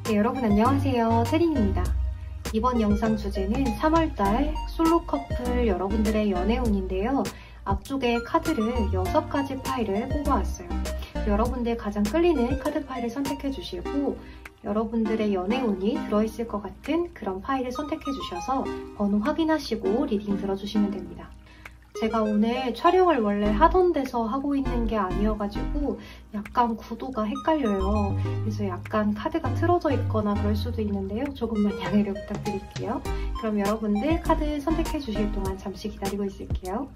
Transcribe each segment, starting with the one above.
네, 여러분 안녕하세요. 세린입니다. 이번 영상 주제는 3월달 솔로 커플 여러분들의 연애운인데요. 앞쪽에 카드를 6가지 파일을 뽑아왔어요. 여러분들 가장 끌리는 카드 파일을 선택해 주시고 여러분들의 연애운이 들어있을 것 같은 그런 파일을 선택해 주셔서 번호 확인하시고 리딩 들어주시면 됩니다. 제가 오늘 촬영을 원래 하던 데서 하고 있는 게 아니어가지고 약간 구도가 헷갈려요. 그래서 약간 카드가 틀어져 있거나 그럴 수도 있는데요. 조금만 양해를 부탁드릴게요. 그럼 여러분들 카드 선택해 주실 동안 잠시 기다리고 있을게요.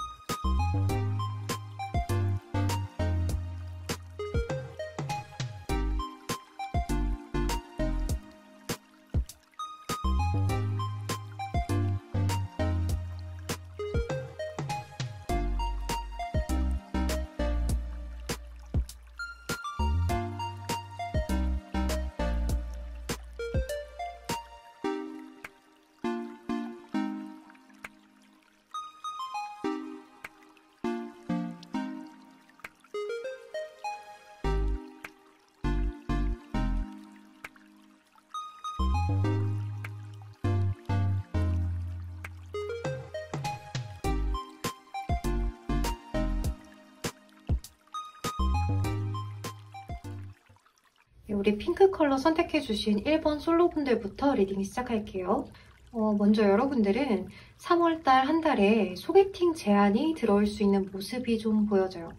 우리 핑크 컬러 선택해주신 1번 솔로분들부터 리딩 시작할게요. 먼저 여러분들은 3월달 한 달에 소개팅 제안이 들어올 수 있는 모습이 좀 보여져요.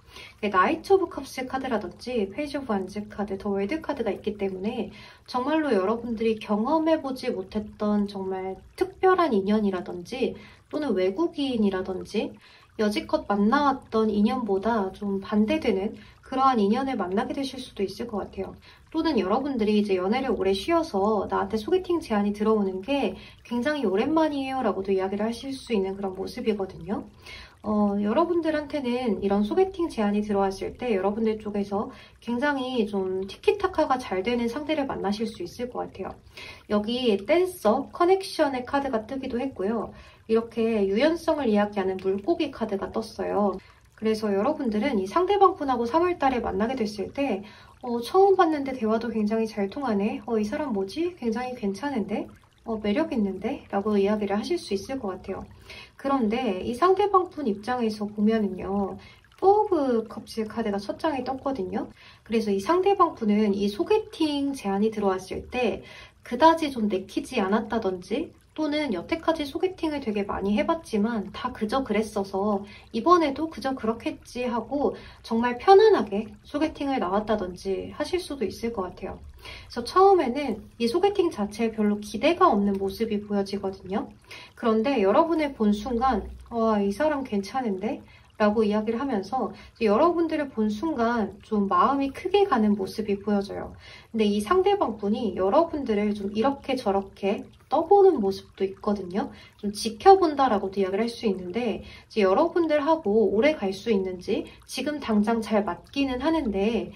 나이트 오브 컵스 카드라든지 페이지 오브 완즈 카드, 더 월드 카드가 있기 때문에 정말로 여러분들이 경험해보지 못했던 정말 특별한 인연이라든지 또는 외국인이라든지 여지껏 만나왔던 인연보다 좀 반대되는 그러한 인연을 만나게 되실 수도 있을 것 같아요. 또는 여러분들이 이제 연애를 오래 쉬어서 나한테 소개팅 제안이 들어오는 게 굉장히 오랜만이에요 라고도 이야기를 하실 수 있는 그런 모습이거든요. 여러분들한테는 이런 소개팅 제안이 들어왔을 때 여러분들 쪽에서 굉장히 좀 티키타카가 잘 되는 상대를 만나실 수 있을 것 같아요. 여기 댄서, 커넥션의 카드가 뜨기도 했고요. 이렇게 유연성을 이야기하는 물고기 카드가 떴어요. 그래서 여러분들은 이 상대방분하고 3월달에 만나게 됐을 때 처음 봤는데 대화도 굉장히 잘 통하네? 이 사람 뭐지? 굉장히 괜찮은데? 매력 있는데? 라고 이야기를 하실 수 있을 것 같아요. 그런데 이 상대방분 입장에서 보면은요. 4 오브 컵스 카드가 첫 장에 떴거든요. 그래서 이 상대방분은 이 소개팅 제안이 들어왔을 때 그다지 좀 내키지 않았다든지 또는 여태까지 소개팅을 되게 많이 해봤지만 다 그저 그랬어서 이번에도 그저 그렇겠지 하고 정말 편안하게 소개팅을 나왔다든지 하실 수도 있을 것 같아요. 그래서 처음에는 이 소개팅 자체에 별로 기대가 없는 모습이 보여지거든요. 그런데 여러분을 본 순간 이 사람 괜찮은데? 라고 이야기를 하면서 여러분들을 본 순간 좀 마음이 크게 가는 모습이 보여져요. 근데 이 상대방분이 여러분들을 좀 이렇게 저렇게 떠보는 모습도 있거든요. 좀 지켜본다라고도 이야기를 할 수 있는데 이제 여러분들하고 오래 갈 수 있는지 지금 당장 잘 맞기는 하는데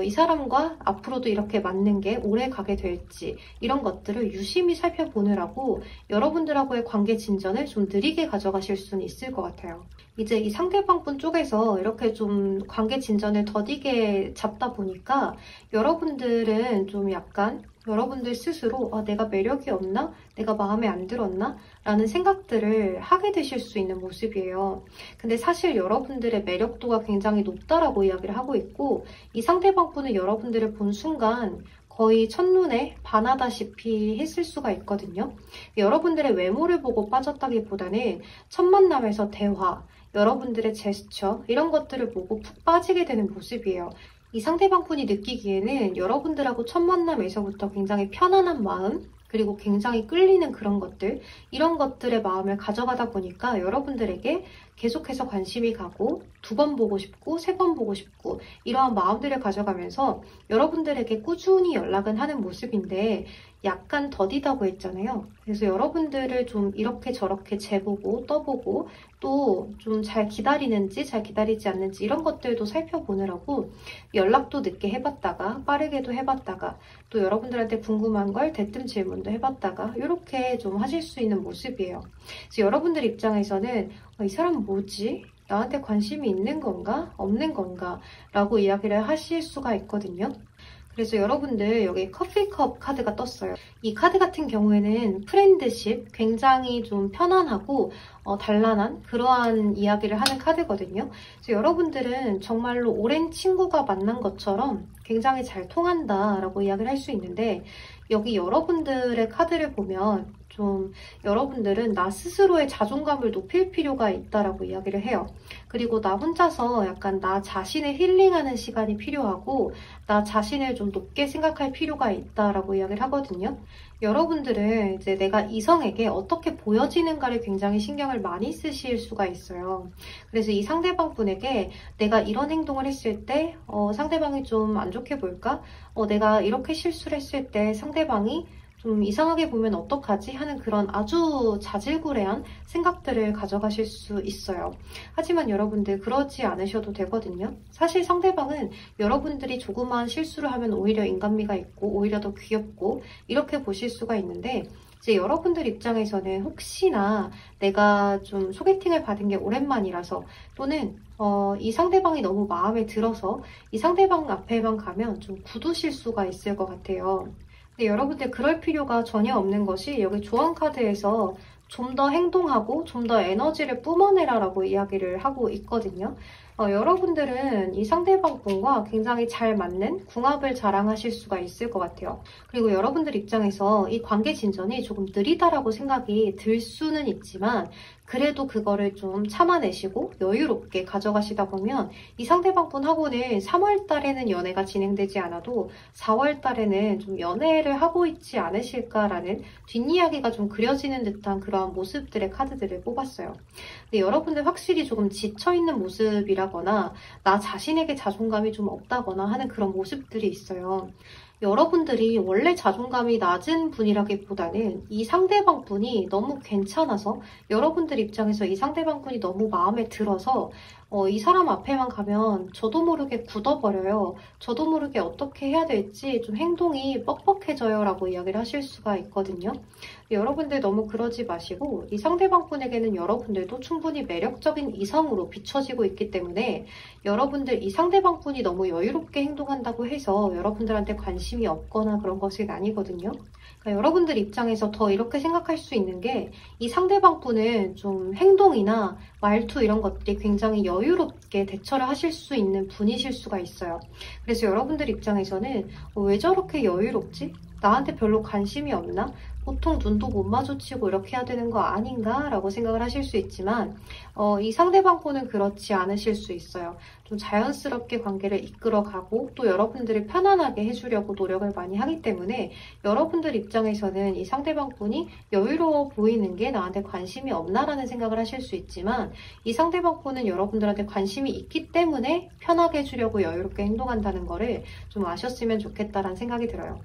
이 사람과 앞으로도 이렇게 맞는 게 오래 가게 될지 이런 것들을 유심히 살펴보느라고 여러분들하고의 관계 진전을 좀 느리게 가져가실 수는 있을 것 같아요. 이제 이 상대방분 쪽에서 이렇게 좀 관계 진전을 더디게 잡다 보니까 여러분들은 좀 약간 여러분들 스스로 내가 매력이 없나? 내가 마음에 안 들었나? 라는 생각들을 하게 되실 수 있는 모습이에요. 근데 사실 여러분들의 매력도가 굉장히 높다라고 이야기를 하고 있고, 이 상대방 분은 여러분들을 본 순간 거의 첫눈에 반하다시피 했을 수가 있거든요. 여러분들의 외모를 보고 빠졌다기보다는 첫 만남에서 대화, 여러분들의 제스처 이런 것들을 보고 푹 빠지게 되는 모습이에요. 이 상대방 분이 느끼기에는 여러분들하고 첫 만남에서부터 굉장히 편안한 마음, 그리고 굉장히 끌리는 그런 것들, 이런 것들의 마음을 가져가다 보니까 여러분들에게 계속해서 관심이 가고 2번 보고 싶고 3번 보고 싶고 이러한 마음들을 가져가면서 여러분들에게 꾸준히 연락은 하는 모습인데, 약간 더디다고 했잖아요. 그래서 여러분들을 좀 이렇게 저렇게 재보고 떠보고 또 좀 잘 기다리는지 잘 기다리지 않는지 이런 것들도 살펴보느라고 연락도 늦게 해봤다가 빠르게도 해봤다가 또 여러분들한테 궁금한 걸 대뜸 질문도 해봤다가 이렇게 좀 하실 수 있는 모습이에요. 그래서 여러분들 입장에서는 이 사람 뭐지? 나한테 관심이 있는 건가? 없는 건가? 라고 이야기를 하실 수가 있거든요. 그래서 여러분들 여기 커피컵 카드가 떴어요. 이 카드 같은 경우에는 프렌드십, 굉장히 좀 편안하고 단란한 그러한 이야기를 하는 카드거든요. 그래서 여러분들은 정말로 오랜 친구가 만난 것처럼 굉장히 잘 통한다라고 이야기를 할 수 있는데, 여기 여러분들의 카드를 보면 좀 여러분들은 나 스스로의 자존감을 높일 필요가 있다라고 이야기를 해요. 그리고 나 혼자서 약간 나 자신을 힐링하는 시간이 필요하고 나 자신을 좀 높게 생각할 필요가 있다라고 이야기를 하거든요. 여러분들은 이제 내가 이성에게 어떻게 보여지는가를 굉장히 신경을 많이 쓰실 수가 있어요. 그래서 이 상대방 분에게 내가 이런 행동을 했을 때 상대방이 좀 안 좋게 볼까? 내가 이렇게 실수를 했을 때 상대방이 좀 이상하게 보면 어떡하지? 하는 그런 아주 자질구레한 생각들을 가져가실 수 있어요. 하지만 여러분들 그러지 않으셔도 되거든요. 사실 상대방은 여러분들이 조그마한 실수를 하면 오히려 인간미가 있고 오히려 더 귀엽고 이렇게 보실 수가 있는데, 이제 여러분들 입장에서는 혹시나 내가 좀 소개팅을 받은 게 오랜만이라서 또는 이 상대방이 너무 마음에 들어서 이 상대방 앞에만 가면 좀 굳으실 수가 있을 것 같아요. 근데 여러분들 그럴 필요가 전혀 없는 것이, 여기 조언 카드에서 좀 더 행동하고 좀 더 에너지를 뿜어내라 라고 이야기를 하고 있거든요. 여러분들은 이 상대방 분과 굉장히 잘 맞는 궁합을 자랑하실 수가 있을 것 같아요. 그리고 여러분들 입장에서 이 관계 진전이 조금 느리다라고 생각이 들 수는 있지만, 그래도 그거를 좀 참아내시고 여유롭게 가져가시다 보면 이 상대방 분하고는 3월 달에는 연애가 진행되지 않아도 4월 달에는 좀 연애를 하고 있지 않으실까라는 뒷이야기가 좀 그려지는 듯한 그러한 모습들의 카드들을 뽑았어요. 근데 여러분들 확실히 조금 지쳐있는 모습이라거나 나 자신에게 자존감이 좀 없다거나 하는 그런 모습들이 있어요. 여러분들이 원래 자존감이 낮은 분이라기보다는 이 상대방 분이 너무 괜찮아서, 여러분들 입장에서 이 상대방 분이 너무 마음에 들어서 이 사람 앞에만 가면 저도 모르게 굳어버려요. 저도 모르게 어떻게 해야 될지 좀 행동이 뻑뻑해져요 라고 이야기를 하실 수가 있거든요. 여러분들 너무 그러지 마시고, 이 상대방 분에게는 여러분들도 충분히 매력적인 이성으로 비춰지고 있기 때문에 여러분들 이 상대방 분이 너무 여유롭게 행동한다고 해서 여러분들한테 관심이 없거나 그런 것은 아니거든요. 그러니까 여러분들 입장에서 더 이렇게 생각할 수 있는 게, 이 상대방 분은 좀 행동이나 말투 이런 것들이 굉장히 여유롭게 대처를 하실 수 있는 분이실 수가 있어요. 그래서 여러분들 입장에서는 왜 저렇게 여유롭지? 나한테 별로 관심이 없나? 보통 눈도 못 마주치고 이렇게 해야 되는 거 아닌가? 라고 생각을 하실 수 있지만 이 상대방 분은 그렇지 않으실 수 있어요. 좀 자연스럽게 관계를 이끌어가고 또 여러분들을 편안하게 해주려고 노력을 많이 하기 때문에 여러분들 입장에서는 이 상대방 분이 여유로워 보이는 게 나한테 관심이 없나라는 생각을 하실 수 있지만, 이 상대방 분은 여러분들한테 관심이 있기 때문에 편하게 해주려고 여유롭게 행동한다는 거를 좀 아셨으면 좋겠다라는 생각이 들어요.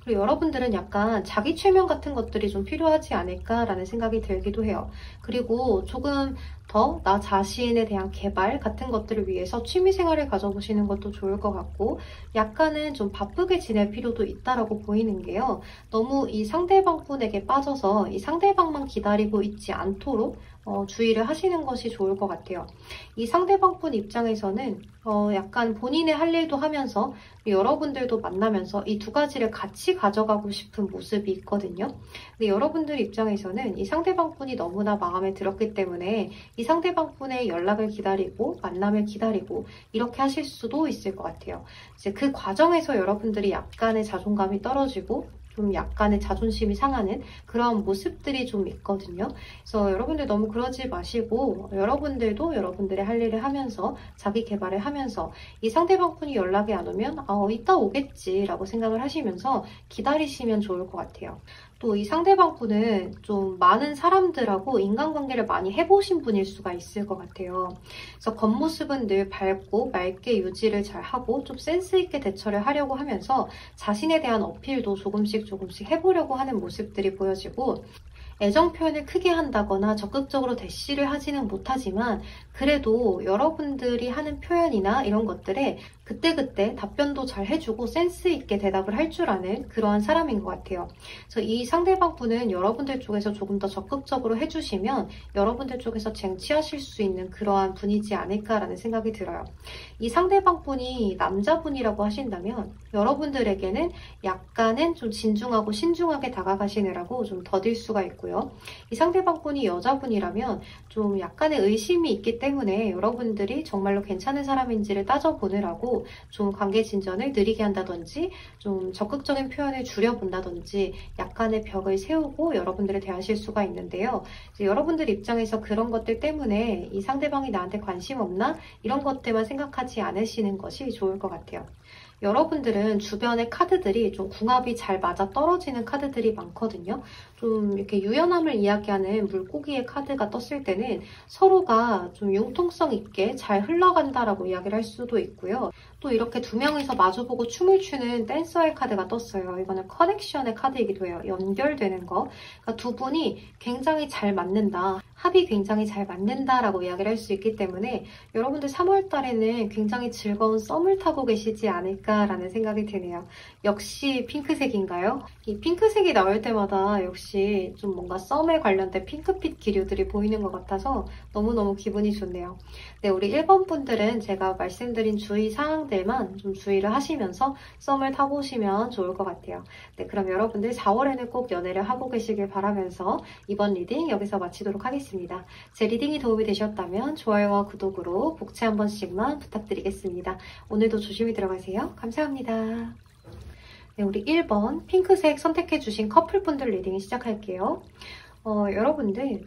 그리고 여러분들은 약간 자기 최면 같은 것들이 좀 필요하지 않을까라는 생각이 들기도 해요. 그리고 조금 더 나 자신에 대한 개발 같은 것들을 위해서 취미생활을 가져보시는 것도 좋을 것 같고, 약간은 좀 바쁘게 지낼 필요도 있다라고 보이는 게요. 너무 이 상대방 분에게 빠져서 이 상대방만 기다리고 있지 않도록 주의를 하시는 것이 좋을 것 같아요. 이 상대방분 입장에서는 약간 본인의 할 일도 하면서 여러분들도 만나면서 이 두 가지를 같이 가져가고 싶은 모습이 있거든요. 근데 여러분들 입장에서는 이 상대방분이 너무나 마음에 들었기 때문에 이 상대방분의 연락을 기다리고 만남을 기다리고 이렇게 하실 수도 있을 것 같아요. 이제 그 과정에서 여러분들이 약간의 자존감이 떨어지고 좀 약간의 자존심이 상하는 그런 모습들이 좀 있거든요. 그래서 여러분들 너무 그러지 마시고 여러분들도 여러분들의 할 일을 하면서 자기 개발을 하면서 이 상대방분이 연락이 안 오면 이따 오겠지라고 생각을 하시면서 기다리시면 좋을 것 같아요. 또 이 상대방분은 좀 많은 사람들하고 인간관계를 많이 해보신 분일 수가 있을 것 같아요. 그래서 겉모습은 늘 밝고 맑게 유지를 잘 하고 좀 센스 있게 대처를 하려고 하면서 자신에 대한 어필도 조금씩 해보려고 하는 모습들이 보여지고 애정 표현을 크게 한다거나 적극적으로 대시를 하지는 못하지만 그래도 여러분들이 하는 표현이나 이런 것들에 그때그때 답변도 잘 해주고 센스 있게 대답을 할 줄 아는 그러한 사람인 것 같아요. 그래서 이 상대방 분은 여러분들 쪽에서 조금 더 적극적으로 해주시면 여러분들 쪽에서 쟁취하실 수 있는 그러한 분이지 않을까라는 생각이 들어요. 이 상대방 분이 남자분이라고 하신다면 여러분들에게는 약간은 좀 진중하고 신중하게 다가가시느라고 좀 더딜 수가 있고요. 이 상대방 분이 여자분이라면 좀 약간의 의심이 있기 때문에 여러분들이 정말로 괜찮은 사람인지를 따져보느라고 좀 관계 진전을 느리게 한다든지 좀 적극적인 표현을 줄여본다든지 약간의 벽을 세우고 여러분들을 대하실 수가 있는데요. 여러분들 입장에서 그런 것들 때문에 이 상대방이 나한테 관심 없나? 이런 것들만 생각하지 않으시는 것이 좋을 것 같아요. 여러분들은 주변의 카드들이 좀 궁합이 잘 맞아 떨어지는 카드들이 많거든요. 좀 이렇게 유연함을 이야기하는 물고기의 카드가 떴을 때는 서로가 좀 융통성 있게 잘 흘러간다라고 이야기를 할 수도 있고요. 또 이렇게 두 명이서 마주보고 춤을 추는 댄서의 카드가 떴어요. 이거는 커넥션의 카드이기도 해요. 연결되는 거. 그러니까 두 분이 굉장히 잘 맞는다. 합이 굉장히 잘 맞는다라고 이야기를 할 수 있기 때문에 여러분들 3월 달에는 굉장히 즐거운 썸을 타고 계시지 않을까라는 생각이 드네요. 역시 핑크색인가요? 이 핑크색이 나올 때마다 역시 좀 뭔가 썸에 관련된 핑크빛 기류들이 보이는 것 같아서 너무너무 기분이 좋네요. 네, 우리 1번 분들은 제가 말씀드린 주의 사항들만 좀 주의를 하시면서 썸을 타보시면 좋을 것 같아요. 네, 그럼 여러분들 4월에는 꼭 연애를 하고 계시길 바라면서 이번 리딩 여기서 마치도록 하겠습니다. 제 리딩이 도움이 되셨다면 좋아요와 구독으로 복채 한 번씩만 부탁드리겠습니다. 오늘도 조심히 들어가세요. 감사합니다. 네, 우리 1번 핑크색 선택해주신 커플분들 리딩 시작할게요. 여러분들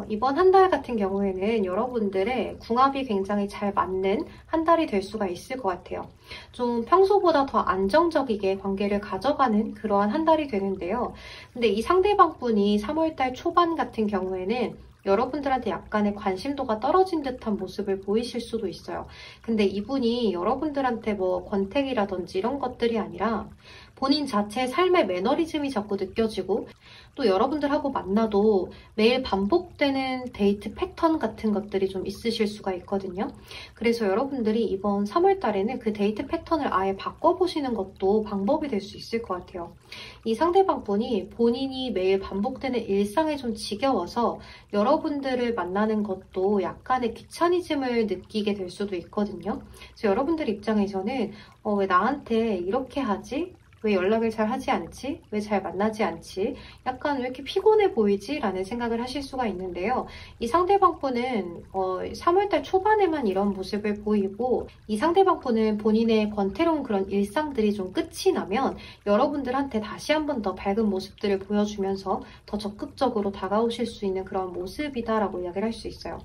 이번 한 달 같은 경우에는 여러분들의 궁합이 굉장히 잘 맞는 한 달이 될 수가 있을 것 같아요. 좀 평소보다 더 안정적이게 관계를 가져가는 그러한 한 달이 되는데요. 근데 이 상대방분이 3월달 초반 같은 경우에는 여러분들한테 약간의 관심도가 떨어진 듯한 모습을 보이실 수도 있어요. 근데 이분이 여러분들한테 뭐 권태기라든지 이런 것들이 아니라 본인 자체의 삶의 매너리즘이 자꾸 느껴지고 또 여러분들하고 만나도 매일 반복되는 데이트 패턴 같은 것들이 좀 있으실 수가 있거든요. 그래서 여러분들이 이번 3월 달에는 그 데이트 패턴을 아예 바꿔보시는 것도 방법이 될 수 있을 것 같아요. 이 상대방 분이 본인이 매일 반복되는 일상에 좀 지겨워서 여러분들을 만나는 것도 약간의 귀차니즘을 느끼게 될 수도 있거든요. 그래서 여러분들 입장에서는 왜 나한테 이렇게 하지? 왜 연락을 잘 하지 않지? 왜 잘 만나지 않지? 약간 왜 이렇게 피곤해 보이지? 라는 생각을 하실 수가 있는데요. 이 상대방 분은 3월달 초반에만 이런 모습을 보이고 이 상대방 분은 본인의 권태로운 그런 일상들이 좀 끝이 나면 여러분들한테 다시 한 번 더 밝은 모습들을 보여주면서 더 적극적으로 다가오실 수 있는 그런 모습이다라고 이야기를 할 수 있어요.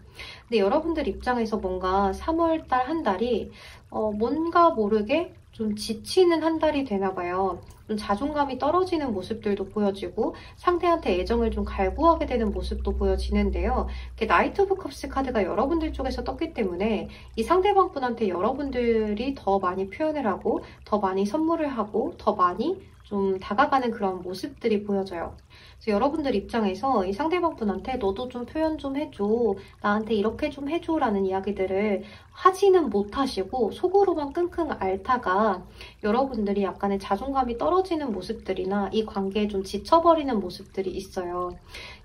근데 여러분들 입장에서 뭔가 3월달 한 달이 뭔가 모르게 좀 지치는 한 달이 되나 봐요. 좀 자존감이 떨어지는 모습들도 보여지고 상대한테 애정을 좀 갈구하게 되는 모습도 보여지는데요. 이렇게 나이트 오브 컵스 카드가 여러분들 쪽에서 떴기 때문에 이 상대방 분한테 여러분들이 더 많이 표현을 하고 더 많이 선물을 하고 더 많이 좀 다가가는 그런 모습들이 보여져요. 그래서 여러분들 입장에서 이 상대방 분한테 너도 좀 표현 좀 해줘, 나한테 이렇게 좀 해줘 라는 이야기들을 하지는 못하시고 속으로만 끙끙 앓다가 여러분들이 약간의 자존감이 떨어지는 모습들이나 이 관계에 좀 지쳐버리는 모습들이 있어요.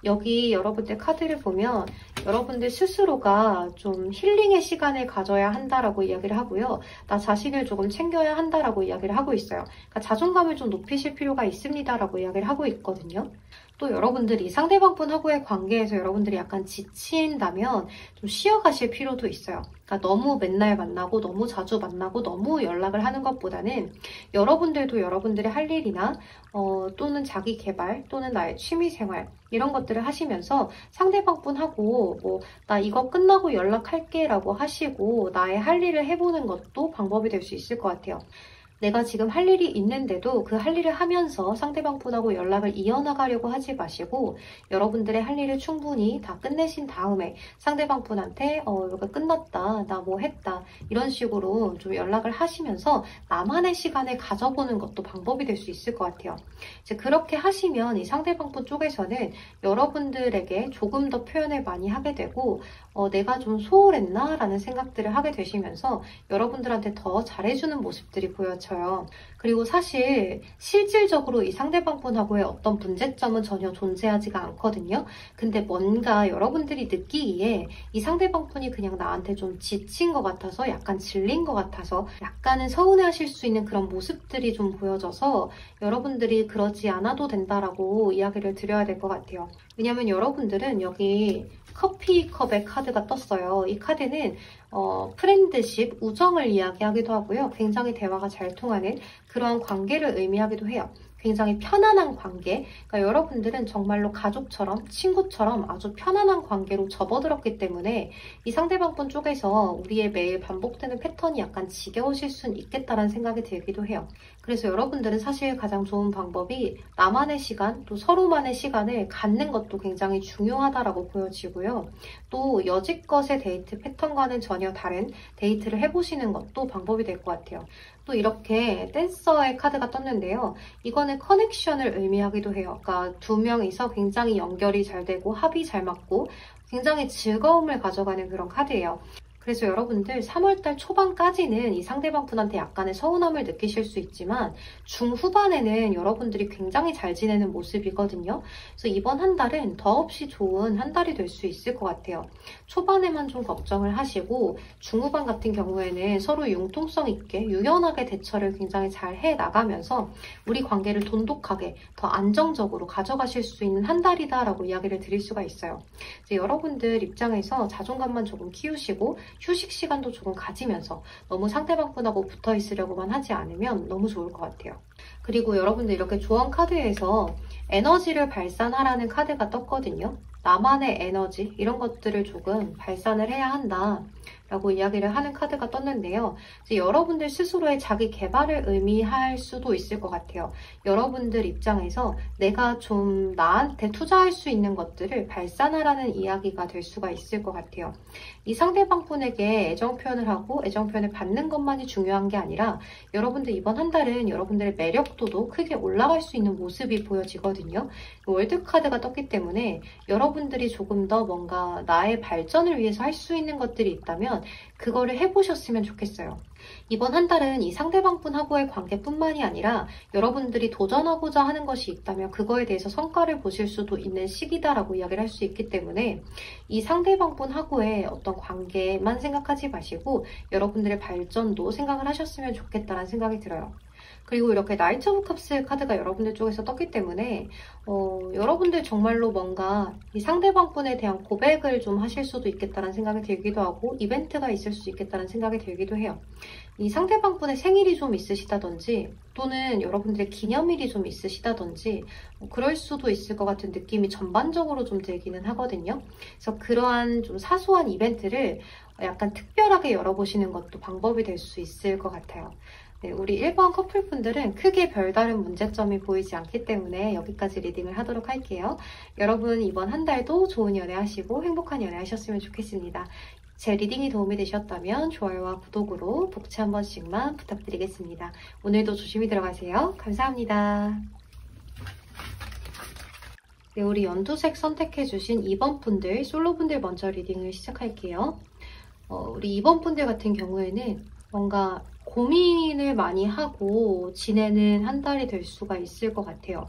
여기 여러분들 카드를 보면 여러분들 스스로가 좀 힐링의 시간을 가져야 한다라고 이야기를 하고요. 나 자신을 조금 챙겨야 한다라고 이야기를 하고 있어요. 그러니까 자존감을 좀 높이실 필요가 있습니다라고 이야기를 하고 있거든요. 또 여러분들이 상대방분하고의 관계에서 여러분들이 약간 지친다면 좀 쉬어가실 필요도 있어요. 그러니까 너무 맨날 만나고 너무 자주 만나고 너무 연락을 하는 것보다는 여러분들도 여러분들의 할 일이나 또는 자기 개발 또는 나의 취미 생활 이런 것들을 하시면서 상대방분하고 뭐 나 이거 끝나고 연락할게 라고 하시고 나의 할 일을 해보는 것도 방법이 될 수 있을 것 같아요. 내가 지금 할 일이 있는데도 그 할 일을 하면서 상대방분하고 연락을 이어나가려고 하지 마시고 여러분들의 할 일을 충분히 다 끝내신 다음에 상대방분한테 이거 끝났다, 나 뭐 했다 이런 식으로 좀 연락을 하시면서 나만의 시간을 가져보는 것도 방법이 될 수 있을 것 같아요. 이제 그렇게 하시면 이 상대방분 쪽에서는 여러분들에게 조금 더 표현을 많이 하게 되고 내가 좀 소홀했나? 라는 생각들을 하게 되시면서 여러분들한테 더 잘해주는 모습들이 보여져요. 그리고 사실 실질적으로 이 상대방분하고의 어떤 문제점은 전혀 존재하지가 않거든요. 근데 뭔가 여러분들이 느끼기에 이 상대방분이 그냥 나한테 좀 지친 것 같아서 약간 질린 것 같아서 약간은 서운해하실 수 있는 그런 모습들이 좀 보여져서 여러분들이 그러지 않아도 된다라고 이야기를 드려야 될 것 같아요. 왜냐면 여러분들은 여기 커피컵의 카드가 떴어요. 이 카드는 프렌드십, 우정을 이야기하기도 하고요. 굉장히 대화가 잘 통하는 그런 관계를 의미하기도 해요. 굉장히 편안한 관계, 그러니까 여러분들은 정말로 가족처럼 친구처럼 아주 편안한 관계로 접어들었기 때문에 이 상대방분 쪽에서 우리의 매일 반복되는 패턴이 약간 지겨우실 수는 있겠다라는 생각이 들기도 해요. 그래서 여러분들은 사실 가장 좋은 방법이 나만의 시간, 또 서로만의 시간을 갖는 것도 굉장히 중요하다라고 보여지고요. 또 여지껏의 데이트 패턴과는 전혀 다른 데이트를 해보시는 것도 방법이 될 것 같아요. 또 이렇게 댄서의 카드가 떴는데요. 이거는 커넥션을 의미하기도 해요. 그러니까 두 명이서 굉장히 연결이 잘 되고 합이 잘 맞고 굉장히 즐거움을 가져가는 그런 카드예요. 그래서 여러분들 3월달 초반까지는 이 상대방분한테 약간의 서운함을 느끼실 수 있지만 중후반에는 여러분들이 굉장히 잘 지내는 모습이거든요. 그래서 이번 한 달은 더없이 좋은 한 달이 될 수 있을 것 같아요. 초반에만 좀 걱정을 하시고 중후반 같은 경우에는 서로 융통성 있게 유연하게 대처를 굉장히 잘 해나가면서 우리 관계를 돈독하게 더 안정적으로 가져가실 수 있는 한 달이다라고 이야기를 드릴 수가 있어요. 이제 여러분들 입장에서 자존감만 조금 키우시고 휴식 시간도 조금 가지면서 너무 상대방분하고 붙어 있으려고만 하지 않으면 너무 좋을 것 같아요. 그리고 여러분들 이렇게 조언 카드에서 에너지를 발산하라는 카드가 떴거든요. 나만의 에너지 이런 것들을 조금 발산을 해야 한다 라고 이야기를 하는 카드가 떴는데요. 이제 여러분들 스스로의 자기 개발을 의미할 수도 있을 것 같아요. 여러분들 입장에서 내가 좀 나한테 투자할 수 있는 것들을 발산하라는 이야기가 될 수가 있을 것 같아요. 이 상대방분에게 애정 표현을 하고 애정 표현을 받는 것만이 중요한 게 아니라 여러분들 이번 한 달은 여러분들의 매력도도 크게 올라갈 수 있는 모습이 보여지거든요. 월드카드가 떴기 때문에 여러분들이 조금 더 뭔가 나의 발전을 위해서 할 수 있는 것들이 있다면 그거를 해보셨으면 좋겠어요. 이번 한 달은 이 상대방분하고의 관계뿐만이 아니라 여러분들이 도전하고자 하는 것이 있다면 그거에 대해서 성과를 보실 수도 있는 시기다라고 이야기를 할 수 있기 때문에 이 상대방분하고의 어떤 관계만 생각하지 마시고 여러분들의 발전도 생각을 하셨으면 좋겠다는 생각이 들어요. 그리고 이렇게 나이트 오브 컵스 카드가 여러분들 쪽에서 떴기 때문에 여러분들 정말로 뭔가 이 상대방분에 대한 고백을 좀 하실 수도 있겠다는 생각이 들기도 하고 이벤트가 있을 수 있겠다는 생각이 들기도 해요. 이 상대방분의 생일이 좀 있으시다든지 또는 여러분들의 기념일이 좀 있으시다든지 그럴 수도 있을 것 같은 느낌이 전반적으로 좀 들기는 하거든요. 그래서 그러한 좀 사소한 이벤트를 약간 특별하게 열어보시는 것도 방법이 될 수 있을 것 같아요. 네, 우리 1번 커플분들은 크게 별다른 문제점이 보이지 않기 때문에 여기까지 리딩을 하도록 할게요. 여러분 이번 한 달도 좋은 연애 하시고 행복한 연애 하셨으면 좋겠습니다. 제 리딩이 도움이 되셨다면 좋아요와 구독으로 복채 한 번씩만 부탁드리겠습니다. 오늘도 조심히 들어가세요. 감사합니다. 네, 우리 연두색 선택해주신 2번 분들, 솔로분들 먼저 리딩을 시작할게요. 우리 2번 분들 같은 경우에는 뭔가 고민을 많이 하고 지내는 한 달이 될 수가 있을 것 같아요.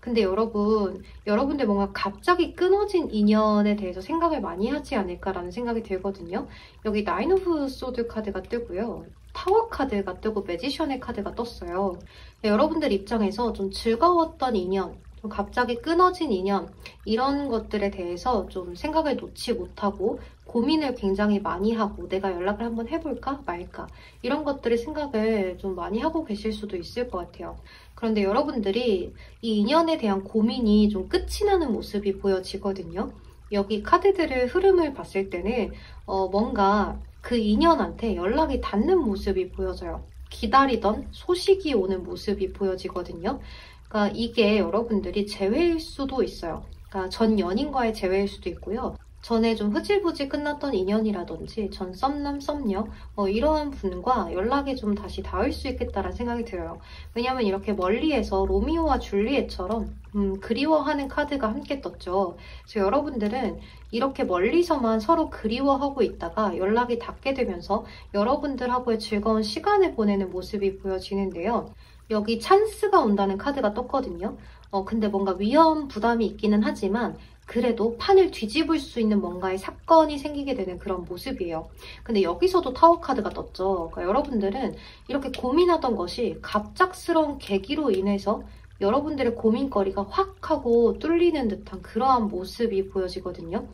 근데 여러분들 뭔가 갑자기 끊어진 인연에 대해서 생각을 많이 하지 않을까라는 생각이 들거든요. 여기 나인 오브 소드 카드가 뜨고요. 타워 카드가 뜨고 매지션의 카드가 떴어요. 여러분들 입장에서 좀 즐거웠던 인연, 좀 갑자기 끊어진 인연, 이런 것들에 대해서 좀 생각을 놓지 못하고 고민을 굉장히 많이 하고 내가 연락을 한번 해볼까 말까 이런 것들을 생각을 좀 많이 하고 계실 수도 있을 것 같아요. 그런데 여러분들이 이 인연에 대한 고민이 좀 끝이 나는 모습이 보여지거든요. 여기 카드들의 흐름을 봤을 때는 뭔가 그 인연한테 연락이 닿는 모습이 보여져요. 기다리던 소식이 오는 모습이 보여지거든요. 그러니까 이게 여러분들이 재회일 수도 있어요. 그러니까 전 연인과의 재회일 수도 있고요. 전에 좀 흐지부지 끝났던 인연이라든지 전 썸남 썸녀 이러한 분과 연락이 좀 다시 닿을 수 있겠다라는 생각이 들어요. 왜냐면 이렇게 멀리에서 로미오와 줄리엣처럼 그리워하는 카드가 함께 떴죠. 그래서 여러분들은 이렇게 멀리서만 서로 그리워하고 있다가 연락이 닿게 되면서 여러분들하고의 즐거운 시간을 보내는 모습이 보여지는데요. 여기 찬스가 온다는 카드가 떴거든요. 근데 뭔가 위험 부담이 있기는 하지만 그래도 판을 뒤집을 수 있는 뭔가의 사건이 생기게 되는 그런 모습이에요. 근데 여기서도 타워 카드가 떴죠. 그러니까 여러분들은 이렇게 고민하던 것이 갑작스러운 계기로 인해서 여러분들의 고민거리가 확 하고 뚫리는 듯한 그러한 모습이 보여지거든요.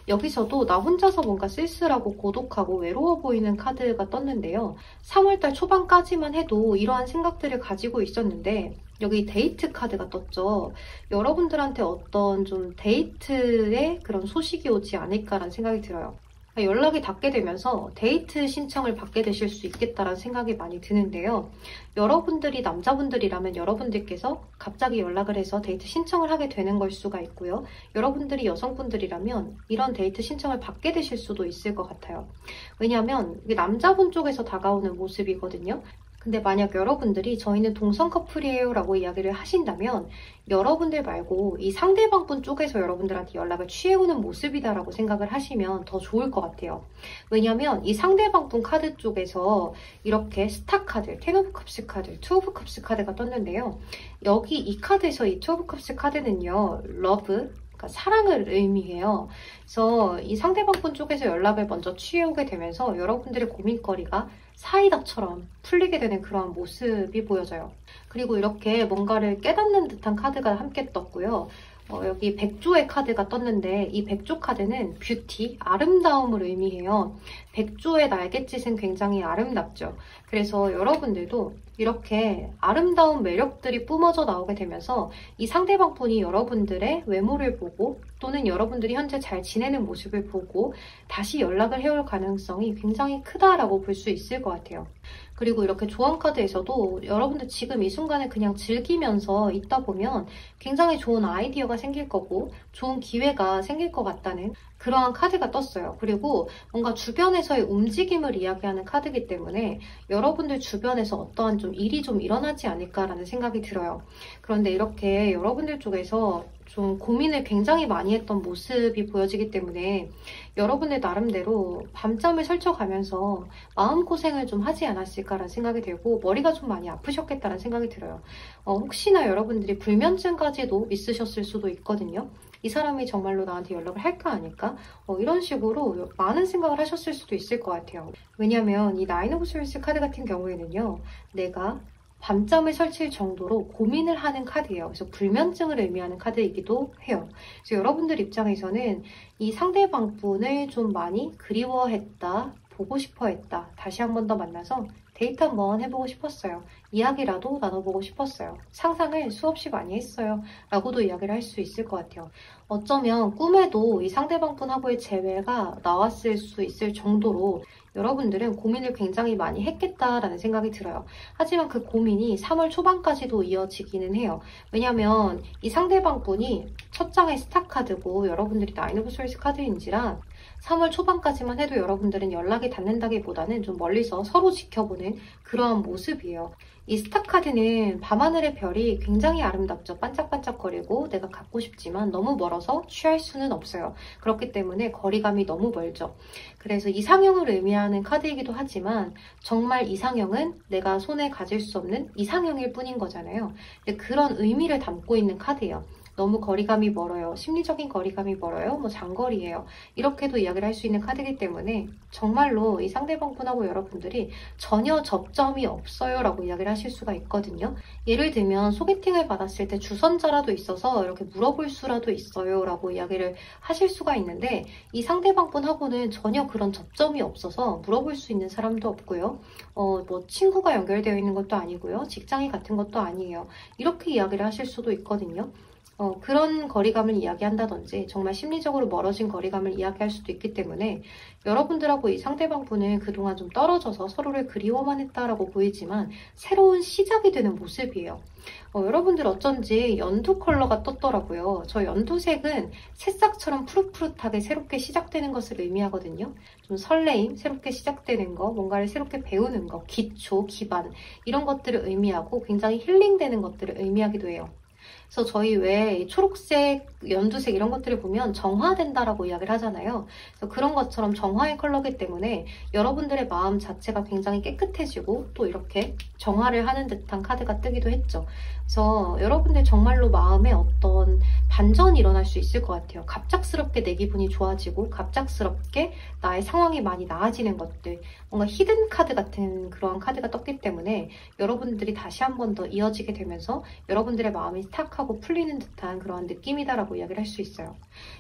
여기서도 나 혼자서 뭔가 쓸쓸하고 고독하고 외로워 보이는 카드가 떴는데요. 3월달 초반까지만 해도 이러한 생각들을 가지고 있었는데 여기 데이트 카드가 떴죠. 여러분들한테 어떤 좀 데이트의 그런 소식이 오지 않을까라는 생각이 들어요. 연락이 닿게 되면서 데이트 신청을 받게 되실 수 있겠다라는 생각이 많이 드는데요. 여러분들이 남자분들이라면 여러분들께서 갑자기 연락을 해서 데이트 신청을 하게 되는 걸 수가 있고요. 여러분들이 여성분들이라면 이런 데이트 신청을 받게 되실 수도 있을 것 같아요. 왜냐하면 이게 남자분 쪽에서 다가오는 모습이거든요. 근데 만약 여러분들이 저희는 동성 커플이에요 라고 이야기를 하신다면 여러분들 말고 이 상대방분 쪽에서 여러분들한테 연락을 취해오는 모습이다라고 생각을 하시면 더 좋을 것 같아요. 왜냐면 이 상대방분 카드 쪽에서 이렇게 스타 카드, 텐 오브 컵스 카드, 투 오브 컵스 카드가 떴는데요. 여기 이 카드에서 이 투 오브 컵스 카드는요. 러브, 그러니까 사랑을 의미해요. 그래서 이 상대방분 쪽에서 연락을 먼저 취해오게 되면서 여러분들의 고민거리가 사이다처럼 풀리게 되는 그러한 모습이 보여져요. 그리고 이렇게 뭔가를 깨닫는 듯한 카드가 함께 떴고요. 여기 백조의 카드가 떴는데 이 백조 카드는 뷰티, 아름다움을 의미해요. 백조의 날갯짓은 굉장히 아름답죠. 그래서 여러분들도 이렇게 아름다운 매력들이 뿜어져 나오게 되면서 이 상대방 분이 여러분들의 외모를 보고 또는 여러분들이 현재 잘 지내는 모습을 보고 다시 연락을 해올 가능성이 굉장히 크다라고 볼 수 있을 것 같아요. 그리고 이렇게 조언 카드에서도 여러분들 지금 이 순간을 그냥 즐기면서 있다 보면 굉장히 좋은 아이디어가 생길 거고 좋은 기회가 생길 것 같다는 그러한 카드가 떴어요. 그리고 뭔가 주변에서의 움직임을 이야기하는 카드이기 때문에 여러분들 주변에서 어떠한 좀 일이 좀 일어나지 않을까라는 생각이 들어요. 그런데 이렇게 여러분들 쪽에서 좀 고민을 굉장히 많이 했던 모습이 보여지기 때문에 여러분들 나름대로 밤잠을 설쳐가면서 마음고생을 좀 하지 않았을까라는 생각이 들고 머리가 좀 많이 아프셨겠다는 생각이 들어요. 혹시나 여러분들이 불면증까지도 있으셨을 수도 있거든요. 이 사람이 정말로 나한테 연락을 할까 안 할까? 이런 식으로 많은 생각을 하셨을 수도 있을 것 같아요. 왜냐면 이 나인 오브 스월드 카드 같은 경우에는요. 내가 밤잠을 설칠 정도로 고민을 하는 카드예요. 그래서 불면증을 의미하는 카드이기도 해요. 그래서 여러분들 입장에서는 이 상대방 분을 좀 많이 그리워했다, 보고 싶어 했다, 다시 한 번 더 만나서 데이트 한번 해보고 싶었어요. 이야기라도 나눠보고 싶었어요. 상상을 수없이 많이 했어요. 라고도 이야기를 할 수 있을 것 같아요. 어쩌면 꿈에도 이 상대방분하고의 재회가 나왔을 수 있을 정도로 여러분들은 고민을 굉장히 많이 했겠다라는 생각이 들어요. 하지만 그 고민이 3월 초반까지도 이어지기는 해요. 왜냐면 이 상대방분이 첫 장의 스타 카드고 여러분들이 나인 오브 스월드 카드인지라 3월 초반까지만 해도 여러분들은 연락이 닿는다기보다는 좀 멀리서 서로 지켜보는 그러한 모습이에요. 이 스타카드는 밤하늘의 별이 굉장히 아름답죠. 반짝반짝거리고 내가 갖고 싶지만 너무 멀어서 취할 수는 없어요. 그렇기 때문에 거리감이 너무 멀죠. 그래서 이상형을 의미하는 카드이기도 하지만 정말 이상형은 내가 손에 가질 수 없는 이상형일 뿐인 거잖아요. 근데 그런 의미를 담고 있는 카드예요. 너무 거리감이 멀어요. 심리적인 거리감이 멀어요. 뭐 장거리예요. 이렇게도 이야기를 할 수 있는 카드이기 때문에 정말로 이 상대방분하고 여러분들이 전혀 접점이 없어요 라고 이야기를 하실 수가 있거든요. 예를 들면 소개팅을 받았을 때 주선자라도 있어서 이렇게 물어볼 수라도 있어요 라고 이야기를 하실 수가 있는데 이 상대방분하고는 전혀 그런 접점이 없어서 물어볼 수 있는 사람도 없고요. 뭐 친구가 연결되어 있는 것도 아니고요. 직장이 같은 것도 아니에요. 이렇게 이야기를 하실 수도 있거든요. 그런 거리감을 이야기한다든지 정말 심리적으로 멀어진 거리감을 이야기할 수도 있기 때문에 여러분들하고 이 상대방분은 그동안 좀 떨어져서 서로를 그리워만 했다라고 보이지만 새로운 시작이 되는 모습이에요. 여러분들 어쩐지 연두 컬러가 떴더라고요. 저 연두색은 새싹처럼 푸릇푸릇하게 새롭게 시작되는 것을 의미하거든요. 좀 설레임, 새롭게 시작되는 거, 뭔가를 새롭게 배우는 거, 기초, 기반 이런 것들을 의미하고 굉장히 힐링되는 것들을 의미하기도 해요. 그래서 저희 왜 초록색, 연두색 이런 것들을 보면 정화된다라고 이야기를 하잖아요. 그래서 그런 것처럼 정화의 컬러이기 때문에 여러분들의 마음 자체가 굉장히 깨끗해지고 또 이렇게 정화를 하는 듯한 카드가 뜨기도 했죠. 그래서 여러분들 정말로 마음에 어떤 반전이 일어날 수 있을 것 같아요. 갑작스럽게 내 기분이 좋아지고 갑작스럽게 나의 상황이 많이 나아지는 것들, 뭔가 히든 카드 같은 그러한 카드가 떴기 때문에 여러분들이 다시 한 번 더 이어지게 되면서 여러분들의 마음이 탁 하고 풀리는 듯한 그런 느낌이다라고 이야기를 할 수 있어요.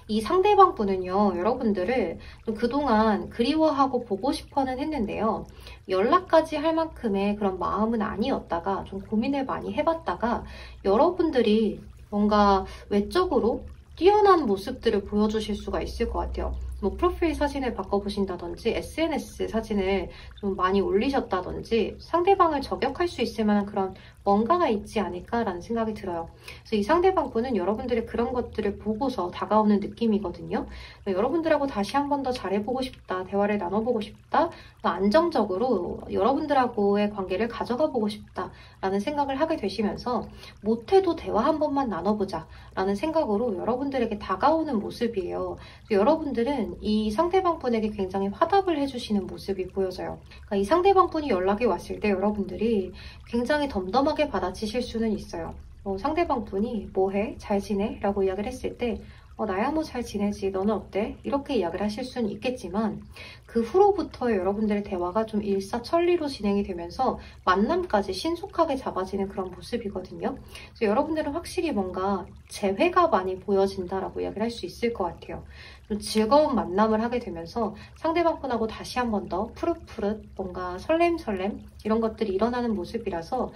이 상대방 분은요, 여러분들을 좀 그동안 그리워하고 보고 싶어는 했는데요. 연락까지 할 만큼의 그런 마음은 아니었다가 좀 고민을 많이 해봤다가 여러분들이 뭔가 외적으로 뛰어난 모습들을 보여주실 수가 있을 것 같아요. 뭐 프로필 사진을 바꿔보신다든지 SNS 사진을 좀 많이 올리셨다든지 상대방을 저격할 수 있을 만한 그런 뭔가가 있지 않을까라는 생각이 들어요. 그래서 이 상대방 분은 여러분들의 그런 것들을 보고서 다가오는 느낌이거든요. 여러분들하고 다시 한 번 더 잘해보고 싶다, 대화를 나눠보고 싶다, 안정적으로 여러분들하고의 관계를 가져가 보고 싶다라는 생각을 하게 되시면서 못해도 대화 한 번만 나눠보자 라는 생각으로 여러분들에게 다가오는 모습이에요. 여러분들은 이 상대방 분에게 굉장히 화답을 해주시는 모습이 보여져요. 그러니까 이 상대방 분이 연락이 왔을 때 여러분들이 굉장히 덤덤하게 받아치실 수는 있어요. 상대방 분이 뭐해? 잘 지내? 라고 이야기를 했을 때 나야 뭐 잘 지내지, 너는 어때? 이렇게 이야기를 하실 수는 있겠지만 그 후로부터의 여러분들의 대화가 좀 일사천리로 진행이 되면서 만남까지 신속하게 잡아지는 그런 모습이거든요. 그래서 여러분들은 확실히 뭔가 재회가 많이 보여진다라고 이야기를 할 수 있을 것 같아요. 좀 즐거운 만남을 하게 되면서 상대방분하고 다시 한 번 더 푸릇푸릇 뭔가 설렘설렘 이런 것들이 일어나는 모습이라서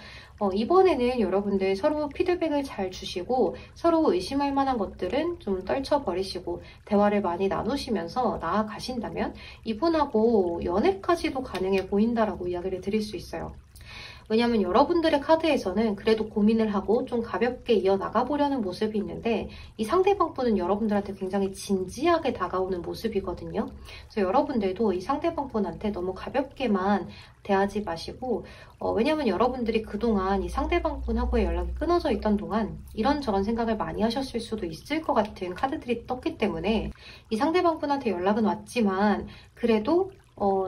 이번에는 여러분들 서로 피드백을 잘 주시고 서로 의심할 만한 것들은 좀 떨쳐버리시고 대화를 많이 나누시면서 나아가신다면 이분하고 연애까지도 가능해 보인다라고 이야기를 드릴 수 있어요. 왜냐하면 여러분들의 카드에서는 그래도 고민을 하고 좀 가볍게 이어나가 보려는 모습이 있는데 이 상대방 분은 여러분들한테 굉장히 진지하게 다가오는 모습이거든요. 그래서 여러분들도 이 상대방 분한테 너무 가볍게만 대하지 마시고 왜냐하면 여러분들이 그동안 이 상대방 분하고의 연락이 끊어져 있던 동안 이런저런 생각을 많이 하셨을 수도 있을 것 같은 카드들이 떴기 때문에 이 상대방 분한테 연락은 왔지만 그래도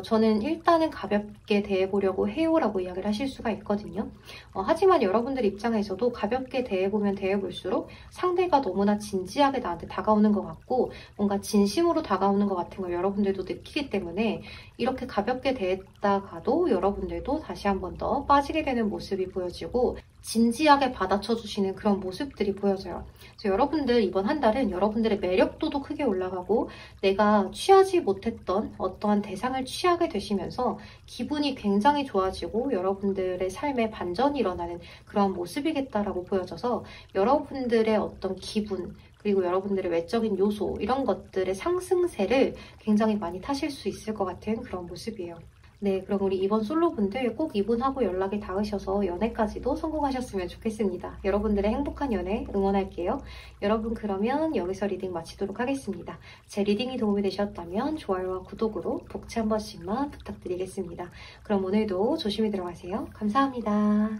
저는 일단은 가볍게 대해보려고 해요 라고 이야기를 하실 수가 있거든요. 하지만 여러분들 입장에서도 가볍게 대해보면 대해볼수록 상대가 너무나 진지하게 나한테 다가오는 것 같고 뭔가 진심으로 다가오는 것 같은 걸 여러분들도 느끼기 때문에 이렇게 가볍게 대했다가도 여러분들도 다시 한 번 더 빠지게 되는 모습이 보여지고 진지하게 받아쳐주시는 그런 모습들이 보여져요. 그래서 여러분들 이번 한 달은 여러분들의 매력도도 크게 올라가고 내가 취하지 못했던 어떠한 대상을 취하게 되시면서 기분이 굉장히 좋아지고 여러분들의 삶에 반전이 일어나는 그런 모습이겠다라고 보여져서 여러분들의 어떤 기분 그리고 여러분들의 외적인 요소 이런 것들의 상승세를 굉장히 많이 타실 수 있을 것 같은 그런 모습이에요. 네, 그럼 우리 이번 솔로분들 꼭 이분하고 연락이 닿으셔서 연애까지도 성공하셨으면 좋겠습니다. 여러분들의 행복한 연애 응원할게요. 여러분 그러면 여기서 리딩 마치도록 하겠습니다. 제 리딩이 도움이 되셨다면 좋아요와 구독으로 복채 한 번씩만 부탁드리겠습니다. 그럼 오늘도 조심히 들어가세요. 감사합니다.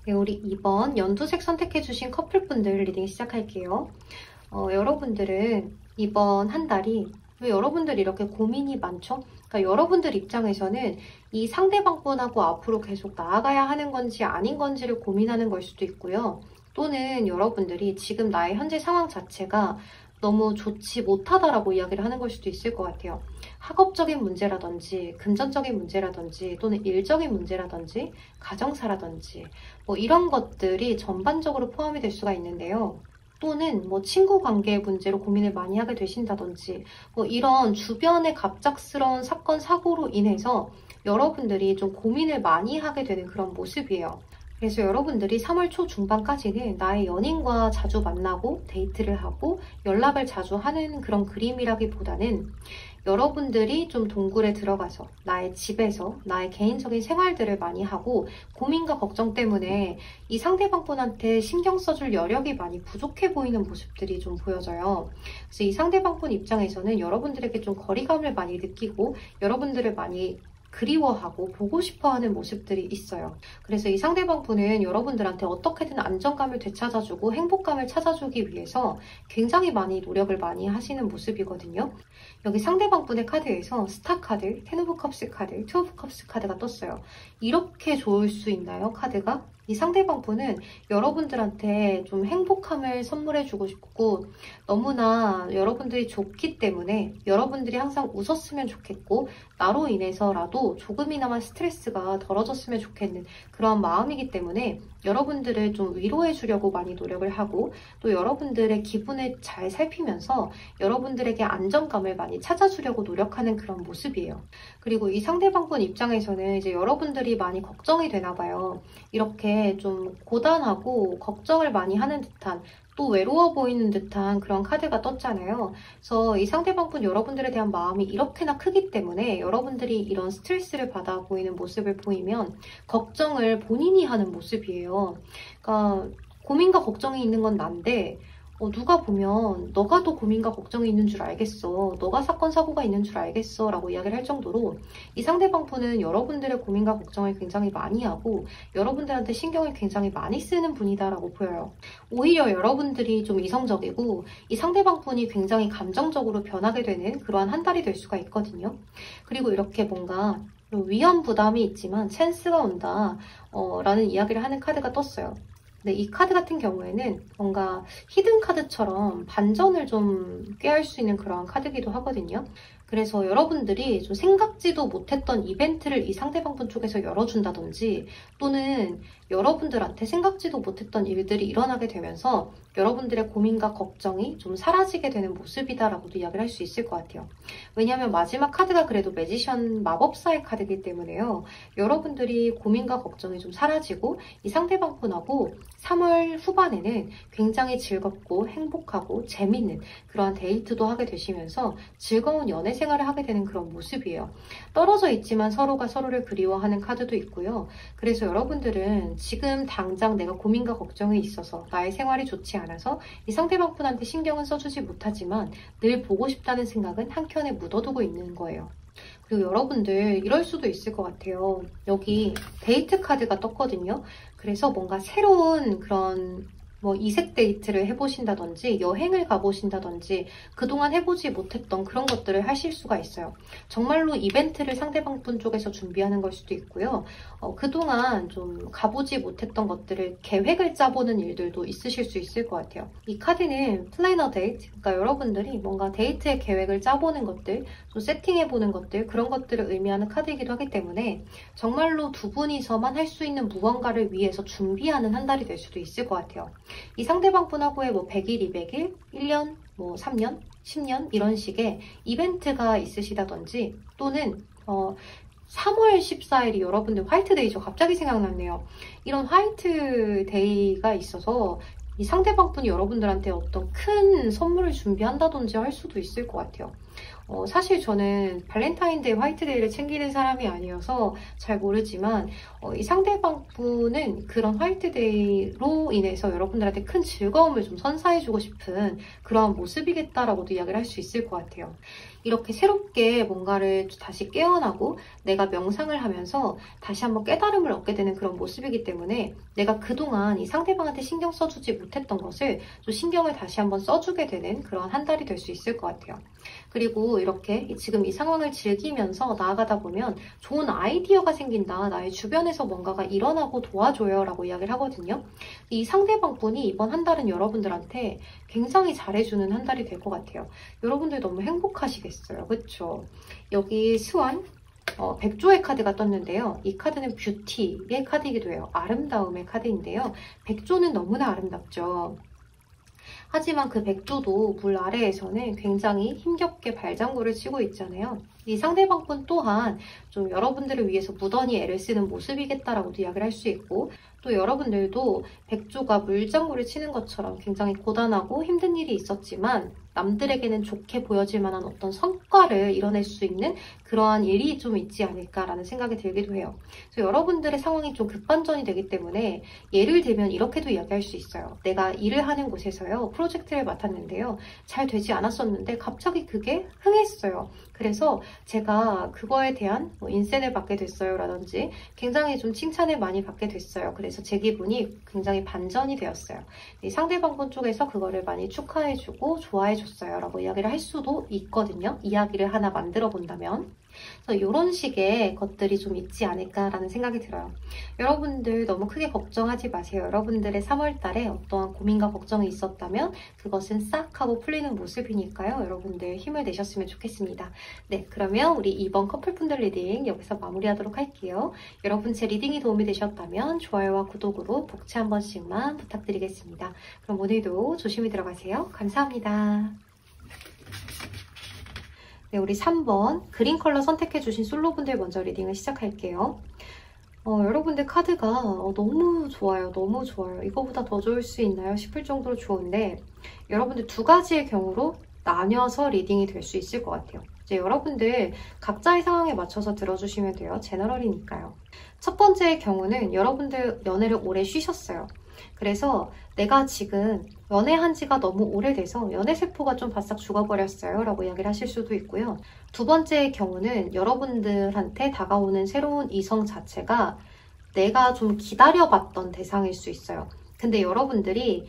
네, 우리 이번 연두색 선택해주신 커플분들 리딩 시작할게요. 여러분들은 이번 한 달이 왜 여러분들이 이렇게 고민이 많죠? 그러니까 여러분들 입장에서는 이 상대방분하고 앞으로 계속 나아가야 하는 건지 아닌 건지를 고민하는 걸 수도 있고요. 또는 여러분들이 지금 나의 현재 상황 자체가 너무 좋지 못하다라고 이야기를 하는 걸 수도 있을 것 같아요. 학업적인 문제라든지 금전적인 문제라든지 또는 일적인 문제라든지 가정사라든지 뭐 이런 것들이 전반적으로 포함이 될 수가 있는데요. 또는 뭐 친구 관계의 문제로 고민을 많이 하게 되신다든지 뭐 이런 주변의 갑작스러운 사건, 사고로 인해서 여러분들이 좀 고민을 많이 하게 되는 그런 모습이에요. 그래서 여러분들이 3월 초 중반까지는 나의 연인과 자주 만나고 데이트를 하고 연락을 자주 하는 그런 그림이라기보다는 여러분들이 좀 동굴에 들어가서 나의 집에서 나의 개인적인 생활들을 많이 하고 고민과 걱정 때문에 이 상대방분한테 신경 써줄 여력이 많이 부족해 보이는 모습들이 좀 보여져요. 그래서 이 상대방분 입장에서는 여러분들에게 좀 거리감을 많이 느끼고 여러분들을 많이 그리워하고 보고 싶어하는 모습들이 있어요. 그래서 이 상대방분은 여러분들한테 어떻게든 안정감을 되찾아주고 행복감을 찾아주기 위해서 굉장히 많이 노력을 많이 하시는 모습이거든요. 여기 상대방분의 카드에서 스타 카드, 텐 오브 컵스 카드, 투 오브 컵스 카드가 떴어요. 이렇게 좋을 수 있나요, 카드가? 이 상대방분은 여러분들한테 좀 행복함을 선물해주고 싶고 너무나 여러분들이 좋기 때문에 여러분들이 항상 웃었으면 좋겠고 나로 인해서라도 조금이나마 스트레스가 덜어졌으면 좋겠는 그런 마음이기 때문에 여러분들을 좀 위로해 주려고 많이 노력을 하고 또 여러분들의 기분을 잘 살피면서 여러분들에게 안정감을 많이 찾아주려고 노력하는 그런 모습이에요. 그리고 이 상대방분 입장에서는 이제 여러분들이 많이 걱정이 되나 봐요. 이렇게 좀 고단하고 걱정을 많이 하는 듯한 또 외로워 보이는 듯한 그런 카드가 떴잖아요. 그래서 이 상대방분 여러분들에 대한 마음이 이렇게나 크기 때문에 여러분들이 이런 스트레스를 받아 보이는 모습을 보이면 걱정을 본인이 하는 모습이에요. 그러니까 고민과 걱정이 있는 건 난데 누가 보면 너가 더 고민과 걱정이 있는 줄 알겠어. 너가 사건, 사고가 있는 줄 알겠어. 라고 이야기를 할 정도로 이 상대방분은 여러분들의 고민과 걱정을 굉장히 많이 하고 여러분들한테 신경을 굉장히 많이 쓰는 분이다라고 보여요. 오히려 여러분들이 좀 이성적이고 이 상대방분이 굉장히 감정적으로 변하게 되는 그러한 한 달이 될 수가 있거든요. 그리고 이렇게 뭔가 위험 부담이 있지만 찬스가 온다 라는 이야기를 하는 카드가 떴어요. 네, 이 카드 같은 경우에는 뭔가 히든 카드처럼 반전을 좀 꾀할 수 있는 그런 카드기도 하거든요. 그래서 여러분들이 좀 생각지도 못했던 이벤트를 이 상대방분 쪽에서 열어준다든지 또는 여러분들한테 생각지도 못했던 일들이 일어나게 되면서 여러분들의 고민과 걱정이 좀 사라지게 되는 모습이다라고도 이야기를 할 수 있을 것 같아요. 왜냐하면 마지막 카드가 그래도 매지션 마법사의 카드이기 때문에요. 여러분들이 고민과 걱정이 좀 사라지고 이 상대방분하고 3월 후반에는 굉장히 즐겁고 행복하고 재밌는 그러한 데이트도 하게 되시면서 즐거운 연애 생활을 하게 되는 그런 모습이에요. 떨어져 있지만 서로가 서로를 그리워하는 카드도 있고요. 그래서 여러분들은 지금 당장 내가 고민과 걱정이 있어서 나의 생활이 좋지 않아서 이 상대방분한테 신경은 써주지 못하지만 늘 보고 싶다는 생각은 한켠에 묻어두고 있는 거예요. 그리고 여러분들 이럴 수도 있을 것 같아요. 여기 데이트 카드가 떴거든요. 그래서 뭔가 새로운 그런 뭐 이색 데이트를 해보신다든지 여행을 가보신다든지 그동안 해보지 못했던 그런 것들을 하실 수가 있어요. 정말로 이벤트를 상대방분 쪽에서 준비하는 걸 수도 있고요. 그동안 좀 가보지 못했던 것들을 계획을 짜보는 일들도 있으실 수 있을 것 같아요. 이 카드는 플래너 데이트, 그러니까 여러분들이 뭔가 데이트의 계획을 짜보는 것들, 좀 세팅해보는 것들, 그런 것들을 의미하는 카드이기도 하기 때문에 정말로 두 분이서만 할 수 있는 무언가를 위해서 준비하는 한 달이 될 수도 있을 것 같아요. 이 상대방분하고의 뭐 100일, 200일, 1년, 뭐 3년, 10년 이런 식의 이벤트가 있으시다든지 또는 3월 14일이 여러분들 화이트데이죠. 갑자기 생각났네요. 이런 화이트데이가 있어서 이 상대방분이 여러분들한테 어떤 큰 선물을 준비한다든지 할 수도 있을 것 같아요. 사실 저는 발렌타인데이, 화이트데이를 챙기는 사람이 아니어서 잘 모르지만 이 상대방분은 그런 화이트데이로 인해서 여러분들한테 큰 즐거움을 좀 선사해주고 싶은 그러한 모습이겠다라고도 이야기를 할 수 있을 것 같아요. 이렇게 새롭게 뭔가를 다시 깨어나고 내가 명상을 하면서 다시 한번 깨달음을 얻게 되는 그런 모습이기 때문에 내가 그동안 이 상대방한테 신경 써주지 못했던 것을 좀 신경을 다시 한번 써주게 되는 그런 한 달이 될 수 있을 것 같아요. 그리고 이렇게 지금 이 상황을 즐기면서 나아가다 보면 좋은 아이디어가 생긴다. 나의 주변에서 뭔가가 일어나고 도와줘요 라고 이야기를 하거든요. 이 상대방분이 이번 한 달은 여러분들한테 굉장히 잘해주는 한 달이 될 것 같아요. 여러분들 너무 행복하시겠어요. 그쵸? 여기 스완, 백조의 카드가 떴는데요. 이 카드는 뷰티의 카드이기도 해요. 아름다움의 카드인데요. 백조는 너무나 아름답죠. 하지만 그 백조도 물 아래에서는 굉장히 힘겹게 발장구를 치고 있잖아요. 이 상대방분 또한 좀 여러분들을 위해서 무던히 애를 쓰는 모습이겠다라고도 이야기를 할 수 있고, 또 여러분들도 백조가 물장구를 치는 것처럼 굉장히 고단하고 힘든 일이 있었지만 남들에게는 좋게 보여질 만한 어떤 성과를 이뤄낼 수 있는 그러한 일이 좀 있지 않을까라는 생각이 들기도 해요. 그래서 여러분들의 상황이 좀 급반전이 되기 때문에 예를 들면 이렇게도 이야기할 수 있어요. 내가 일을 하는 곳에서요. 프로젝트를 맡았는데요. 잘 되지 않았었는데 갑자기 그게 흥했어요. 그래서 제가 그거에 대한 인센을 받게 됐어요 라든지 굉장히 좀 칭찬을 많이 받게 됐어요. 그래서 제 기분이 굉장히 반전이 되었어요. 이 상대방분 쪽에서 그거를 많이 축하해주고 좋아해줬어요 라고 이야기를 할 수도 있거든요. 이야기를 하나 만들어 본다면. 그래서 이런 식의 것들이 좀 있지 않을까라는 생각이 들어요. 여러분들 너무 크게 걱정하지 마세요. 여러분들의 3월달에 어떠한 고민과 걱정이 있었다면 그것은 싹 하고 풀리는 모습이니까요. 여러분들 힘을 내셨으면 좋겠습니다. 네, 그러면 우리 이번 커플분들 리딩 여기서 마무리하도록 할게요. 여러분 제 리딩이 도움이 되셨다면 좋아요와 구독으로 복채 한 번씩만 부탁드리겠습니다. 그럼 오늘도 조심히 들어가세요. 감사합니다. 네, 우리 3번 그린 컬러 선택해주신 솔로분들 먼저 리딩을 시작할게요. 여러분들 카드가 너무 좋아요. 너무 좋아요. 이거보다 더 좋을 수 있나요? 싶을 정도로 좋은데 여러분들 두 가지의 경우로 나뉘어서 리딩이 될 수 있을 것 같아요. 이제 여러분들 각자의 상황에 맞춰서 들어주시면 돼요. 제너럴이니까요. 첫 번째의 경우는 여러분들 연애를 오래 쉬셨어요. 그래서 내가 지금 연애한 지가 너무 오래돼서 연애세포가 좀 바싹 죽어버렸어요 라고 이야기를 하실 수도 있고요. 두 번째의 경우는 여러분들한테 다가오는 새로운 이성 자체가 내가 좀 기다려봤던 대상일 수 있어요. 근데 여러분들이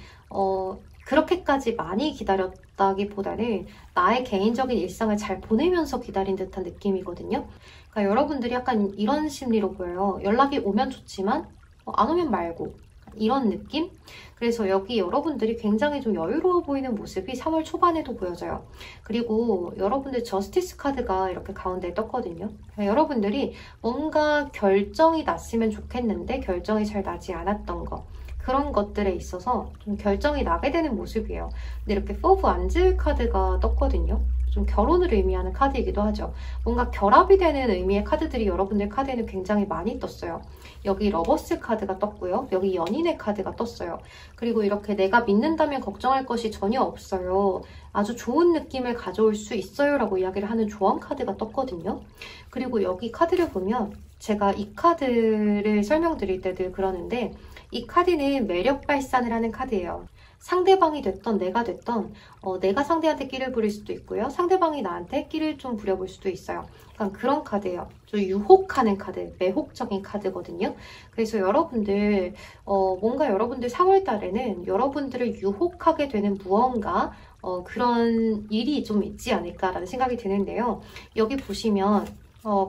그렇게까지 많이 기다렸다기보다는 나의 개인적인 일상을 잘 보내면서 기다린 듯한 느낌이거든요. 그러니까 여러분들이 약간 이런 심리로 보여요. 연락이 오면 좋지만 안 오면 말고 이런 느낌? 그래서 여기 여러분들이 굉장히 좀 여유로워 보이는 모습이 3월 초반에도 보여져요. 그리고 여러분들 저스티스 카드가 이렇게 가운데에 떴거든요. 여러분들이 뭔가 결정이 났으면 좋겠는데 결정이 잘 나지 않았던 거, 그런 것들에 있어서 좀 결정이 나게 되는 모습이에요. 근데 이렇게 4 오브 안즈 카드가 떴거든요. 좀 결혼을 의미하는 카드이기도 하죠. 뭔가 결합이 되는 의미의 카드들이 여러분들 카드에는 굉장히 많이 떴어요. 여기 러버스 카드가 떴고요. 여기 연인의 카드가 떴어요. 그리고 이렇게 내가 믿는다면 걱정할 것이 전혀 없어요. 아주 좋은 느낌을 가져올 수 있어요 라고 이야기를 하는 조언 카드가 떴거든요. 그리고 여기 카드를 보면 제가 이 카드를 설명드릴 때 늘 그러는데 이 카드는 매력 발산을 하는 카드예요. 상대방이 됐던 내가 됐던 내가 상대한테 끼를 부릴 수도 있고요. 상대방이 나한테 끼를 좀 부려볼 수도 있어요. 약간 그런 카드예요. 좀 유혹하는 카드, 매혹적인 카드거든요. 그래서 여러분들 뭔가 여러분들 3월 달에는 여러분들을 유혹하게 되는 무언가 그런 일이 좀 있지 않을까라는 생각이 드는데요. 여기 보시면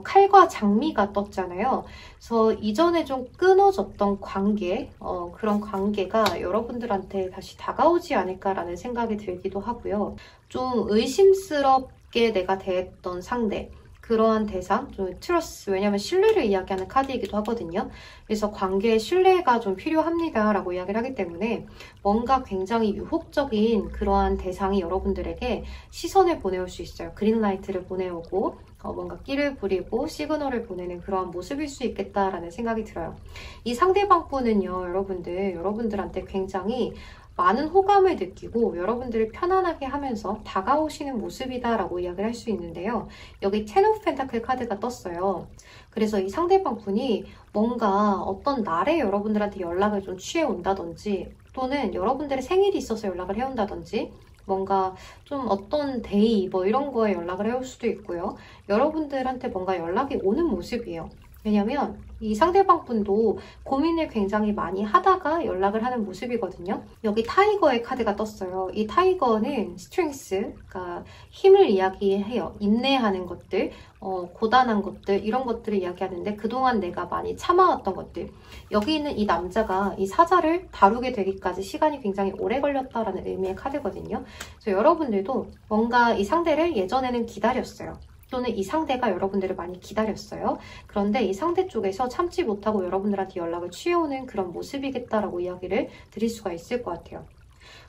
칼과 장미가 떴잖아요. 그래서 이전에 좀 끊어졌던 관계, 그런 관계가 여러분들한테 다시 다가오지 않을까라는 생각이 들기도 하고요. 좀 의심스럽게 내가 대했던 상대, 그러한 대상, 좀 트러스, 왜냐면 신뢰를 이야기하는 카드이기도 하거든요. 그래서 관계에 신뢰가 좀 필요합니다 라고 이야기를 하기 때문에 뭔가 굉장히 유혹적인 그러한 대상이 여러분들에게 시선을 보내올 수 있어요. 그린라이트를 보내오고 뭔가 끼를 부리고 시그널을 보내는 그러한 모습일 수 있겠다라는 생각이 들어요. 이 상대방 분은요, 여러분들한테 굉장히 많은 호감을 느끼고 여러분들을 편안하게 하면서 다가오시는 모습이다라고 이야기를 할 수 있는데요. 여기 텐 오브 펜타클 카드가 떴어요. 그래서 이 상대방 분이 뭔가 어떤 날에 여러분들한테 연락을 좀 취해온다든지 또는 여러분들의 생일이 있어서 연락을 해온다든지 뭔가 좀 어떤 데이 뭐 이런 거에 연락을 해올 수도 있고요. 여러분들한테 뭔가 연락이 오는 모습이에요. 왜냐면 이 상대방 분도 고민을 굉장히 많이 하다가 연락을 하는 모습이거든요. 여기 타이거의 카드가 떴어요. 이 타이거는 스트렝스, 그러니까 힘을 이야기해요. 인내하는 것들, 고단한 것들, 이런 것들을 이야기하는데 그동안 내가 많이 참아왔던 것들. 여기 있는 이 남자가 이 사자를 다루게 되기까지 시간이 굉장히 오래 걸렸다라는 의미의 카드거든요. 그래서 여러분들도 뭔가 이 상대를 예전에는 기다렸어요. 또는 이 상대가 여러분들을 많이 기다렸어요. 그런데 이 상대 쪽에서 참지 못하고 여러분들한테 연락을 취해오는 그런 모습이겠다라고 이야기를 드릴 수가 있을 것 같아요.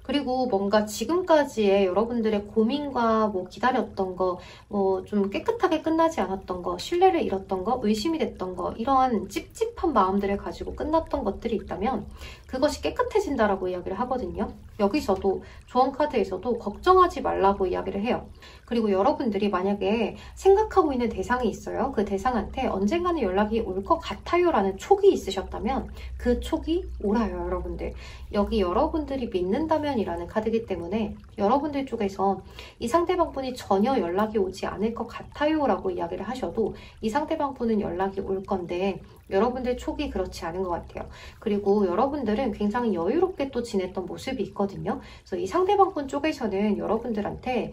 그리고 뭔가 지금까지의 여러분들의 고민과 뭐 기다렸던 거, 뭐 좀 깨끗하게 끝나지 않았던 거, 신뢰를 잃었던 거, 의심이 됐던 거, 이런 찝찝한 마음들을 가지고 끝났던 것들이 있다면 그것이 깨끗해진다라고 이야기를 하거든요. 여기서도 조언 카드에서도 걱정하지 말라고 이야기를 해요. 그리고 여러분들이 만약에 생각하고 있는 대상이 있어요. 그 대상한테 언젠가는 연락이 올 것 같아요 라는 촉이 있으셨다면 그 촉이 오라요, 여러분들. 여기 여러분들이 믿는다면 이라는 카드이기 때문에 여러분들 쪽에서 이 상대방 분이 전혀 연락이 오지 않을 것 같아요 라고 이야기를 하셔도 이 상대방 분은 연락이 올 건데 여러분들 촉이 그렇지 않은 것 같아요. 그리고 여러분들은 굉장히 여유롭게 또 지냈던 모습이 있거든요. 그래서 이 상대방 분 쪽에서는 여러분들한테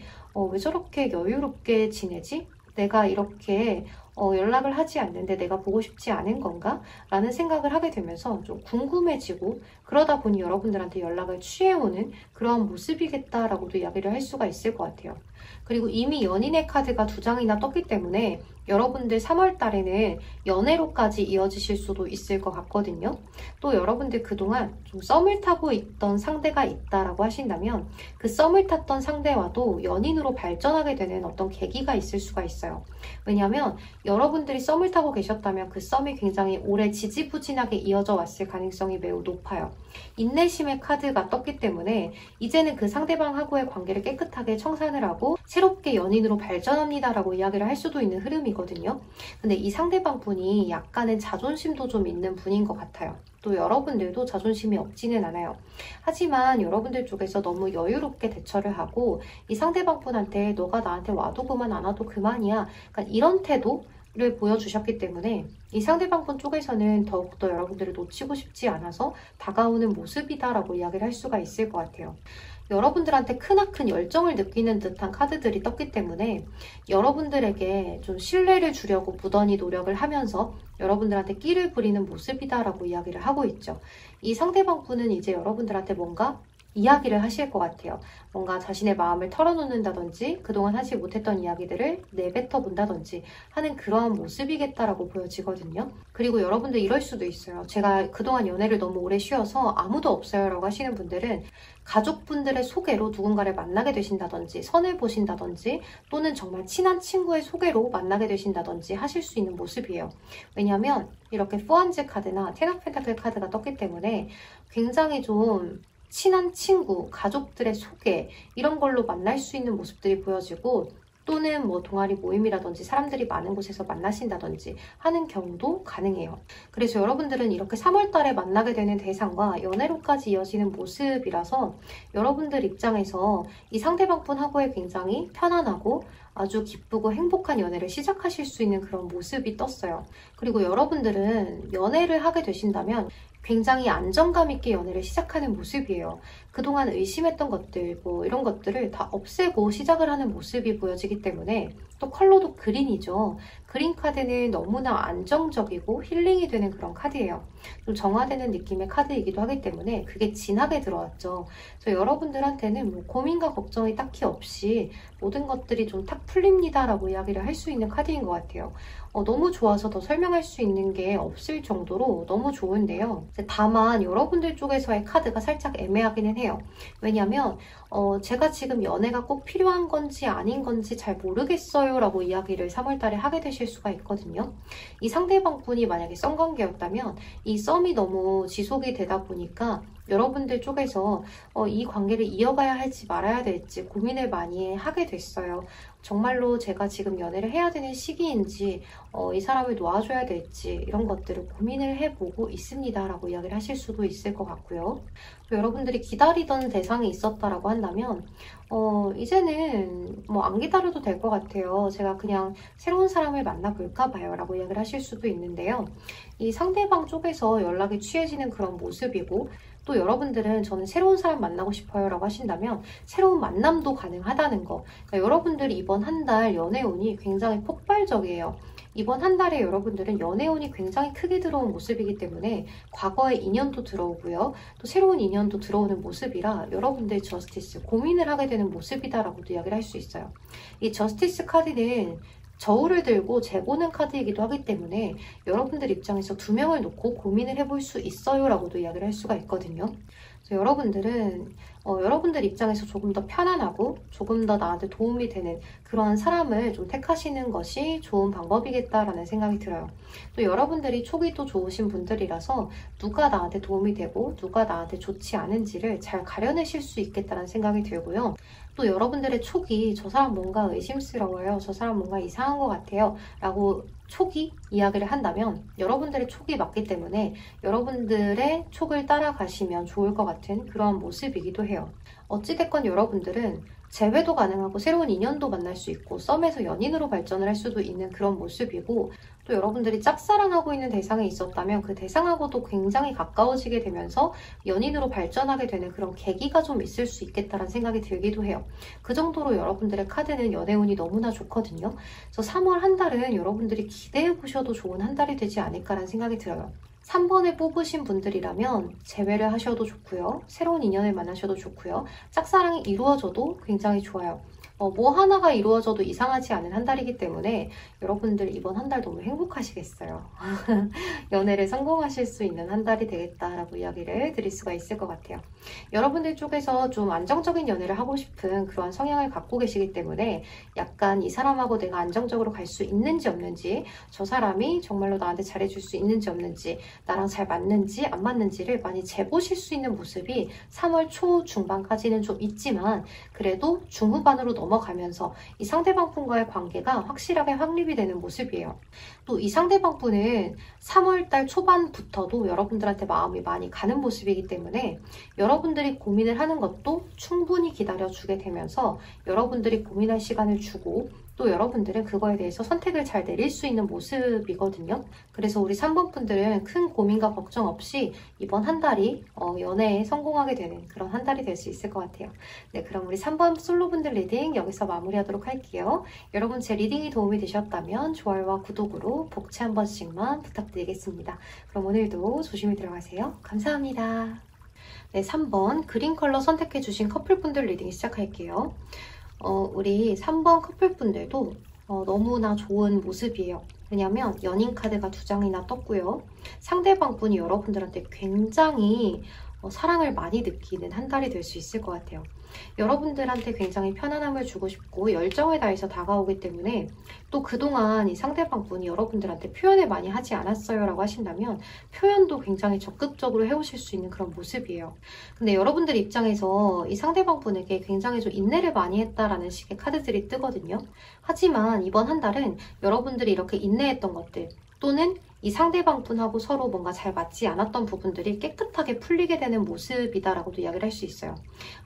왜 저렇게 여유롭게 지내지? 내가 이렇게 연락을 하지 않는데 내가 보고 싶지 않은 건가? 라는 생각을 하게 되면서 좀 궁금해지고 그러다 보니 여러분들한테 연락을 취해오는 그런 모습이겠다라고도 이야기를 할 수가 있을 것 같아요. 그리고 이미 연인의 카드가 2장이나 떴기 때문에 여러분들 3월 달에는 연애로까지 이어지실 수도 있을 것 같거든요. 또 여러분들 그동안 좀 썸을 타고 있던 상대가 있다라고 하신다면 그 썸을 탔던 상대와도 연인으로 발전하게 되는 어떤 계기가 있을 수가 있어요. 왜냐하면 여러분들이 썸을 타고 계셨다면 그 썸이 굉장히 오래 지지부진하게 이어져 왔을 가능성이 매우 높아요. 인내심의 카드가 떴기 때문에 이제는 그 상대방하고의 관계를 깨끗하게 청산을 하고 새롭게 연인으로 발전합니다라고 이야기를 할 수도 있는 흐름이거든요. 근데 이 상대방 분이 약간의 자존심도 좀 있는 분인 것 같아요. 또 여러분들도 자존심이 없지는 않아요. 하지만 여러분들 쪽에서 너무 여유롭게 대처를 하고 이 상대방 분한테 너가 나한테 와도 그만 안 와도 그만이야. 그러니까 이런 태도를 보여주셨기 때문에 이 상대방 분 쪽에서는 더욱더 여러분들을 놓치고 싶지 않아서 다가오는 모습이다라고 이야기를 할 수가 있을 것 같아요. 여러분들한테 크나큰 열정을 느끼는 듯한 카드들이 떴기 때문에 여러분들에게 좀 신뢰를 주려고 무던히 노력을 하면서 여러분들한테 끼를 부리는 모습이다라고 이야기를 하고 있죠. 이 상대방 분은 이제 여러분들한테 뭔가 이야기를 하실 것 같아요. 뭔가 자신의 마음을 털어놓는다든지 그동안 하지 못했던 이야기들을 내뱉어 본다든지 하는 그러한 모습이겠다라고 보여지거든요. 그리고 여러분들 이럴 수도 있어요. 제가 그동안 연애를 너무 오래 쉬어서 아무도 없어요 라고 하시는 분들은 가족분들의 소개로 누군가를 만나게 되신다든지 선을 보신다든지 또는 정말 친한 친구의 소개로 만나게 되신다든지 하실 수 있는 모습이에요. 왜냐하면 이렇게 포안즈 카드나 텐 오브 펜타클 카드가 떴기 때문에 굉장히 좀 친한 친구, 가족들의 소개 이런 걸로 만날 수 있는 모습들이 보여지고 또는 뭐 동아리 모임이라든지 사람들이 많은 곳에서 만나신다든지 하는 경우도 가능해요. 그래서 여러분들은 이렇게 3월 달에 만나게 되는 대상과 연애로까지 이어지는 모습이라서 여러분들 입장에서 이 상대방 분하고의 굉장히 편안하고 아주 기쁘고 행복한 연애를 시작하실 수 있는 그런 모습이 떴어요. 그리고 여러분들은 연애를 하게 되신다면 굉장히 안정감 있게 연애를 시작하는 모습이에요. 그동안 의심했던 것들, 뭐 이런 것들을 다 없애고 시작을 하는 모습이 보여지기 때문에 또 컬러도 그린이죠. 그린 카드는 너무나 안정적이고 힐링이 되는 그런 카드예요. 좀 정화되는 느낌의 카드이기도 하기 때문에 그게 진하게 들어왔죠. 그래서 여러분들한테는 뭐 고민과 걱정이 딱히 없이 모든 것들이 좀 탁 풀립니다라고 이야기를 할 수 있는 카드인 것 같아요. 너무 좋아서 더 설명할 수 있는 게 없을 정도로 너무 좋은데요. 다만 여러분들 쪽에서의 카드가 살짝 애매하기는 해요. 왜냐면 제가 지금 연애가 꼭 필요한 건지 아닌 건지 잘 모르겠어요 라고 이야기를 3월달에 하게 되실 수가 있거든요. 이 상대방 분이 만약에 썸관계였다면 이 썸이 너무 지속이 되다 보니까 여러분들 쪽에서 이 관계를 이어가야 할지 말아야 될지 고민을 많이 하게 됐어요. 정말로 제가 지금 연애를 해야 되는 시기인지 이 사람을 놓아줘야 될지 이런 것들을 고민을 해보고 있습니다 라고 이야기를 하실 수도 있을 것 같고요. 또 여러분들이 기다리던 대상이 있었다라고 한다면 이제는 뭐 안 기다려도 될 것 같아요. 제가 그냥 새로운 사람을 만나볼까 봐요 라고 이야기를 하실 수도 있는데요. 이 상대방 쪽에서 연락이 취해지는 그런 모습이고, 또 여러분들은 저는 새로운 사람 만나고 싶어요 라고 하신다면 새로운 만남도 가능하다는 거. 그러니까 여러분들이 이번 한 달 연애운이 굉장히 폭발적이에요. 이번 한 달에 여러분들은 연애운이 굉장히 크게 들어온 모습이기 때문에 과거의 인연도 들어오고요. 또 새로운 인연도 들어오는 모습이라 여러분들의 저스티스, 고민을 하게 되는 모습이다라고도 이야기를 할 수 있어요. 이 저스티스 카드는 저울을 들고 재보는 카드이기도 하기 때문에 여러분들 입장에서 두 명을 놓고 고민을 해볼 수 있어요 라고도 이야기를 할 수가 있거든요. 그래서 여러분들은 여러분들 입장에서 조금 더 편안하고 조금 더 나한테 도움이 되는 그러한 사람을 좀 택하시는 것이 좋은 방법이겠다라는 생각이 들어요. 또 여러분들이 촉이 또 좋으신 분들이라서 누가 나한테 도움이 되고 누가 나한테 좋지 않은지를 잘 가려내실 수 있겠다는 생각이 들고요. 또 여러분들의 촉이 저 사람 뭔가 의심스러워요, 저 사람 뭔가 이상한 것 같아요 라고 촉이 이야기를 한다면 여러분들의 촉이 맞기 때문에 여러분들의 촉을 따라가시면 좋을 것 같은 그런 모습이기도 해요. 어찌됐건 여러분들은 재회도 가능하고 새로운 인연도 만날 수 있고 썸에서 연인으로 발전을 할 수도 있는 그런 모습이고, 또 여러분들이 짝사랑하고 있는 대상이 있었다면 그 대상하고도 굉장히 가까워지게 되면서 연인으로 발전하게 되는 그런 계기가 좀 있을 수 있겠다는 생각이 들기도 해요. 그 정도로 여러분들의 카드는 연애운이 너무나 좋거든요. 그래서 3월 한 달은 여러분들이 기대해 보셔도 좋은 한 달이 되지 않을까라는 생각이 들어요. 3번을 뽑으신 분들이라면 재회를 하셔도 좋고요. 새로운 인연을 만나셔도 좋고요. 짝사랑이 이루어져도 굉장히 좋아요. 뭐 하나가 이루어져도 이상하지 않은 한 달이기 때문에 여러분들 이번 한 달 너무 행복하시겠어요. 연애를 성공하실 수 있는 한 달이 되겠다라고 이야기를 드릴 수가 있을 것 같아요. 여러분들 쪽에서 좀 안정적인 연애를 하고 싶은 그러한 성향을 갖고 계시기 때문에 약간 이 사람하고 내가 안정적으로 갈 수 있는지 없는지, 저 사람이 정말로 나한테 잘해줄 수 있는지 없는지, 나랑 잘 맞는지 안 맞는지를 많이 재보실 수 있는 모습이 3월 초 중반까지는 좀 있지만 그래도 중후반으로 넘어가면서 이 상대방 분과의 관계가 확실하게 확립이 되는 모습이에요. 또 이 상대방 분은 3월달 초반부터도 여러분들한테 마음이 많이 가는 모습이기 때문에 여러분들이 고민을 하는 것도 충분히 기다려주게 되면서 여러분들이 고민할 시간을 주고 또 여러분들은 그거에 대해서 선택을 잘 내릴 수 있는 모습이거든요. 그래서 우리 3번 분들은 큰 고민과 걱정 없이 이번 한 달이 연애에 성공하게 되는 그런 한 달이 될 수 있을 것 같아요. 네, 그럼 우리 3번 솔로분들 리딩 여기서 마무리하도록 할게요. 여러분 제 리딩이 도움이 되셨다면 좋아요와 구독으로 복채 한 번씩만 부탁드리겠습니다. 그럼 오늘도 조심히 들어가세요. 감사합니다. 네, 3번 그린 컬러 선택해주신 커플분들 리딩 시작할게요. 우리 3번 커플분들도 너무나 좋은 모습이에요. 왜냐면 연인 카드가 2장이나 떴고요. 상대방 분이 여러분들한테 굉장히 사랑을 많이 느끼는 한 달이 될 수 있을 것 같아요. 여러분들한테 굉장히 편안함을 주고 싶고 열정을 다해서 다가오기 때문에 또 그동안 이 상대방 분이 여러분들한테 표현을 많이 하지 않았어요 라고 하신다면 표현도 굉장히 적극적으로 해오실 수 있는 그런 모습이에요. 근데 여러분들 입장에서 이 상대방 분에게 굉장히 좀 인내를 많이 했다라는 식의 카드들이 뜨거든요. 하지만 이번 한 달은 여러분들이 이렇게 인내했던 것들 또는 이 상대방 분하고 서로 뭔가 잘 맞지 않았던 부분들이 깨끗하게 풀리게 되는 모습이다라고도 이야기를 할 수 있어요.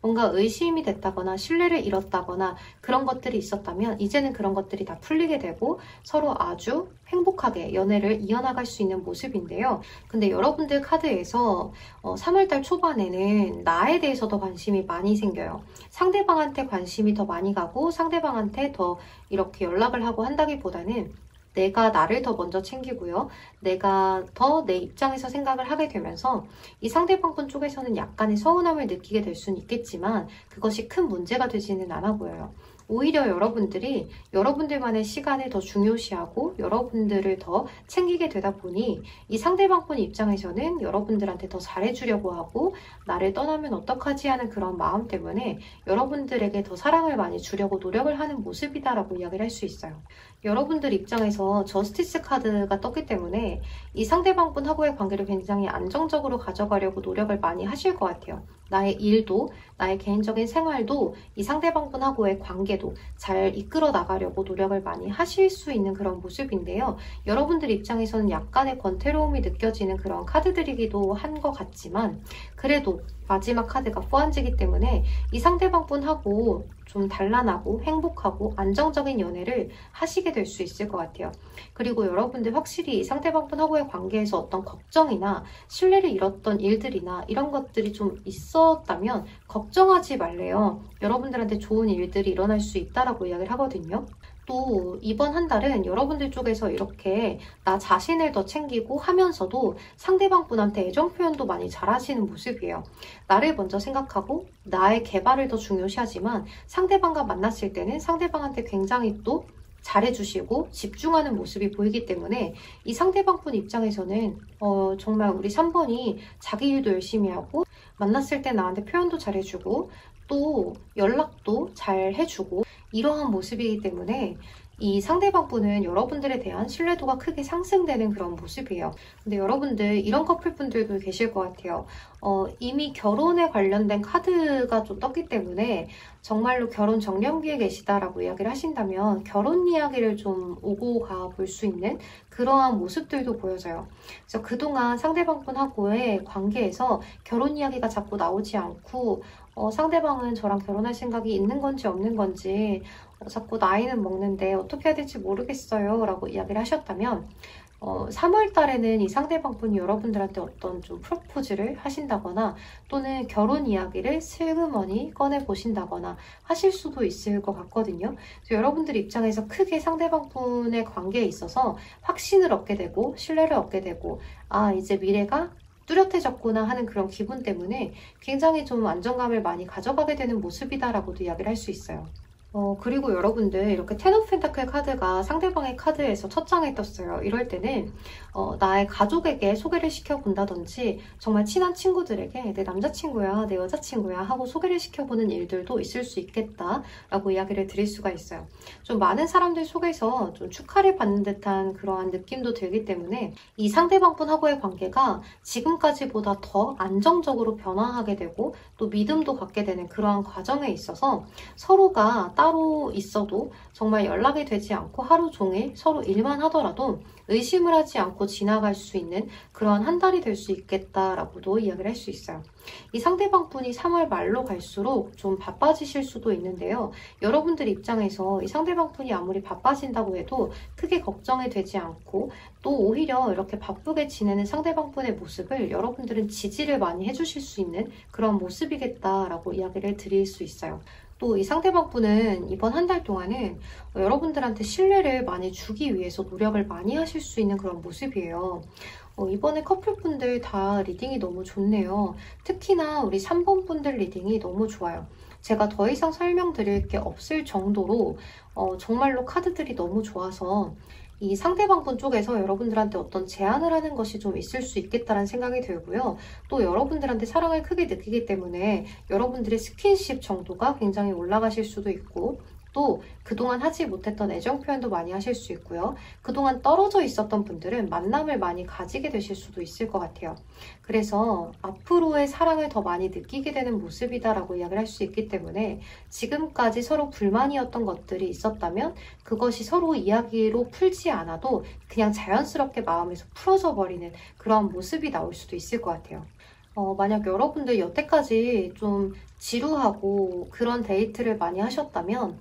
뭔가 의심이 됐다거나 신뢰를 잃었다거나 그런 것들이 있었다면 이제는 그런 것들이 다 풀리게 되고 서로 아주 행복하게 연애를 이어나갈 수 있는 모습인데요. 근데 여러분들 카드에서 3월달 초반에는 나에 대해서 더 관심이 많이 생겨요. 상대방한테 관심이 더 많이 가고 상대방한테 더 이렇게 연락을 하고 한다기보다는 내가 나를 더 먼저 챙기고요. 내가 더 내 입장에서 생각을 하게 되면서 이 상대방분 쪽에서는 약간의 서운함을 느끼게 될 수는 있겠지만 그것이 큰 문제가 되지는 않아 보여요. 오히려 여러분들이 여러분들만의 시간을 더 중요시하고 여러분들을 더 챙기게 되다 보니 이 상대방분 입장에서는 여러분들한테 더 잘해주려고 하고 나를 떠나면 어떡하지 하는 그런 마음 때문에 여러분들에게 더 사랑을 많이 주려고 노력을 하는 모습이다라고 이야기를 할 수 있어요. 여러분들 입장에서 저스티스 카드가 떴기 때문에 이 상대방분하고의 관계를 굉장히 안정적으로 가져가려고 노력을 많이 하실 것 같아요. 나의 일도, 나의 개인적인 생활도, 이 상대방분하고의 관계도 잘 이끌어 나가려고 노력을 많이 하실 수 있는 그런 모습인데요. 여러분들 입장에서는 약간의 권태로움이 느껴지는 그런 카드들이기도 한 것 같지만 그래도 마지막 카드가 포한지기 때문에 이 상대방분하고 좀 단란하고 행복하고 안정적인 연애를 하시게 될 수 있을 것 같아요. 그리고 여러분들 확실히 이 상대방분하고의 관계에서 어떤 걱정이나 신뢰를 잃었던 일들이나 이런 것들이 좀 있었다면 걱정하지 말래요. 여러분들한테 좋은 일들이 일어날 수 있다라고 이야기를 하거든요. 또 이번 한 달은 여러분들 쪽에서 이렇게 나 자신을 더 챙기고 하면서도 상대방 분한테 애정 표현도 많이 잘하시는 모습이에요. 나를 먼저 생각하고 나의 개발을 더 중요시하지만 상대방과 만났을 때는 상대방한테 굉장히 또 잘해주시고 집중하는 모습이 보이기 때문에 이 상대방 분 입장에서는 정말 우리 3번이 자기 일도 열심히 하고 만났을 때 나한테 표현도 잘해주고 또 연락도 잘 해주고 이러한 모습이기 때문에 이 상대방 분은 여러분들에 대한 신뢰도가 크게 상승되는 그런 모습이에요. 근데 여러분들 이런 커플분들도 계실 것 같아요. 이미 결혼에 관련된 카드가 좀 떴기 때문에 정말로 결혼 정년기에 계시다라고 이야기를 하신다면 결혼 이야기를 좀 오고 가 볼 수 있는 그러한 모습들도 보여져요. 그래서 그동안 상대방 분하고의 관계에서 결혼 이야기가 자꾸 나오지 않고 상대방은 저랑 결혼할 생각이 있는 건지 없는 건지 자꾸 나이는 먹는데 어떻게 해야 될지 모르겠어요 라고 이야기를 하셨다면 3월 달에는 이 상대방 분이 여러분들한테 어떤 좀 프로포즈를 하신다거나 또는 결혼 이야기를 슬그머니 꺼내보신다거나 하실 수도 있을 것 같거든요. 그래서 여러분들 입장에서 크게 상대방 분의 관계에 있어서 확신을 얻게 되고 신뢰를 얻게 되고 이제 미래가 뚜렷해졌구나 하는 그런 기분 때문에 굉장히 좀 안정감을 많이 가져가게 되는 모습이다라고도 이야기를 할 수 있어요. 그리고 여러분들 이렇게 텐 오브 펜타클 카드가 상대방의 카드에서 첫 장에 떴어요. 이럴 때는 나의 가족에게 소개를 시켜본다든지 정말 친한 친구들에게 내 남자친구야, 내 여자친구야 하고 소개를 시켜보는 일들도 있을 수 있겠다라고 이야기를 드릴 수가 있어요. 좀 많은 사람들 속에서 좀 축하를 받는 듯한 그러한 느낌도 들기 때문에 이 상대방 분하고의 관계가 지금까지보다 더 안정적으로 변화하게 되고 또 믿음도 갖게 되는 그러한 과정에 있어서 서로가 따로 있어도 정말 연락이 되지 않고 하루 종일 서로 일만 하더라도 의심을 하지 않고 지나갈 수 있는 그런 한 달이 될 수 있겠다라고도 이야기를 할 수 있어요. 이 상대방 분이 3월 말로 갈수록 좀 바빠지실 수도 있는데요. 여러분들 입장에서 이 상대방 분이 아무리 바빠진다고 해도 크게 걱정이 되지 않고 또 오히려 이렇게 바쁘게 지내는 상대방 분의 모습을 여러분들은 지지를 많이 해주실 수 있는 그런 모습이겠다라고 이야기를 드릴 수 있어요. 또 이 상대방 분은 이번 한 달 동안은 여러분들한테 신뢰를 많이 주기 위해서 노력을 많이 하실 수 있는 그런 모습이에요. 이번에 커플분들 다 리딩이 너무 좋네요. 특히나 우리 3번 분들 리딩이 너무 좋아요. 제가 더 이상 설명드릴 게 없을 정도로 정말로 카드들이 너무 좋아서 이 상대방 분 쪽에서 여러분들한테 어떤 제안을 하는 것이 좀 있을 수 있겠다는 생각이 들고요. 또 여러분들한테 사랑을 크게 느끼기 때문에 여러분들의 스킨십 정도가 굉장히 올라가실 수도 있고 또 그동안 하지 못했던 애정 표현도 많이 하실 수 있고요. 그동안 떨어져 있었던 분들은 만남을 많이 가지게 되실 수도 있을 것 같아요. 그래서 앞으로의 사랑을 더 많이 느끼게 되는 모습이다라고 이야기를 할 수 있기 때문에 지금까지 서로 불만이었던 것들이 있었다면 그것이 서로 이야기로 풀지 않아도 그냥 자연스럽게 마음에서 풀어져 버리는 그런 모습이 나올 수도 있을 것 같아요. 만약 여러분들 여태까지 좀 지루하고 그런 데이트를 많이 하셨다면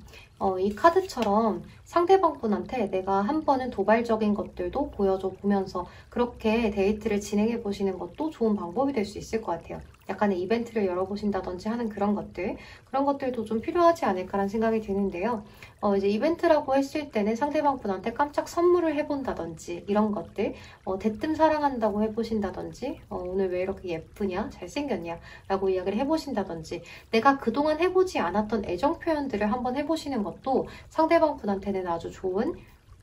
이 카드처럼 상대방 분한테 내가 한 번은 도발적인 것들도 보여줘 보면서 그렇게 데이트를 진행해 보시는 것도 좋은 방법이 될 수 있을 것 같아요. 약간의 이벤트를 열어보신다든지 하는 그런 것들도 좀 필요하지 않을까라는 생각이 드는데요. 이제 이벤트라고 했을 때는 상대방분한테 깜짝 선물을 해본다든지 이런 것들, 대뜸 사랑한다고 해보신다든지, 오늘 왜 이렇게 예쁘냐, 잘생겼냐 라고 이야기를 해보신다든지, 내가 그동안 해보지 않았던 애정 표현들을 한번 해보시는 것도 상대방분한테는 아주 좋은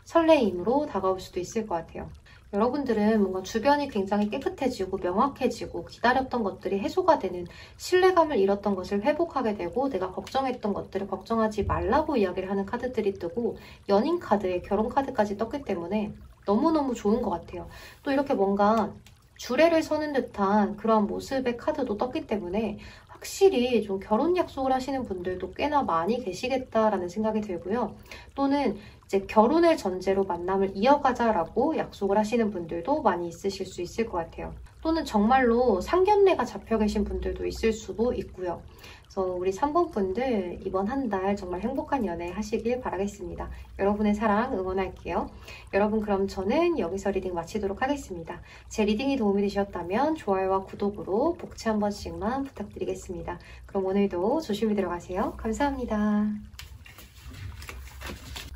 설레임으로 다가올 수도 있을 것 같아요. 여러분들은 뭔가 주변이 굉장히 깨끗해지고 명확해지고 기다렸던 것들이 해소가 되는, 신뢰감을 잃었던 것을 회복하게 되고, 내가 걱정했던 것들을 걱정하지 말라고 이야기를 하는 카드들이 뜨고, 연인 카드에 결혼 카드까지 떴기 때문에 너무너무 좋은 것 같아요. 또 이렇게 뭔가 주례를 서는 듯한 그러한 모습의 카드도 떴기 때문에 확실히 좀 결혼 약속을 하시는 분들도 꽤나 많이 계시겠다라는 생각이 들고요. 또는 이제 결혼을 전제로 만남을 이어가자라고 약속을 하시는 분들도 많이 있으실 수 있을 것 같아요. 또는 정말로 상견례가 잡혀 계신 분들도 있을 수도 있고요. 그래서 우리 3번 분들 이번 한 달 정말 행복한 연애 하시길 바라겠습니다. 여러분의 사랑 응원할게요. 여러분, 그럼 저는 여기서 리딩 마치도록 하겠습니다. 제 리딩이 도움이 되셨다면 좋아요와 구독으로 복채 한 번씩만 부탁드리겠습니다. 그럼 오늘도 조심히 들어가세요. 감사합니다.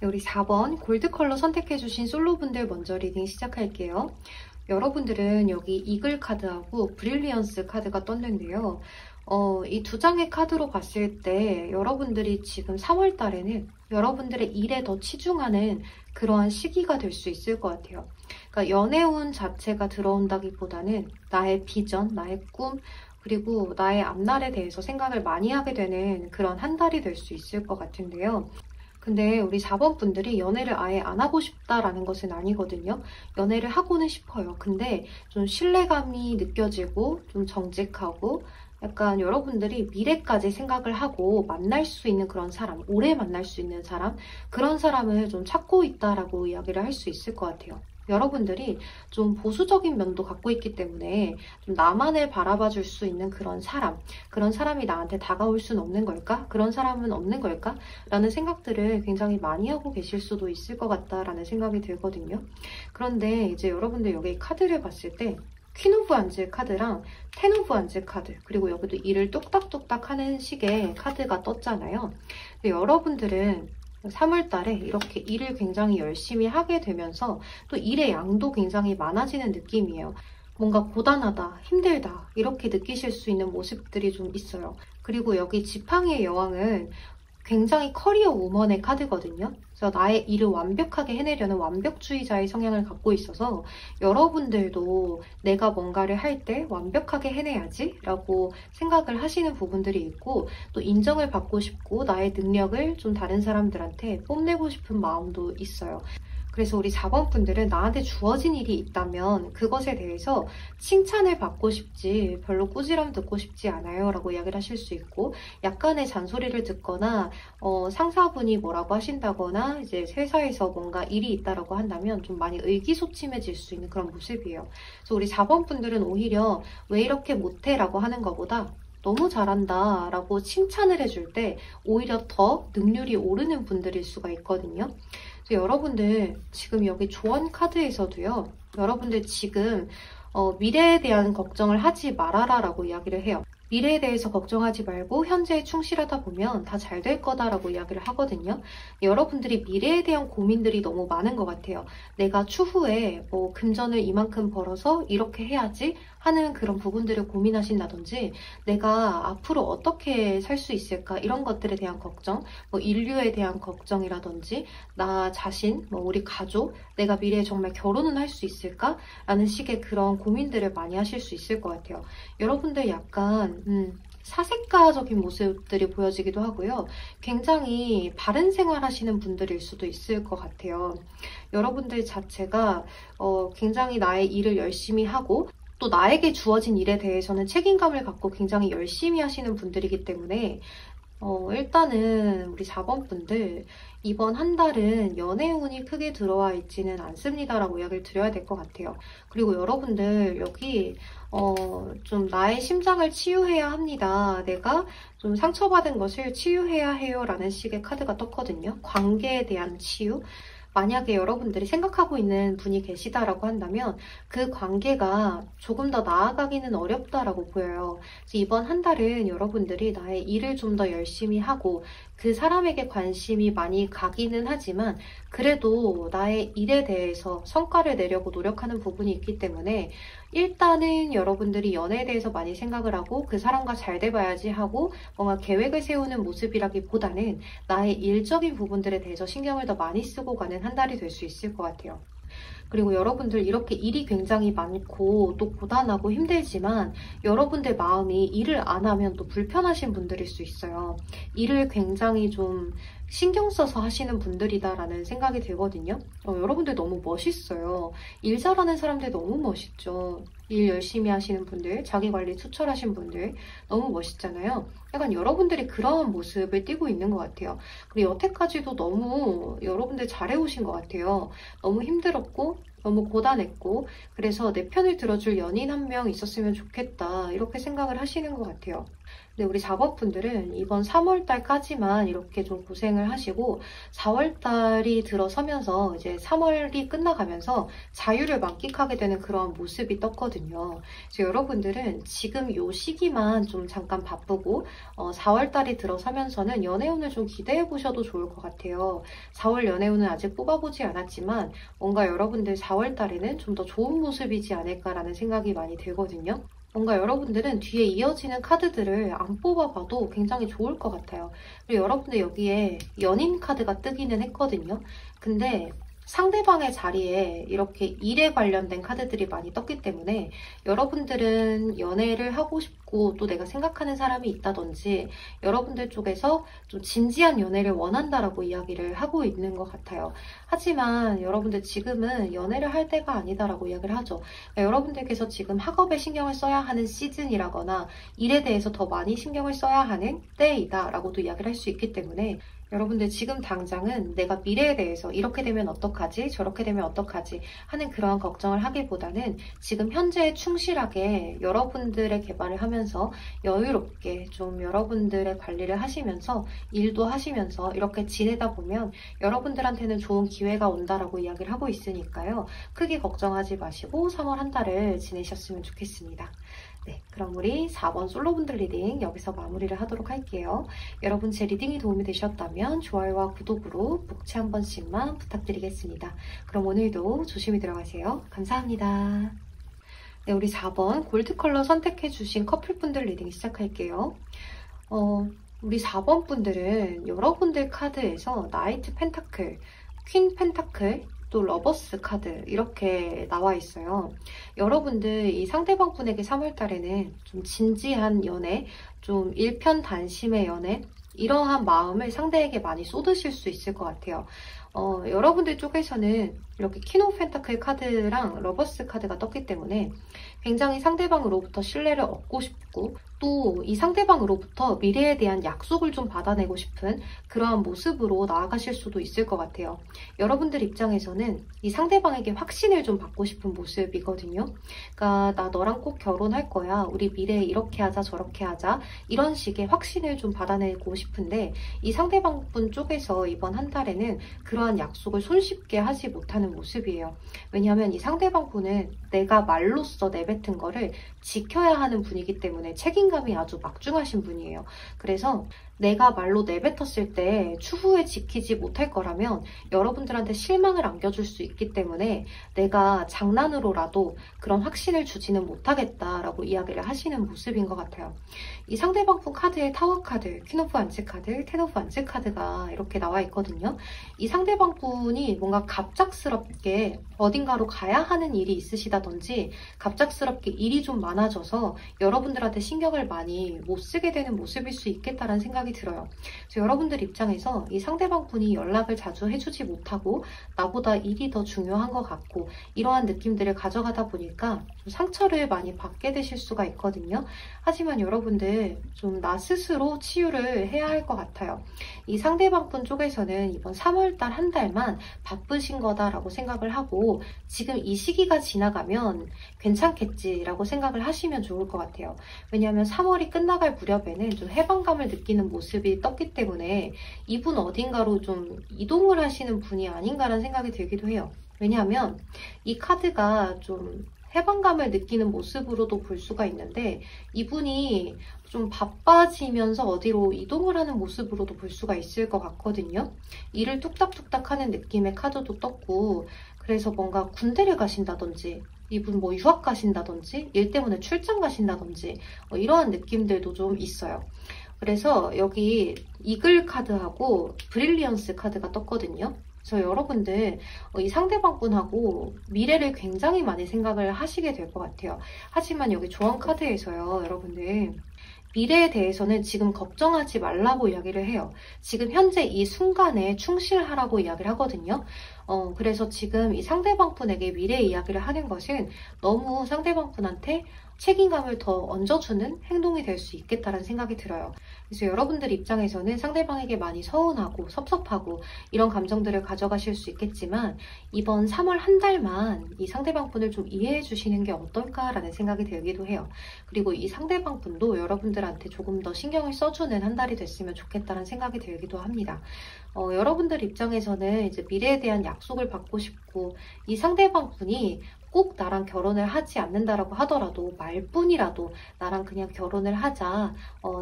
우리 4번 골드 컬러 선택해주신 솔로분들 먼저 리딩 시작할게요. 여러분들은 여기 이글 카드하고 브릴리언스 카드가 떴는데요. 이 두 장의 카드로 봤을 때 여러분들이 지금 3월 달에는 여러분들의 일에 더 치중하는 그러한 시기가 될 수 있을 것 같아요. 그러니까 연애운 자체가 들어온다기보다는 나의 비전, 나의 꿈, 그리고 나의 앞날에 대해서 생각을 많이 하게 되는 그런 한 달이 될 수 있을 것 같은데요. 근데 우리 4번 분들이 연애를 아예 안 하고 싶다라는 것은 아니거든요. 연애를 하고는 싶어요. 근데 좀 신뢰감이 느껴지고 좀 정직하고 약간 여러분들이 미래까지 생각을 하고 만날 수 있는 그런 사람, 오래 만날 수 있는 사람, 그런 사람을 좀 찾고 있다라고 이야기를 할 수 있을 것 같아요. 여러분들이 좀 보수적인 면도 갖고 있기 때문에 좀 나만을 바라봐 줄 수 있는 그런 사람이 나한테 다가올 수는 없는 걸까? 그런 사람은 없는 걸까? 라는 생각들을 굉장히 많이 하고 계실 수도 있을 것 같다라는 생각이 들거든요. 그런데 이제 여러분들 여기 카드를 봤을 때 퀸 오브 안즈 카드랑 텐 오브 안즈 카드, 그리고 여기도 일을 뚝딱뚝딱 하는 식의 카드가 떴잖아요. 근데 여러분들은 3월 달에 이렇게 일을 굉장히 열심히 하게 되면서 또 일의 양도 굉장히 많아지는 느낌이에요. 뭔가 고단하다, 힘들다 이렇게 느끼실 수 있는 모습들이 좀 있어요. 그리고 여기 지팡이의 여왕은 굉장히 커리어 우먼의 카드거든요. 그래서 나의 일을 완벽하게 해내려는 완벽주의자의 성향을 갖고 있어서 여러분들도 내가 뭔가를 할 때 완벽하게 해내야지 라고 생각을 하시는 부분들이 있고, 또 인정을 받고 싶고 나의 능력을 좀 다른 사람들한테 뽐내고 싶은 마음도 있어요. 그래서 우리 4번 분들은 나한테 주어진 일이 있다면 그것에 대해서 칭찬을 받고 싶지 별로 꾸지람 듣고 싶지 않아요 라고 이야기를 하실 수 있고, 약간의 잔소리를 듣거나 상사분이 뭐라고 하신다거나 이제 회사에서 뭔가 일이 있다라고 한다면 좀 많이 의기소침해질 수 있는 그런 모습이에요. 그래서 우리 4번 분들은 오히려 왜 이렇게 못해 라고 하는 것보다 너무 잘한다 라고 칭찬을 해줄 때 오히려 더 능률이 오르는 분들일 수가 있거든요. 그래서 여러분들 지금 여기 조언 카드에서도요, 여러분들 지금 미래에 대한 걱정을 하지 말아라 라고 이야기를 해요. 미래에 대해서 걱정하지 말고 현재에 충실하다 보면 다 잘 될 거다라고 이야기를 하거든요. 여러분들이 미래에 대한 고민들이 너무 많은 것 같아요. 내가 추후에 뭐 금전을 이만큼 벌어서 이렇게 해야지 하는 그런 부분들을 고민하신다든지, 내가 앞으로 어떻게 살 수 있을까 이런 것들에 대한 걱정, 뭐 인류에 대한 걱정이라든지 나 자신, 뭐 우리 가족, 내가 미래에 정말 결혼은 할 수 있을까? 라는 식의 그런 고민들을 많이 하실 수 있을 것 같아요. 여러분들 약간 사색가적인 모습들이 보여지기도 하고요. 굉장히 바른 생활 하시는 분들일 수도 있을 것 같아요. 여러분들 자체가 굉장히 나의 일을 열심히 하고 또 나에게 주어진 일에 대해서는 책임감을 갖고 굉장히 열심히 하시는 분들이기 때문에 일단은 우리 4번 분들 이번 한 달은 연애운이 크게 들어와 있지는 않습니다라고 이야기를 드려야 될 것 같아요. 그리고 여러분들 여기 좀 나의 심장을 치유해야 합니다. 내가 좀 상처받은 것을 치유해야 해요 라는 식의 카드가 떴거든요. 관계에 대한 치유. 만약에 여러분들이 생각하고 있는 분이 계시다라고 한다면 그 관계가 조금 더 나아가기는 어렵다라고 보여요. 그래서 이번 한 달은 여러분들이 나의 일을 좀 더 열심히 하고 그 사람에게 관심이 많이 가기는 하지만 그래도 나의 일에 대해서 성과를 내려고 노력하는 부분이 있기 때문에 일단은 여러분들이 연애에 대해서 많이 생각을 하고 그 사람과 잘 돼봐야지 하고 뭔가 계획을 세우는 모습이라기보다는 나의 일적인 부분들에 대해서 신경을 더 많이 쓰고 가는 한 달이 될 수 있을 것 같아요. 그리고 여러분들 이렇게 일이 굉장히 많고 또 고단하고 힘들지만 여러분들 마음이 일을 안 하면 또 불편하신 분들일 수 있어요. 일을 굉장히 좀 신경 써서 하시는 분들이다라는 생각이 들거든요. 여러분들 너무 멋있어요. 일 잘하는 사람들 너무 멋있죠. 일 열심히 하시는 분들, 자기관리 투철하신 분들 너무 멋있잖아요. 약간 여러분들이 그런 모습을 띠고 있는 것 같아요. 그리고 여태까지도 너무 여러분들 잘해오신 것 같아요. 너무 힘들었고 너무 고단했고 그래서 내 편을 들어줄 연인 한 명 있었으면 좋겠다 이렇게 생각을 하시는 것 같아요. 근데 우리 4번분들은 이번 3월달까지만 이렇게 좀 고생을 하시고 4월달이 들어서면서 이제 3월이 끝나가면서 자유를 만끽하게 되는 그런 모습이 떴거든요. 그래서 여러분들은 지금 이 시기만 좀 잠깐 바쁘고 4월달이 들어서면서는 연애운을 좀 기대해 보셔도 좋을 것 같아요. 4월 연애운은 아직 뽑아보지 않았지만 뭔가 여러분들 4월달에는 좀 더 좋은 모습이지 않을까라는 생각이 많이 들거든요. 뭔가 여러분들은 뒤에 이어지는 카드들을 안 뽑아봐도 굉장히 좋을 것 같아요. 그리고 여러분들 여기에 연인 카드가 뜨기는 했거든요. 근데 상대방의 자리에 이렇게 일에 관련된 카드들이 많이 떴기 때문에 여러분들은 연애를 하고 싶고 또 내가 생각하는 사람이 있다든지 여러분들 쪽에서 좀 진지한 연애를 원한다라고 이야기를 하고 있는 것 같아요. 하지만 여러분들 지금은 연애를 할 때가 아니다라고 이야기를 하죠. 그러니까 여러분들께서 지금 학업에 신경을 써야 하는 시즌이라거나 일에 대해서 더 많이 신경을 써야 하는 때이다라고도 이야기를 할 수 있기 때문에 여러분들 지금 당장은 내가 미래에 대해서 이렇게 되면 어떡하지? 저렇게 되면 어떡하지? 하는 그러한 걱정을 하기보다는 지금 현재에 충실하게 여러분들의 개발을 하면서 여유롭게 좀 여러분들의 관리를 하시면서 일도 하시면서 이렇게 지내다 보면 여러분들한테는 좋은 기회가 온다라고 이야기를 하고 있으니까요. 크게 걱정하지 마시고 3월 한 달을 지내셨으면 좋겠습니다. 네, 그럼 우리 4번 솔로분들 리딩 여기서 마무리를 하도록 할게요. 여러분 제 리딩이 도움이 되셨다면 좋아요와 구독으로 복채 한 번씩만 부탁드리겠습니다. 그럼 오늘도 조심히 들어가세요. 감사합니다. 네, 우리 4번 골드 컬러 선택해주신 커플분들 리딩 시작할게요. 우리 4번 분들은 여러분들 카드에서 나이트 펜타클, 퀸 펜타클, 또 러버스 카드 이렇게 나와 있어요. 여러분들 이 상대방 분에게 3월달에는 좀 진지한 연애, 좀 일편단심의 연애 이러한 마음을 상대에게 많이 쏟으실 수 있을 것 같아요. 여러분들 쪽에서는 이렇게 퀸 오브 펜타클 카드랑 러버스 카드가 떴기 때문에 굉장히 상대방으로부터 신뢰를 얻고 싶고 또 이 상대방으로부터 미래에 대한 약속을 좀 받아내고 싶은 그러한 모습으로 나아가실 수도 있을 것 같아요. 여러분들 입장에서는 이 상대방에게 확신을 좀 받고 싶은 모습이거든요. 그러니까 나 너랑 꼭 결혼할 거야. 우리 미래에 이렇게 하자 저렇게 하자 이런 식의 확신을 좀 받아내고 싶은데 이 상대방분 쪽에서 이번 한 달에는 그러한 약속을 손쉽게 하지 못하는 모습이에요. 왜냐하면 이 상대방분은 내가 말로써 내뱉은 거를 지켜야 하는 분이기 때문에 책임감이 아주 막중하신 분이에요. 그래서 내가 말로 내뱉었을 때 추후에 지키지 못할 거라면 여러분들한테 실망을 안겨줄 수 있기 때문에 내가 장난으로라도 그런 확신을 주지는 못하겠다라고 이야기를 하시는 모습인 것 같아요. 이 상대방분 카드에 타워 카드, 퀸 오브 완즈 카드, 텐 오브 완즈 카드가 이렇게 나와 있거든요. 이 상대방분이 뭔가 갑작스럽게 어딘가로 가야 하는 일이 있으시다든지 갑작스럽게 일이 좀 많아져서 여러분들한테 신경을 많이 못 쓰게 되는 모습일 수 있겠다라는 생각이 들어요. 그래서 여러분들 입장에서 이 상대방 분이 연락을 자주 해주지 못하고 나보다 일이 더 중요한 것 같고 이러한 느낌들을 가져가다 보니까 좀 상처를 많이 받게 되실 수가 있거든요. 하지만 여러분들 좀 나 스스로 치유를 해야 할 것 같아요. 이 상대방 분 쪽에서는 이번 3월달 한 달만 바쁘신 거다라고 생각을 하고 지금 이 시기가 지나가면 괜찮겠지라고 생각을 하시면 좋을 것 같아요. 왜냐하면 3월이 끝나갈 무렵에는 좀 해방감을 느끼는 모습이 떴기 때문에 이분 어딘가로 좀 이동을 하시는 분이 아닌가라는 생각이 들기도 해요. 왜냐하면 이 카드가 좀 해방감을 느끼는 모습으로도 볼 수가 있는데 이분이 좀 바빠지면서 어디로 이동을 하는 모습으로도 볼 수가 있을 것 같거든요. 일을 뚝딱뚝딱 하는 느낌의 카드도 떴고 그래서 뭔가 군대를 가신다든지 이분 뭐 유학 가신다든지 일 때문에 출장 가신다든지 이러한 느낌들도 좀 있어요. 그래서 여기 이글 카드하고 브릴리언스 카드가 떴거든요. 그래서 여러분들 이 상대방분하고 미래를 굉장히 많이 생각을 하시게 될 것 같아요. 하지만 여기 조언 카드에서요, 여러분들 미래에 대해서는 지금 걱정하지 말라고 이야기를 해요. 지금 현재 이 순간에 충실하라고 이야기를 하거든요. 그래서 지금 이 상대방분에게 미래 이야기를 하는 것은 너무 상대방분한테 책임감을 더 얹어주는 행동이 될 수 있겠다는 생각이 들어요. 그래서 여러분들 입장에서는 상대방에게 많이 서운하고 섭섭하고 이런 감정들을 가져가실 수 있겠지만 이번 3월 한 달만 이 상대방분을 좀 이해해 주시는 게 어떨까라는 생각이 들기도 해요. 그리고 이 상대방분도 여러분들한테 조금 더 신경을 써주는 한 달이 됐으면 좋겠다는 생각이 들기도 합니다. 여러분들 입장에서는 이제 미래에 대한 약속을 받고 싶고 이 상대방분이 꼭 나랑 결혼을 하지 않는다라고 하더라도 말뿐이라도 나랑 그냥 결혼을 하자,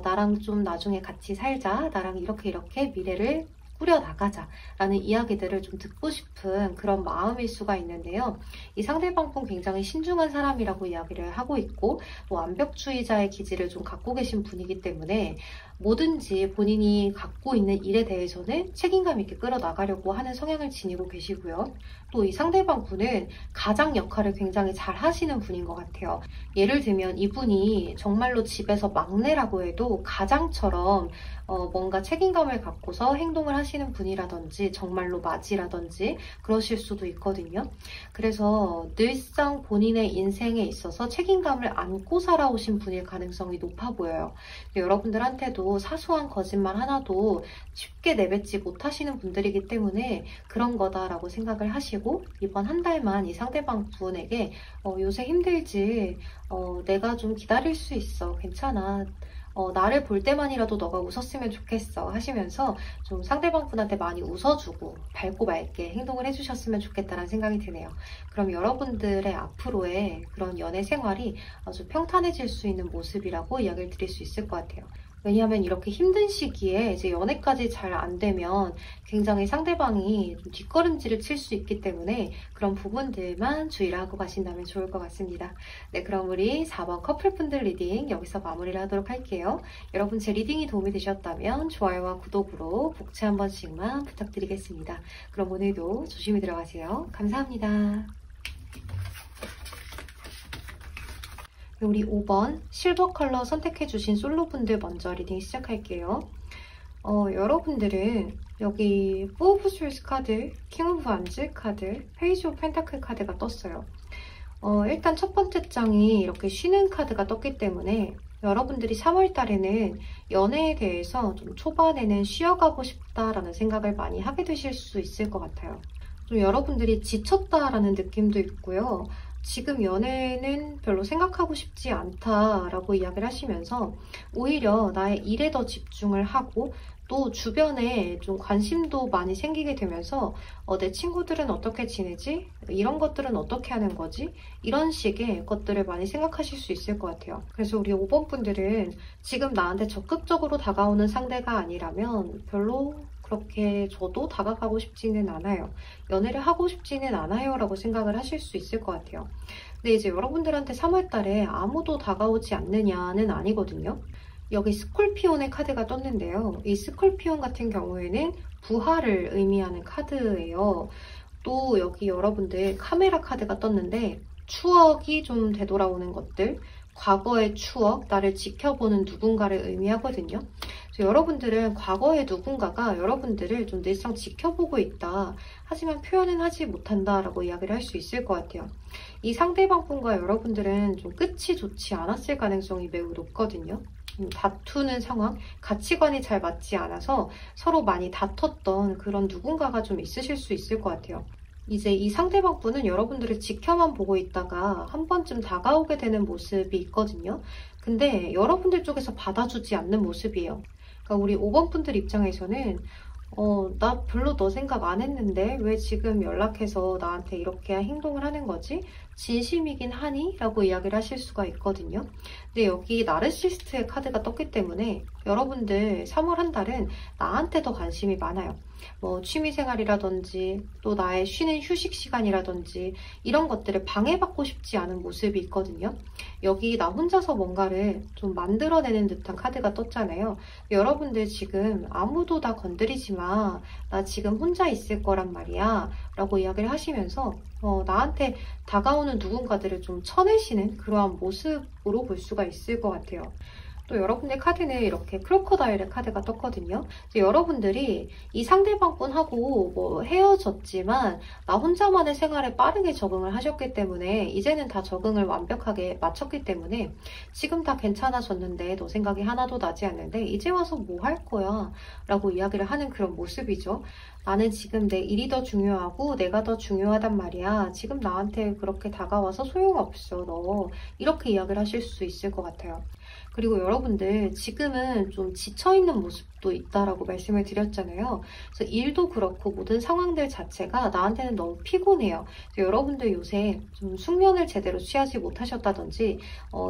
나랑 좀 나중에 같이 살자, 나랑 이렇게 미래를 꾸려나가자 라는 이야기들을 좀 듣고 싶은 그런 마음일 수가 있는데요. 이 상대방분 굉장히 신중한 사람이라고 이야기를 하고 있고 또 완벽주의자의 기질을 좀 갖고 계신 분이기 때문에 뭐든지 본인이 갖고 있는 일에 대해서는 책임감 있게 끌어나가려고 하는 성향을 지니고 계시고요. 또 이 상대방 분은 가장 역할을 굉장히 잘 하시는 분인 것 같아요. 예를 들면 이분이 정말로 집에서 막내라고 해도 가장처럼 뭔가 책임감을 갖고서 행동을 하시는 분이라든지 정말로 맞이라든지 그러실 수도 있거든요. 그래서 늘상 본인의 인생에 있어서 책임감을 안고 살아오신 분일 가능성이 높아 보여요. 여러분들한테도 사소한 거짓말 하나도 쉽게 내뱉지 못하시는 분들이기 때문에 그런 거다라고 생각을 하시고 이번 한 달만 이 상대방 분에게 요새 힘들지? 내가 좀 기다릴 수 있어. 괜찮아. 나를 볼 때만이라도 너가 웃었으면 좋겠어 하시면서 좀 상대방 분한테 많이 웃어주고 밝고 맑게 행동을 해주셨으면 좋겠다는 생각이 드네요. 그럼 여러분들의 앞으로의 그런 연애 생활이 아주 평탄해질 수 있는 모습이라고 이야기를 드릴 수 있을 것 같아요. 왜냐하면 이렇게 힘든 시기에 이제 연애까지 잘 안 되면 굉장히 상대방이 좀 뒷걸음질을 칠 수 있기 때문에 그런 부분들만 주의를 하고 가신다면 좋을 것 같습니다. 네, 그럼 우리 4번 커플분들 리딩 여기서 마무리를 하도록 할게요. 여러분 제 리딩이 도움이 되셨다면 좋아요와 구독으로 복채 한 번씩만 부탁드리겠습니다. 그럼 오늘도 조심히 들어가세요. 감사합니다. 우리 5번 실버 컬러 선택해주신 솔로분들 먼저 리딩 시작할게요. 여러분들은 여기 4 오브 스월드 카드, 킹 오브 완즈 카드, 페이지 오브 펜타클 카드가 떴어요. 일단 첫 번째 장이 이렇게 쉬는 카드가 떴기 때문에 여러분들이 3월 달에는 연애에 대해서 좀 초반에는 쉬어가고 싶다라는 생각을 많이 하게 되실 수 있을 것 같아요. 좀 여러분들이 지쳤다라는 느낌도 있고요. 지금 연애는 별로 생각하고 싶지 않다라고 이야기를 하시면서 오히려 나의 일에 더 집중을 하고 또 주변에 좀 관심도 많이 생기게 되면서 내 친구들은 어떻게 지내지? 이런 것들은 어떻게 하는 거지? 이런 식의 것들을 많이 생각하실 수 있을 것 같아요. 그래서 우리 5번 분들은 지금 나한테 적극적으로 다가오는 상대가 아니라면 별로 그렇게 저도 다가가고 싶지는 않아요. 연애를 하고 싶지는 않아요 라고 생각을 하실 수 있을 것 같아요. 근데 이제 여러분들한테 3월 달에 아무도 다가오지 않느냐는 아니거든요. 여기 스콜피온의 카드가 떴는데요. 이 스콜피온 같은 경우에는 부활을 의미하는 카드예요. 또 여기 여러분들 카메라 카드가 떴는데 추억이 좀 되돌아오는 것들, 과거의 추억, 나를 지켜보는 누군가를 의미하거든요. 그래서 여러분들은 과거의 누군가가 여러분들을 좀 늘상 지켜보고 있다. 하지만 표현은 하지 못한다라고 이야기를 할 수 있을 것 같아요. 이 상대방분과 여러분들은 좀 끝이 좋지 않았을 가능성이 매우 높거든요. 다투는 상황, 가치관이 잘 맞지 않아서 서로 많이 다퉜던 그런 누군가가 좀 있으실 수 있을 것 같아요. 이제 이 상대방분은 여러분들을 지켜만 보고 있다가 한 번쯤 다가오게 되는 모습이 있거든요. 근데 여러분들 쪽에서 받아주지 않는 모습이에요. 그러니까 우리 5번 분들 입장에서는 나 별로 너 생각 안 했는데 왜 지금 연락해서 나한테 이렇게 행동을 하는 거지? 진심이긴 하니? 라고 이야기를 하실 수가 있거든요. 근데 여기 나르시스트의 카드가 떴기 때문에 여러분들 3월 한 달은 나한테 더 관심이 많아요. 뭐 취미생활이라든지 또 나의 쉬는 휴식 시간이라든지 이런 것들을 방해받고 싶지 않은 모습이 있거든요. 여기 나 혼자서 뭔가를 좀 만들어내는 듯한 카드가 떴잖아요. 여러분들 지금 아무도 다 건드리지 마. 나 지금 혼자 있을 거란 말이야. 라고 이야기를 하시면서 나한테 다가오는 누군가들을 좀 쳐내시는 그러한 모습으로 볼 수가 있을 것 같아요. 또 여러분의 카드는 이렇게 크로커다일의 카드가 떴거든요. 여러분들이 이 상대방분하고 뭐 헤어졌지만 나 혼자만의 생활에 빠르게 적응을 하셨기 때문에 이제는 다 적응을 완벽하게 마쳤기 때문에 지금 다 괜찮아졌는데 너 생각이 하나도 나지 않는데 이제 와서 뭐 할 거야? 라고 이야기를 하는 그런 모습이죠. 나는 지금 내 일이 더 중요하고 내가 더 중요하단 말이야. 지금 나한테 그렇게 다가와서 소용없어. 너 이렇게 이야기를 하실 수 있을 것 같아요. 그리고 여러분들 지금은 좀 지쳐있는 모습도 있다라고 말씀을 드렸잖아요. 그래서 일도 그렇고 모든 상황들 자체가 나한테는 너무 피곤해요. 여러분들 요새 좀 숙면을 제대로 취하지 못하셨다든지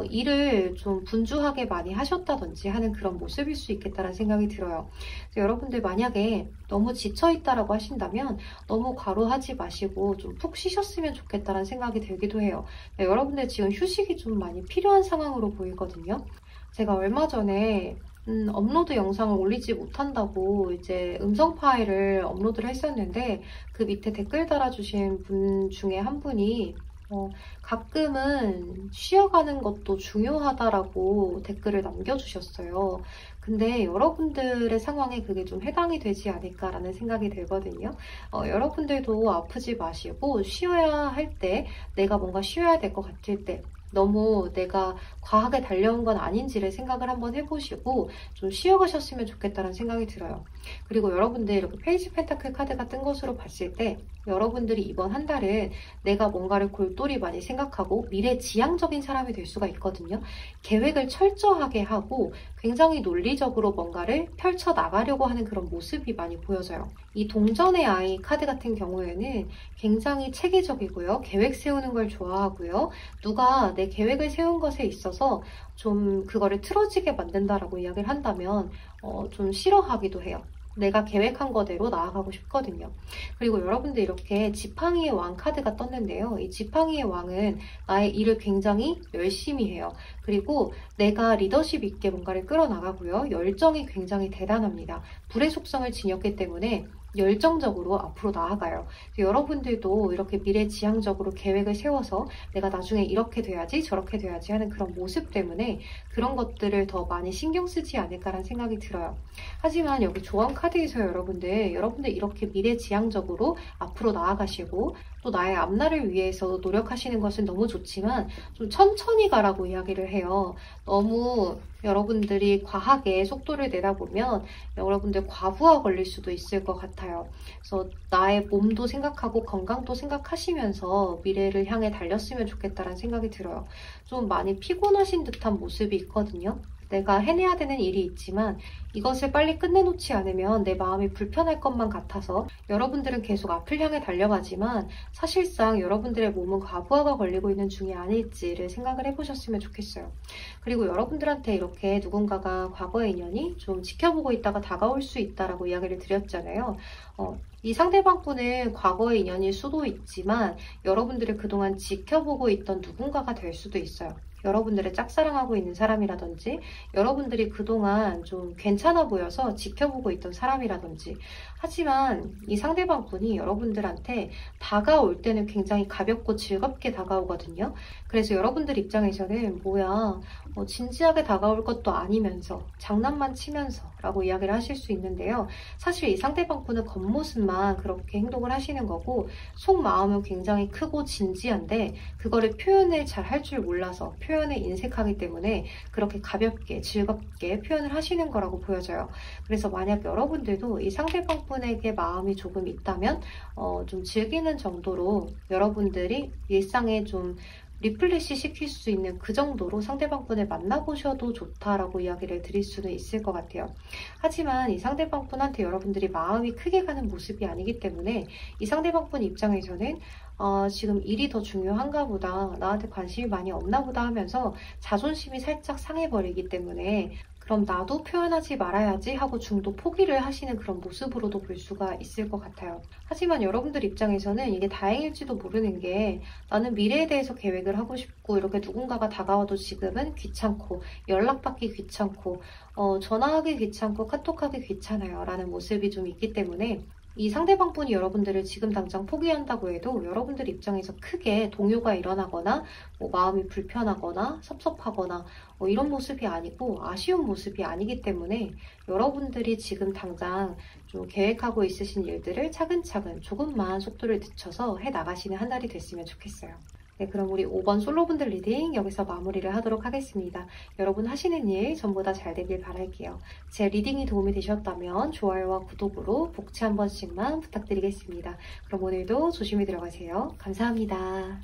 일을 좀 분주하게 많이 하셨다든지 하는 그런 모습일 수 있겠다는 생각이 들어요. 여러분들 만약에 너무 지쳐있다라고 하신다면 너무 과로하지 마시고 좀 푹 쉬셨으면 좋겠다는 생각이 들기도 해요. 여러분들 지금 휴식이 좀 많이 필요한 상황으로 보이거든요. 제가 얼마 전에 업로드 영상을 올리지 못한다고 이제 음성 파일을 업로드를 했었는데 그 밑에 댓글 달아주신 분 중에 한 분이 가끔은 쉬어가는 것도 중요하다라고 댓글을 남겨주셨어요. 근데 여러분들의 상황에 그게 좀 해당이 되지 않을까라는 생각이 들거든요. 여러분들도 아프지 마시고 쉬어야 할 때 내가 뭔가 쉬어야 될 것 같을 때 너무 내가 과하게 달려온 건 아닌지를 생각을 한번 해보시고 좀 쉬어가셨으면 좋겠다는 생각이 들어요. 그리고 여러분들 이렇게 페이지 펜타클 카드가 뜬 것으로 봤을 때 여러분들이 이번 한 달은 내가 뭔가를 골똘히 많이 생각하고 미래지향적인 사람이 될 수가 있거든요. 계획을 철저하게 하고 굉장히 논리적으로 뭔가를 펼쳐나가려고 하는 그런 모습이 많이 보여져요. 이 동전의 아이 카드 같은 경우에는 굉장히 체계적이고요. 계획 세우는 걸 좋아하고요. 누가 내 계획을 세운 것에 있어서 좀 그거를 틀어지게 만든다라고 이야기를 한다면 좀 싫어하기도 해요. 내가 계획한 거대로 나아가고 싶거든요. 그리고 여러분들 이렇게 지팡이의 왕 카드가 떴는데요. 이 지팡이의 왕은 나의 일을 굉장히 열심히 해요. 그리고 내가 리더십 있게 뭔가를 끌어나가고요. 열정이 굉장히 대단합니다. 불의 속성을 지녔기 때문에 열정적으로 앞으로 나아가요. 여러분들도 이렇게 미래지향적으로 계획을 세워서 내가 나중에 이렇게 돼야지 저렇게 돼야지 하는 그런 모습 때문에 그런 것들을 더 많이 신경 쓰지 않을까라는 생각이 들어요. 하지만 여기 조언 카드에서 여러분들 이렇게 미래지향적으로 앞으로 나아가시고 또 나의 앞날을 위해서 노력하시는 것은 너무 좋지만 좀 천천히 가라고 이야기를 해요. 너무 여러분들이 과하게 속도를 내다 보면 여러분들 과부하 걸릴 수도 있을 것 같아요. 그래서 나의 몸도 생각하고 건강도 생각하시면서 미래를 향해 달렸으면 좋겠다는 생각이 들어요. 좀 많이 피곤하신 듯한 모습이 있거든요. 내가 해내야 되는 일이 있지만 이것을 빨리 끝내놓지 않으면 내 마음이 불편할 것만 같아서 여러분들은 계속 앞을 향해 달려가지만 사실상 여러분들의 몸은 과부하가 걸리고 있는 중이 아닐지를 생각을 해보셨으면 좋겠어요. 그리고 여러분들한테 이렇게 누군가가 과거의 인연이 좀 지켜보고 있다가 다가올 수 있다라고 이야기를 드렸잖아요. 이 상대방분은 과거의 인연일 수도 있지만 여러분들을 그동안 지켜보고 있던 누군가가 될 수도 있어요. 여러분들을 짝사랑하고 있는 사람이라든지 여러분들이 그동안 좀 괜찮아 보여서 지켜보고 있던 사람이라든지 하지만 이 상대방분이 여러분들한테 다가올 때는 굉장히 가볍고 즐겁게 다가오거든요. 그래서 여러분들 입장에서는 뭐야 진지하게 다가올 것도 아니면서 장난만 치면서 라고 이야기를 하실 수 있는데요. 사실 이 상대방분은 겉모습만 그렇게 행동을 하시는 거고 속마음은 굉장히 크고 진지한데 그거를 표현을 잘 할 줄 몰라서 표현에 인색하기 때문에 그렇게 가볍게 즐겁게 표현을 하시는 거라고 보여져요. 그래서 만약 여러분들도 이 상대방분에게 마음이 조금 있다면 좀 즐기는 정도로 여러분들이 일상에 좀 리플레시 시킬 수 있는 그 정도로 상대방분을 만나보셔도 좋다라고 이야기를 드릴 수는 있을 것 같아요. 하지만 이 상대방분한테 여러분들이 마음이 크게 가는 모습이 아니기 때문에 이 상대방분 입장에서는 지금 일이 더 중요한가 보다, 나한테 관심이 많이 없나 보다 하면서 자존심이 살짝 상해버리기 때문에 그럼 나도 표현하지 말아야지 하고 중도 포기를 하시는 그런 모습으로도 볼 수가 있을 것 같아요. 하지만 여러분들 입장에서는 이게 다행일지도 모르는 게 나는 미래에 대해서 계획을 하고 싶고 이렇게 누군가가 다가와도 지금은 귀찮고 연락받기 귀찮고 전화하기 귀찮고 카톡하기 귀찮아요 라는 모습이 좀 있기 때문에 이 상대방분이 여러분들을 지금 당장 포기한다고 해도 여러분들 입장에서 크게 동요가 일어나거나 마음이 불편하거나 섭섭하거나 이런 모습이 아니고 아쉬운 모습이 아니기 때문에 여러분들이 지금 당장 좀 계획하고 있으신 일들을 차근차근 조금만 속도를 늦춰서 해나가시는 한 달이 됐으면 좋겠어요. 네, 그럼 우리 5번 솔로분들 리딩 여기서 마무리를 하도록 하겠습니다. 여러분 하시는 일 전부 다 잘 되길 바랄게요. 제 리딩이 도움이 되셨다면 좋아요와 구독으로 복채 한 번씩만 부탁드리겠습니다. 그럼 오늘도 조심히 들어가세요. 감사합니다.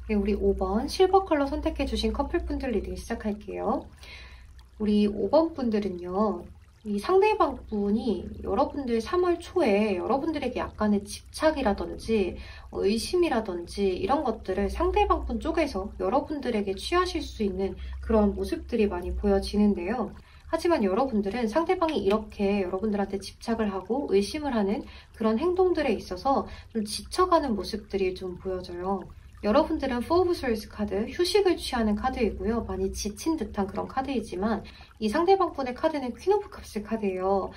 네, 우리 5번 실버 컬러 선택해주신 커플분들 리딩 시작할게요. 우리 5번 분들은요. 이 상대방 분이 여러분들 3월 초에 여러분들에게 약간의 집착이라든지 의심이라든지 이런 것들을 상대방 분 쪽에서 여러분들에게 취하실 수 있는 그런 모습들이 많이 보여지는데요. 하지만 여러분들은 상대방이 이렇게 여러분들한테 집착을 하고 의심을 하는 그런 행동들에 있어서 좀 지쳐가는 모습들이 좀 보여져요. 여러분들은 4 of Swords 카드, 휴식을 취하는 카드이고요. 많이 지친 듯한 그런 카드이지만 이 상대방분의 카드는 퀸 오브 컵스 카드예요.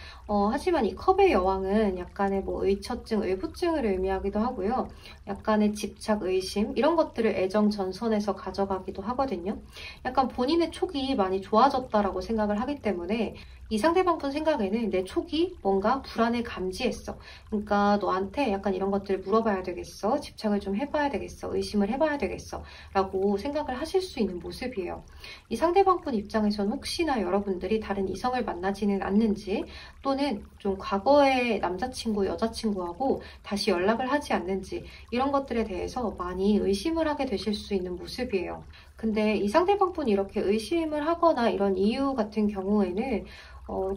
하지만 이 컵의 여왕은 약간의 의처증, 의부증을 의미하기도 하고요. 약간의 집착, 의심 이런 것들을 애정 전선에서 가져가기도 하거든요. 약간 본인의 촉이 많이 좋아졌다라고 생각을 하기 때문에 이 상대방분 생각에는 내 촉이 뭔가 불안을 감지했어. 그러니까 너한테 약간 이런 것들을 물어봐야 되겠어. 집착을 좀 해봐야 되겠어. 의심을 해봐야 되겠어. 라고 생각을 하실 수 있는 모습이에요. 이 상대방분 입장에서는 혹시나 여러분들이 다른 이성을 만나지는 않는지 또는 좀 과거의 남자친구, 여자친구하고 다시 연락을 하지 않는지 이런 것들에 대해서 많이 의심을 하게 되실 수 있는 모습이에요. 근데 이 상대방분이 이렇게 의심을 하거나 이런 이유 같은 경우에는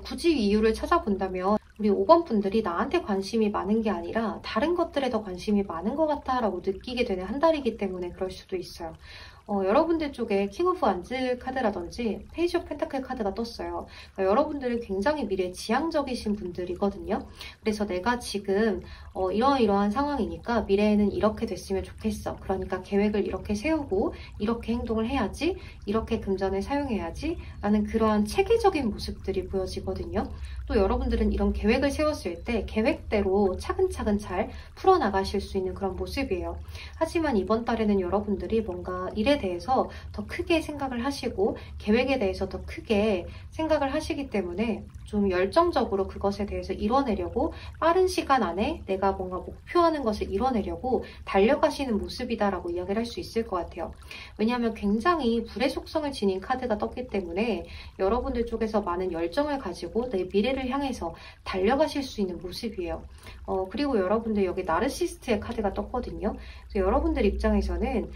굳이 이유를 찾아본다면 우리 5번 분들이 나한테 관심이 많은 게 아니라 다른 것들에 더 관심이 많은 것 같아 라고 느끼게 되는 한 달이기 때문에 그럴 수도 있어요. 여러분들 쪽에 킹 오브 완즈 카드라든지 페이지 오브 펜타클 카드가 떴어요. 그러니까 여러분들은 굉장히 미래 지향적이신 분들이거든요. 그래서 내가 지금 이러이러한 상황이니까 미래에는 이렇게 됐으면 좋겠어. 그러니까 계획을 이렇게 세우고 이렇게 행동을 해야지, 이렇게 금전을 사용해야지 라는 그러한 체계적인 모습들이 보여지거든요. 또 여러분들은 이런 계획을 세웠을 때 계획대로 차근차근 잘 풀어나가실 수 있는 그런 모습이에요. 하지만 이번 달에는 여러분들이 뭔가 일에 대해서 더 크게 생각을 하시고 계획에 대해서 더 크게 생각을 하시기 때문에 좀 열정적으로 그것에 대해서 이뤄내려고 빠른 시간 안에 내가 뭔가 목표하는 것을 이뤄내려고 달려가시는 모습이다라고 이야기를 할 수 있을 것 같아요. 왜냐하면 굉장히 불의 속성을 지닌 카드가 떴기 때문에 여러분들 쪽에서 많은 열정을 가지고 내 미래를 향해서 달려가실 수 있는 모습이에요. 그리고 여러분들 여기 나르시스트의 카드가 떴거든요. 그래서 여러분들 입장에서는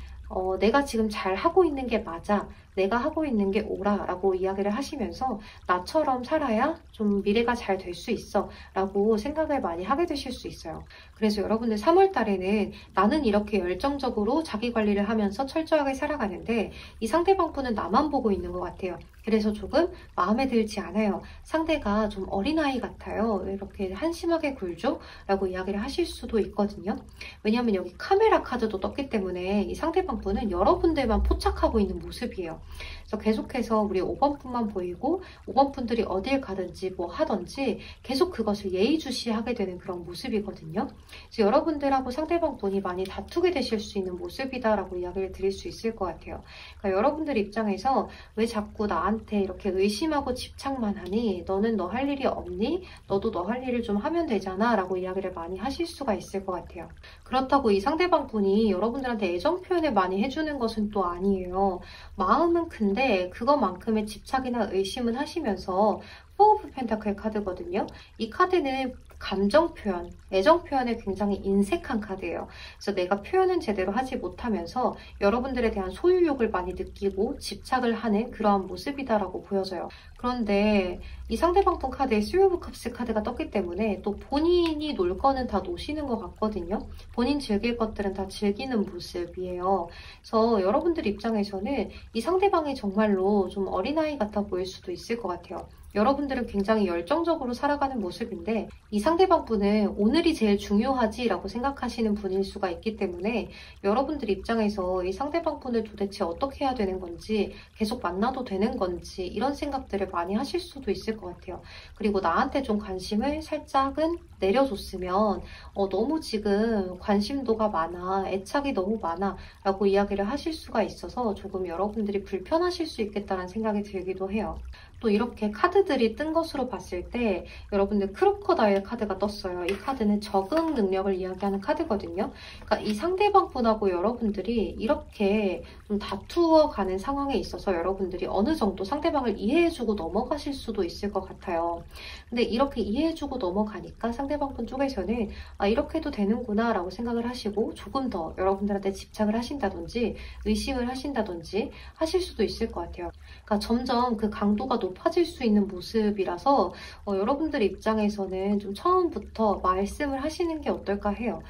내가 지금 잘 하고 있는 게 맞아. 내가 하고 있는 게 옳아 라고 이야기를 하시면서 나처럼 살아야 좀 미래가 잘 될 수 있어 라고 생각을 많이 하게 되실 수 있어요. 그래서 여러분들 3월 달에는 나는 이렇게 열정적으로 자기 관리를 하면서 철저하게 살아가는데 이 상대방분은 나만 보고 있는 것 같아요. 그래서 조금 마음에 들지 않아요. 상대가 좀 어린아이 같아요. 왜 이렇게 한심하게 굴죠? 라고 이야기를 하실 수도 있거든요. 왜냐하면 여기 카메라 카드도 떴기 때문에 이 상대방분은 여러분들만 포착하고 있는 모습이에요. 그래서 계속해서 우리 5번 분만 보이고 5번 분들이 어딜 가든지 뭐 하든지 계속 그것을 예의주시하게 되는 그런 모습이거든요. 그래서 여러분들하고 상대방 분이 많이 다투게 되실 수 있는 모습이다라고 이야기를 드릴 수 있을 것 같아요. 그러니까 여러분들 입장에서 왜 자꾸 나한테 이렇게 의심하고 집착만 하니? 너는 너 할 일이 없니? 너도 너 할 일을 좀 하면 되잖아 라고 이야기를 많이 하실 수가 있을 것 같아요. 그렇다고 이 상대방 분이 여러분들한테 애정 표현을 많이 해주는 것은 또 아니에요. 마음은 근데 그것만큼의 집착이나 의심은 하시면서 4 오브 펜타클 카드거든요. 이 카드는 감정 표현, 애정 표현에 굉장히 인색한 카드예요. 그래서 내가 표현은 제대로 하지 못하면서 여러분들에 대한 소유욕을 많이 느끼고 집착을 하는 그러한 모습이다라고 보여져요. 그런데 이 상대방 분 카드에 쓰리 오브 컵스 카드가 떴기 때문에 또 본인이 놀 거는 다 노시는 것 같거든요. 본인 즐길 것들은 다 즐기는 모습이에요. 그래서 여러분들 입장에서는 이 상대방이 정말로 좀 어린아이 같아 보일 수도 있을 것 같아요. 여러분들은 굉장히 열정적으로 살아가는 모습인데 이 상대방 분은 오늘이 제일 중요하지라고 생각하시는 분일 수가 있기 때문에 여러분들 입장에서 이 상대방 분을 도대체 어떻게 해야 되는 건지 계속 만나도 되는 건지 이런 생각들을 많이 하실 수도 있을 것 같아요. 그리고 나한테 좀 관심을 살짝은 내려줬으면 너무 지금 관심도가 많아, 애착이 너무 많아 라고 이야기를 하실 수가 있어서 조금 여러분들이 불편하실 수 있겠다는 생각이 들기도 해요. 또 이렇게 카드들이 뜬 것으로 봤을 때 여러분들 크로커다일 카드가 떴어요. 이 카드는 적응 능력을 이야기하는 카드거든요. 그러니까 이 상대방 분하고 여러분들이 이렇게 좀 다투어가는 상황에 있어서 여러분들이 어느 정도 상대방을 이해해주고 넘어가실 수도 있을 것 같아요. 근데 이렇게 이해해주고 넘어가니까 상대방 분 쪽에서는 이렇게 해도 되는구나 라고 생각을 하시고 조금 더 여러분들한테 집착을 하신다든지 의심을 하신다든지 하실 수도 있을 것 같아요. 그러니까 점점 그 강도가 높아질 수 있는 모습이라서 여러분들 입장에서는 좀 처음부터 말씀을 하시는 게 어떨까 해요.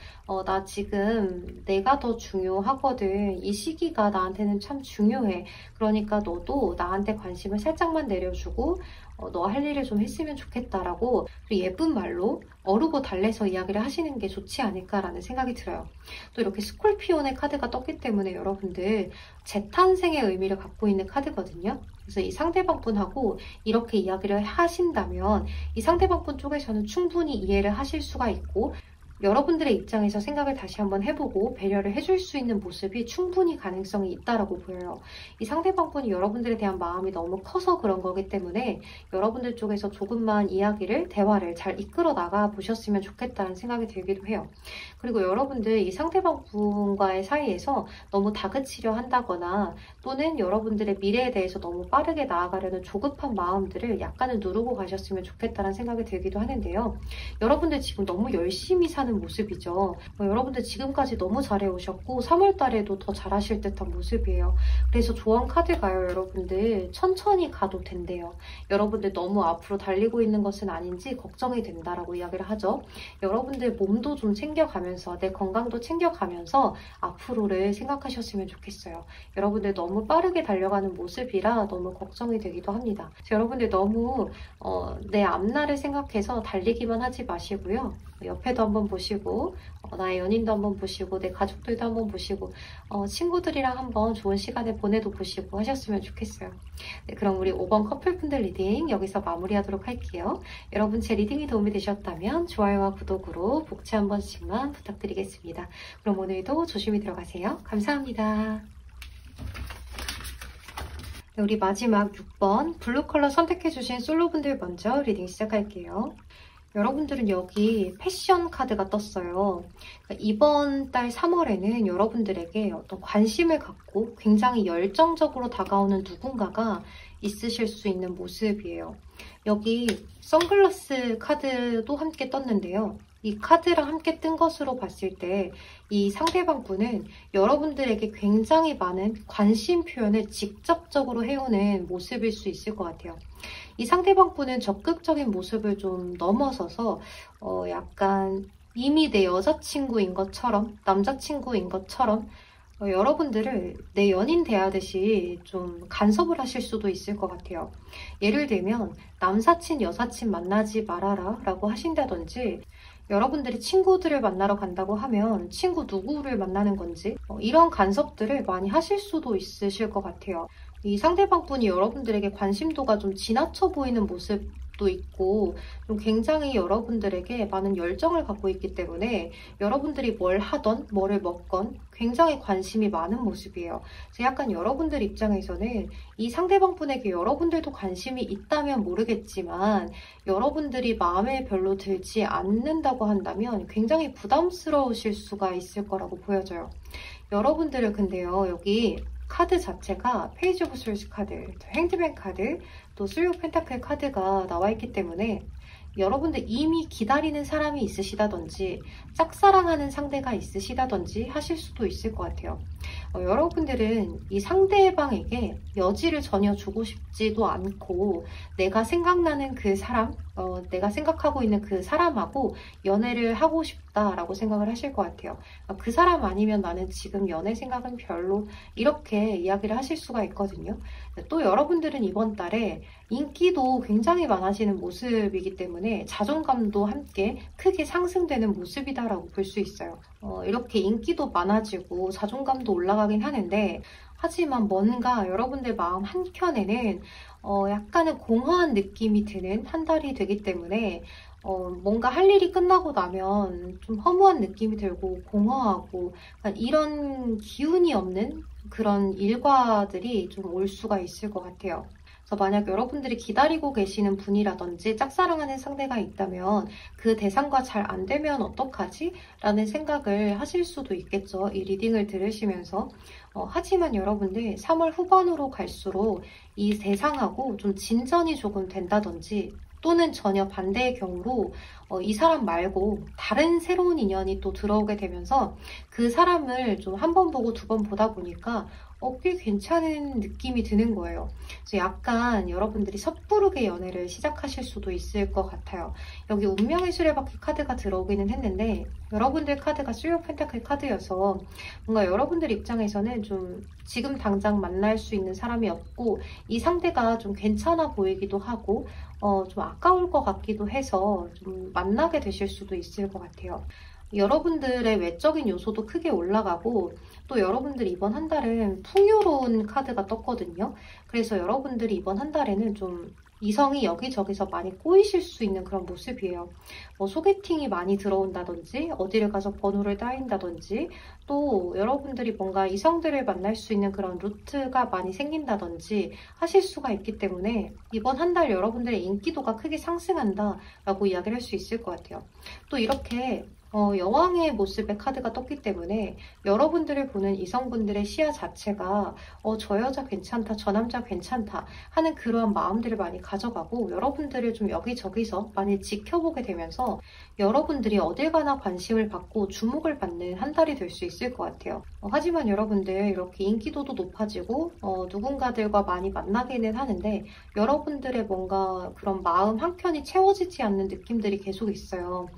나 지금 내가 더 중요하거든. 이 시기가 나한테는 참 중요해. 그러니까 너도 나한테 관심을 살짝만 내려주고 너 할 일을 좀 했으면 좋겠다라고 예쁜 말로 어르고 달래서 이야기를 하시는 게 좋지 않을까라는 생각이 들어요. 또 이렇게 스콜피온의 카드가 떴기 때문에 여러분들 재탄생의 의미를 갖고 있는 카드거든요. 그래서 이 상대방 분하고 이렇게 이야기를 하신다면 이 상대방 분 쪽에서는 충분히 이해를 하실 수가 있고 여러분들의 입장에서 생각을 다시 한번 해보고 배려를 해줄 수 있는 모습이 충분히 가능성이 있다라고 보여요. 이 상대방 분이 여러분들에 대한 마음이 너무 커서 그런 거기 때문에 여러분들 쪽에서 조금만 이야기를, 대화를 잘 이끌어 나가 보셨으면 좋겠다는 생각이 들기도 해요. 그리고 여러분들 이 상대방 분과의 사이에서 너무 다그치려 한다거나 또는 여러분들의 미래에 대해서 너무 빠르게 나아가려는 조급한 마음들을 약간은 누르고 가셨으면 좋겠다는 생각이 들기도 하는데요. 여러분들 지금 너무 열심히 사는 모습이죠. 여러분들 지금까지 너무 잘해오셨고 3월 달에도 더 잘하실 듯한 모습이에요. 그래서 조언 카드가요. 여러분들 천천히 가도 된대요. 여러분들 너무 앞으로 달리고 있는 것은 아닌지 걱정이 된다라고 이야기를 하죠. 여러분들 몸도 좀 챙겨가면서 내 건강도 챙겨가면서 앞으로를 생각하셨으면 좋겠어요. 여러분들 너무 빠르게 달려가는 모습이라 너무 걱정이 되기도 합니다. 여러분들 너무 내 앞날을 생각해서 달리기만 하지 마시고요. 옆에도 한번 보시고 나의 연인도 한번 보시고 내 가족들도 한번 보시고 친구들이랑 한번 좋은 시간을 보내도 보시고 하셨으면 좋겠어요. 네, 그럼 우리 5번 커플분들 리딩 여기서 마무리하도록 할게요. 여러분 제 리딩이 도움이 되셨다면 좋아요와 구독으로 복채 한 번씩만 부탁드리겠습니다. 그럼 오늘도 조심히 들어가세요. 감사합니다. 네, 우리 마지막 6번 블루 컬러 선택해주신 솔로분들 먼저 리딩 시작할게요. 여러분들은 여기 패션 카드가 떴어요. 그러니까 이번 달 3월에는 여러분들에게 어떤 관심을 갖고 굉장히 열정적으로 다가오는 누군가가 있으실 수 있는 모습이에요. 여기 선글라스 카드도 함께 떴는데요. 이 카드랑 함께 뜬 것으로 봤을 때 이 상대방 분은 여러분들에게 굉장히 많은 관심 표현을 직접적으로 해오는 모습일 수 있을 것 같아요. 이 상대방 분은 적극적인 모습을 좀 넘어서서 약간 이미 내 여자친구인 것처럼 남자친구인 것처럼 여러분들을 내 연인 대하듯이 좀 간섭을 하실 수도 있을 것 같아요. 예를 들면 남사친 여사친 만나지 말아라 라고 하신다든지 여러분들이 친구들을 만나러 간다고 하면 친구 누구를 만나는 건지 이런 간섭들을 많이 하실 수도 있으실 것 같아요. 이 상대방 분이 여러분들에게 관심도가 좀 지나쳐 보이는 모습도 있고 좀 굉장히 여러분들에게 많은 열정을 갖고 있기 때문에 여러분들이 뭘 하던 뭐를 먹건 굉장히 관심이 많은 모습이에요. 그래서 약간 여러분들 입장에서는 이 상대방 분에게 여러분들도 관심이 있다면 모르겠지만 여러분들이 마음에 별로 들지 않는다고 한다면 굉장히 부담스러우실 수가 있을 거라고 보여져요. 여러분들은 근데요, 여기 카드 자체가 페이지 오브 솔스 카드, 핸드맨 카드, 또 쓰리 오브 펜타클 카드가 나와 있기 때문에 여러분들 이미 기다리는 사람이 있으시다든지 짝사랑하는 상대가 있으시다든지 하실 수도 있을 것 같아요. 여러분들은 이 상대방에게 여지를 전혀 주고 싶지도 않고 내가 생각나는 그 사람, 내가 생각하고 있는 그 사람하고 연애를 하고 싶다라고 생각을 하실 것 같아요. 그 사람 아니면 나는 지금 연애 생각은 별로, 이렇게 이야기를 하실 수가 있거든요. 또 여러분들은 이번 달에 인기도 굉장히 많아지는 모습이기 때문에 자존감도 함께 크게 상승되는 모습이다라고 볼 수 있어요. 이렇게 인기도 많아지고 자존감도 올라가긴 하는데, 하지만 뭔가 여러분들 마음 한켠에는 약간은 공허한 느낌이 드는 한 달이 되기 때문에 뭔가 할 일이 끝나고 나면 좀 허무한 느낌이 들고 공허하고 이런 기운이 없는 그런 일과들이 좀 올 수가 있을 것 같아요. 그래서 만약 여러분들이 기다리고 계시는 분이라든지 짝사랑하는 상대가 있다면 그 대상과 잘 안 되면 어떡하지? 라는 생각을 하실 수도 있겠죠. 이 리딩을 들으시면서. 하지만 여러분들 3월 후반으로 갈수록 이 대상하고 좀 진전이 조금 된다든지 또는 전혀 반대의 경우로 이 사람 말고 다른 새로운 인연이 또 들어오게 되면서 그 사람을 좀 한 번 보고 두 번 보다 보니까 꽤 괜찮은 느낌이 드는 거예요. 그래서 약간 여러분들이 섣부르게 연애를 시작하실 수도 있을 것 같아요. 여기 운명의 수레바퀴 카드가 들어오기는 했는데 여러분들 카드가 3 오브 펜타클 카드여서 뭔가 여러분들 입장에서는 좀 지금 당장 만날 수 있는 사람이 없고 이 상대가 좀 괜찮아 보이기도 하고 좀 아까울 것 같기도 해서 좀 만나게 되실 수도 있을 것 같아요. 여러분들의 외적인 요소도 크게 올라가고 또 여러분들이 이번 한 달은 풍요로운 카드가 떴거든요. 그래서 여러분들이 이번 한 달에는 좀 이성이 여기저기서 많이 꼬이실 수 있는 그런 모습이에요. 소개팅이 많이 들어온다든지 어디를 가서 번호를 따인다든지 또 여러분들이 뭔가 이성들을 만날 수 있는 그런 루트가 많이 생긴다든지 하실 수가 있기 때문에 이번 한 달 여러분들의 인기도가 크게 상승한다라고 이야기를 할 수 있을 것 같아요. 또 이렇게 여왕의 모습의 카드가 떴기 때문에 여러분들을 보는 이성분들의 시야 자체가 저 여자 괜찮다, 저 남자 괜찮다 하는 그러한 마음들을 많이 가져가고 여러분들을 좀 여기저기서 많이 지켜보게 되면서 여러분들이 어딜 가나 관심을 받고 주목을 받는 한 달이 될 수 있을 것 같아요. 하지만 여러분들 이렇게 인기도도 높아지고 누군가들과 많이 만나기는 하는데 여러분들의 뭔가 그런 마음 한켠이 채워지지 않는 느낌들이 계속 있어요.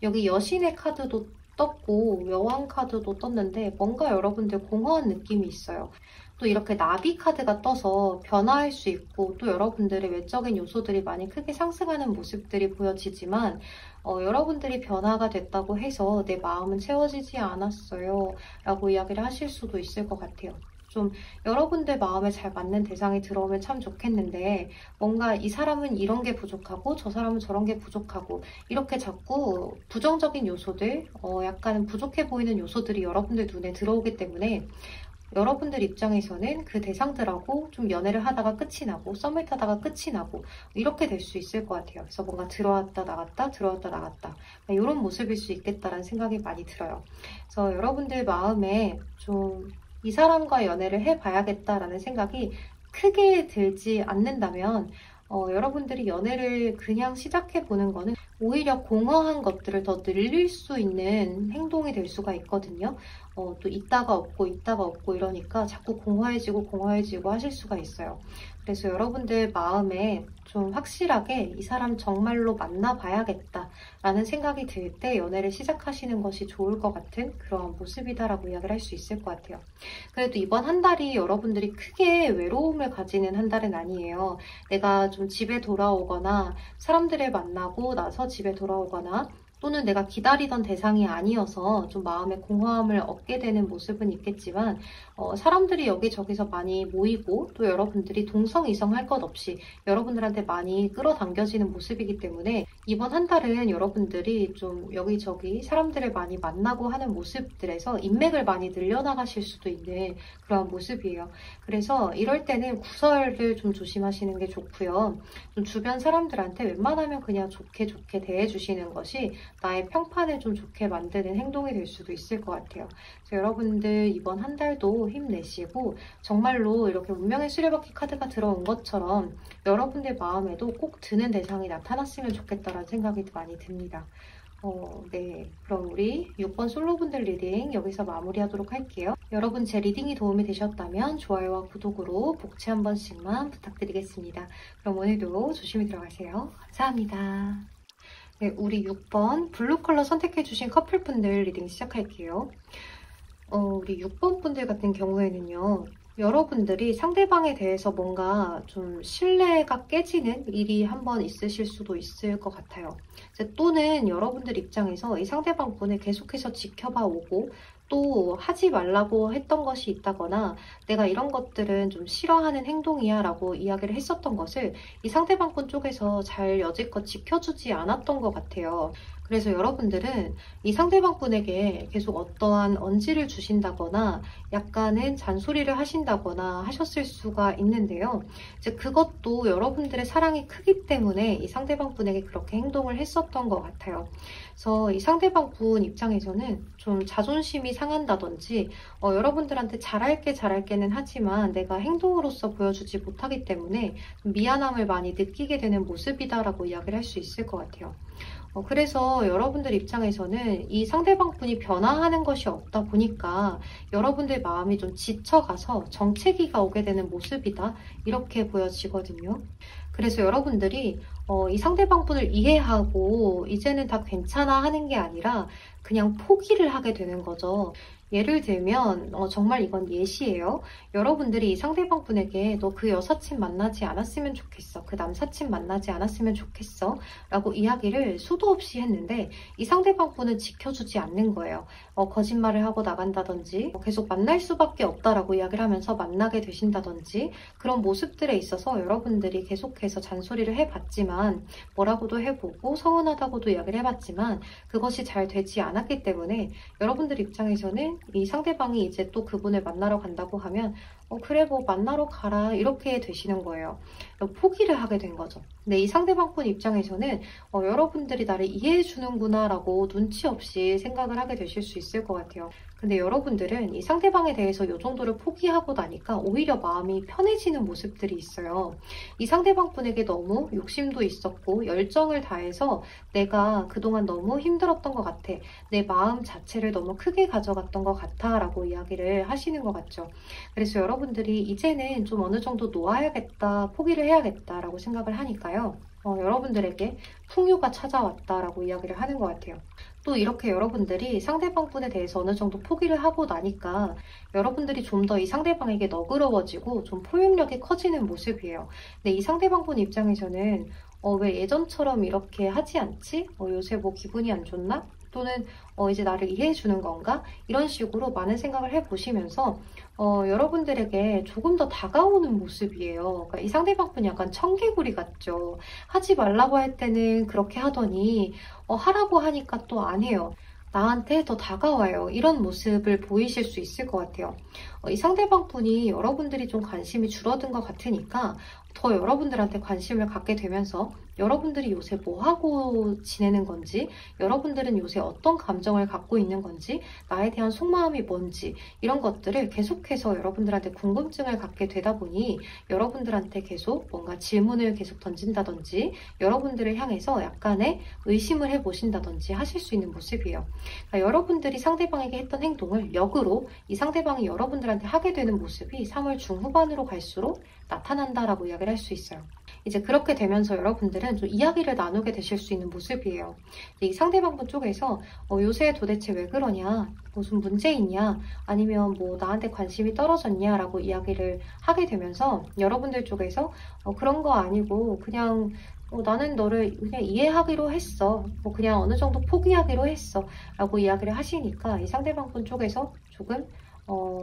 여기 여신의 카드도 떴고 여왕 카드도 떴는데 뭔가 여러분들 공허한 느낌이 있어요. 또 이렇게 나비 카드가 떠서 변화할 수 있고 또 여러분들의 외적인 요소들이 많이 크게 상승하는 모습들이 보여지지만 여러분들이 변화가 됐다고 해서 내 마음은 채워지지 않았어요 라고 이야기를 하실 수도 있을 것 같아요. 좀 여러분들 마음에 잘 맞는 대상이 들어오면 참 좋겠는데 뭔가 이 사람은 이런 게 부족하고 저 사람은 저런 게 부족하고 이렇게 자꾸 부정적인 요소들, 약간 부족해 보이는 요소들이 여러분들 눈에 들어오기 때문에 여러분들 입장에서는 그 대상들하고 좀 연애를 하다가 끝이 나고 썸을 타다가 끝이 나고 이렇게 될 수 있을 것 같아요. 그래서 뭔가 들어왔다 나갔다 들어왔다 나갔다 이런 모습일 수 있겠다라는 생각이 많이 들어요. 그래서 여러분들 마음에 좀 이 사람과 연애를 해봐야겠다라는 생각이 크게 들지 않는다면 여러분들이 연애를 그냥 시작해보는 거는 오히려 공허한 것들을 더 늘릴 수 있는 행동이 될 수가 있거든요. 또 있다가 없고 이러니까 자꾸 공허해지고 하실 수가 있어요. 그래서 여러분들 마음에 좀 확실하게 이 사람 정말로 만나봐야겠다라는 생각이 들 때 연애를 시작하시는 것이 좋을 것 같은 그런 모습이다라고 이야기를 할 수 있을 것 같아요. 그래도 이번 한 달이 여러분들이 크게 외로움을 가지는 한 달은 아니에요. 내가 좀 집에 돌아오거나 사람들을 만나고 나서 집에 돌아오거나 또는 내가 기다리던 대상이 아니어서 좀 마음의 공허함을 얻게 되는 모습은 있겠지만 사람들이 여기저기서 많이 모이고 또 여러분들이 동성이성 할 것 없이 여러분들한테 많이 끌어당겨지는 모습이기 때문에 이번 한 달은 여러분들이 좀 여기저기 사람들을 많이 만나고 하는 모습들에서 인맥을 많이 늘려나가실 수도 있는 그런 모습이에요. 그래서 이럴 때는 구설을 좀 조심하시는 게 좋고요. 좀 주변 사람들한테 웬만하면 그냥 좋게 대해주시는 것이 나의 평판을 좀 좋게 만드는 행동이 될 수도 있을 것 같아요. 그래서 여러분들 이번 한 달도 힘내시고 정말로 이렇게 운명의 수레바퀴 카드가 들어온 것처럼 여러분들 마음에도 꼭 드는 대상이 나타났으면 좋겠다라는 생각이 많이 듭니다. 네. 그럼 우리 6번 솔로분들 리딩 여기서 마무리하도록 할게요. 여러분 제 리딩이 도움이 되셨다면 좋아요와 구독으로 복지 한 번씩만 부탁드리겠습니다. 그럼 오늘도 조심히 들어가세요. 감사합니다. 네, 우리 6번 블루 컬러 선택해주신 커플분들 리딩 시작할게요. 우리 6번 분들 같은 경우에는요. 여러분들이 상대방에 대해서 뭔가 좀 신뢰가 깨지는 일이 한번 있으실 수도 있을 것 같아요. 또는 여러분들 입장에서 이 상대방 분을 계속해서 지켜봐 오고 또 하지 말라고 했던 것이 있다거나 내가 이런 것들은 좀 싫어하는 행동이야 라고 이야기를 했었던 것을 이 상대방 분 쪽에서 잘 여지껏 지켜주지 않았던 것 같아요. 그래서 여러분들은 이 상대방 분에게 계속 어떠한 언지를 주신다거나 약간은 잔소리를 하신다거나 하셨을 수가 있는데요. 이제 그것도 여러분들의 사랑이 크기 때문에 이 상대방 분에게 그렇게 행동을 했었던 것 같아요. 그래서 이 상대방 분 입장에서는 좀 자존심이 상한다든지 여러분들한테 잘할게는 하지만 내가 행동으로서 보여주지 못하기 때문에 미안함을 많이 느끼게 되는 모습이다라고 이야기를 할 수 있을 것 같아요. 그래서 여러분들 입장에서는 이 상대방 분이 변화하는 것이 없다 보니까 여러분들 마음이 좀 지쳐가서 정체기가 오게 되는 모습이다 이렇게 보여지거든요. 그래서 여러분들이 이 상대방 분을 이해하고 이제는 다 괜찮아 하는 게 아니라 그냥 포기를 하게 되는 거죠. 예를 들면 정말 이건 예시예요. 여러분들이 이 상대방 분에게 너 그 여사친 만나지 않았으면 좋겠어. 그 남사친 만나지 않았으면 좋겠어. 라고 이야기를 수도 없이 했는데 이 상대방 분은 지켜주지 않는 거예요. 거짓말을 하고 나간다든지 계속 만날 수밖에 없다라고 이야기를 하면서 만나게 되신다든지 그런 모습들에 있어서 여러분들이 계속해서 잔소리를 해봤지만 뭐라고도 해보고 서운하다고도 이야기를 해봤지만 그것이 잘 되지 않았기 때문에 여러분들 입장에서는 이 상대방이 이제 또 그분을 만나러 간다고 하면 그래 뭐 만나러 가라 이렇게 되시는 거예요. 포기를 하게 된 거죠. 근데 이 상대방분 입장에서는 여러분들이 나를 이해해 주는구나 라고 눈치 없이 생각을 하게 되실 수 있을 것 같아요. 근데 여러분들은 이 상대방에 대해서 이 정도를 포기하고 나니까 오히려 마음이 편해지는 모습들이 있어요. 이 상대방분에게 너무 욕심도 있었고 열정을 다해서 내가 그동안 너무 힘들었던 것 같아. 내 마음 자체를 너무 크게 가져갔던 것 같아 라고 이야기를 하시는 것 같죠. 그래서 여러분들이 이제는 좀 어느 정도 놓아야겠다, 포기를 해야겠다 라고 생각을 하니까요. 여러분들에게 풍요가 찾아왔다라고 이야기를 하는 것 같아요. 또 이렇게 여러분들이 상대방 분에 대해서 어느 정도 포기를 하고 나니까 여러분들이 좀 더 이 상대방에게 너그러워지고 좀 포용력이 커지는 모습이에요. 근데 이 상대방 분 입장에서는 왜 예전처럼 이렇게 하지 않지? 요새 뭐 기분이 안 좋나? 또는 이제 나를 이해해 주는 건가? 이런 식으로 많은 생각을 해보시면서 여러분들에게 조금 더 다가오는 모습이에요. 그러니까 이 상대방분이 약간 청개구리 같죠. 하지 말라고 할 때는 그렇게 하더니 하라고 하니까 또 안 해요. 나한테 더 다가와요. 이런 모습을 보이실 수 있을 것 같아요. 이 상대방분이 여러분들이 좀 관심이 줄어든 것 같으니까 더 여러분들한테 관심을 갖게 되면서 여러분들이 요새 뭐 하고 지내는 건지, 여러분들은 요새 어떤 감정을 갖고 있는 건지, 나에 대한 속마음이 뭔지 이런 것들을 계속해서 여러분들한테 궁금증을 갖게 되다 보니 여러분들한테 계속 뭔가 질문을 계속 던진다든지 여러분들을 향해서 약간의 의심을 해보신다든지 하실 수 있는 모습이에요. 그러니까 여러분들이 상대방에게 했던 행동을 역으로 이 상대방이 여러분들한테 하게 되는 모습이 3월 중후반으로 갈수록 나타난다라고 이야기를 할 수 있어요. 이제 그렇게 되면서 여러분들은 좀 이야기를 나누게 되실 수 있는 모습이에요. 이 상대방분 쪽에서 요새 도대체 왜 그러냐? 무슨 문제 있냐? 아니면 뭐 나한테 관심이 떨어졌냐? 라고 이야기를 하게 되면서 여러분들 쪽에서 그런 거 아니고 그냥 나는 너를 그냥 이해하기로 했어. 그냥 어느 정도 포기하기로 했어. 라고 이야기를 하시니까 이 상대방분 쪽에서 조금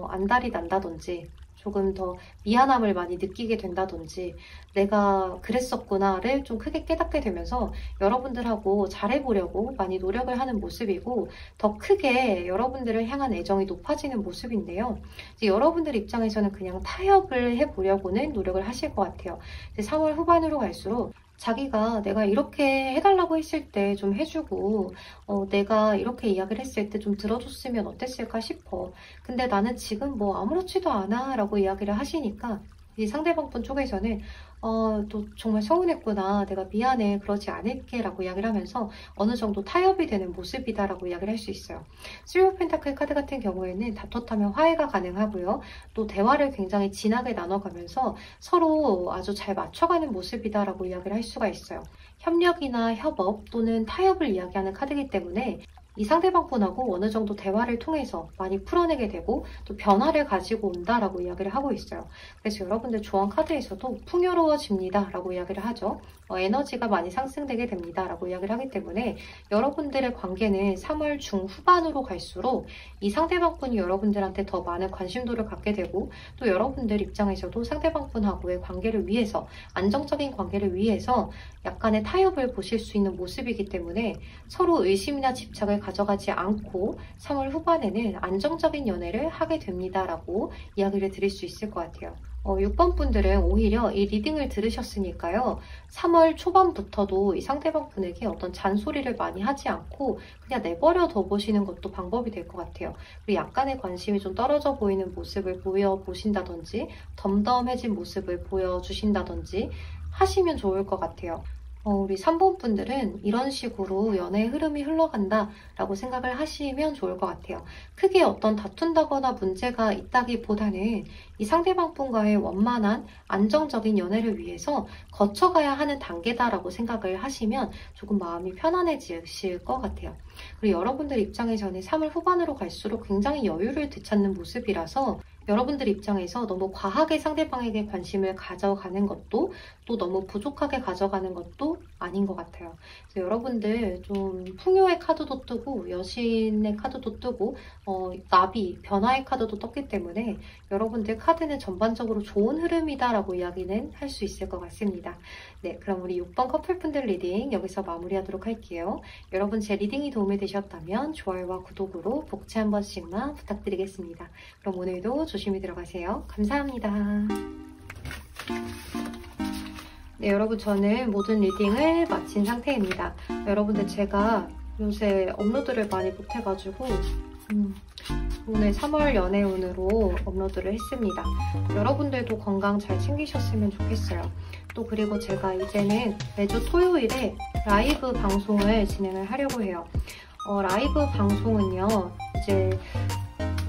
안달이 난다든지 조금 더 미안함을 많이 느끼게 된다든지 내가 그랬었구나를 좀 크게 깨닫게 되면서 여러분들하고 잘해보려고 많이 노력을 하는 모습이고 더 크게 여러분들을 향한 애정이 높아지는 모습인데요. 이제 여러분들 입장에서는 그냥 타협을 해보려고는 노력을 하실 것 같아요. 이제 3월 후반으로 갈수록 자기가 내가 이렇게 해달라고 했을 때 좀 해주고 내가 이렇게 이야기를 했을 때 좀 들어줬으면 어땠을까 싶어. 근데 나는 지금 뭐 아무렇지도 않아 라고 이야기를 하시니까 이 상대방 분 쪽에서는 또 정말 서운했구나. 내가 미안해. 그러지 않을게. 라고 이야기를 하면서 어느 정도 타협이 되는 모습이다 라고 이야기를 할 수 있어요. 쓰리 오브 펜타클 카드 같은 경우에는 다퉜다면 화해가 가능하고요. 또 대화를 굉장히 진하게 나눠가면서 서로 아주 잘 맞춰가는 모습이다 라고 이야기를 할 수가 있어요. 협력이나 협업 또는 타협을 이야기하는 카드이기 때문에 이 상대방 분하고 어느 정도 대화를 통해서 많이 풀어내게 되고 또 변화를 가지고 온다라고 이야기를 하고 있어요. 그래서 여러분들 조언 카드에서도 풍요로워집니다 라고 이야기를 하죠. 에너지가 많이 상승되게 됩니다 라고 이야기를 하기 때문에 여러분들의 관계는 3월 중후반으로 갈수록 이 상대방 분이 여러분들한테 더 많은 관심도를 갖게 되고 또 여러분들 입장에서도 상대방 분하고의 관계를 위해서 안정적인 관계를 위해서 약간의 타협을 보실 수 있는 모습이기 때문에 서로 의심이나 집착을 가져가지 않고 3월 후반에는 안정적인 연애를 하게 됩니다 라고 이야기를 드릴 수 있을 것 같아요. 6번 분들은 오히려 이 리딩을 들으셨으니까요. 3월 초반부터도 이 상대방 분에게 어떤 잔소리를 많이 하지 않고 그냥 내버려 둬보시는 것도 방법이 될 것 같아요. 그리고 약간의 관심이 좀 떨어져 보이는 모습을 보여보신다든지 덤덤해진 모습을 보여주신다든지 하시면 좋을 것 같아요. 우리 3번 분들은 이런 식으로 연애의 흐름이 흘러간다 라고 생각을 하시면 좋을 것 같아요. 크게 어떤 다툰다거나 문제가 있다기보다는 이 상대방 분과의 원만한 안정적인 연애를 위해서 거쳐가야 하는 단계다라고 생각을 하시면 조금 마음이 편안해지실 것 같아요. 그리고 여러분들 입장에서는 3월 후반으로 갈수록 굉장히 여유를 되찾는 모습이라서 여러분들 입장에서 너무 과하게 상대방에게 관심을 가져가는 것도 또 너무 부족하게 가져가는 것도 아닌 것 같아요. 그래서 여러분들 좀 풍요의 카드도 뜨고 여신의 카드도 뜨고 나비, 변화의 카드도 떴기 때문에 여러분들 카드는 전반적으로 좋은 흐름이다라고 이야기는 할 수 있을 것 같습니다. 네, 그럼 우리 6번 커플분들 리딩 여기서 마무리하도록 할게요. 여러분 제 리딩이 도움이 되셨다면 좋아요와 구독으로 복채 한 번씩만 부탁드리겠습니다. 그럼 오늘도 조심히 들어가세요. 감사합니다. 네, 여러분 저는 모든 리딩을 마친 상태입니다. 여러분들 제가 요새 업로드를 많이 못해가지고 오늘 3월 연애운으로 업로드를 했습니다. 여러분들도 건강 잘 챙기셨으면 좋겠어요. 또 그리고 제가 이제는 매주 토요일에 라이브 방송을 진행을 하려고 해요. 라이브 방송은요, 이제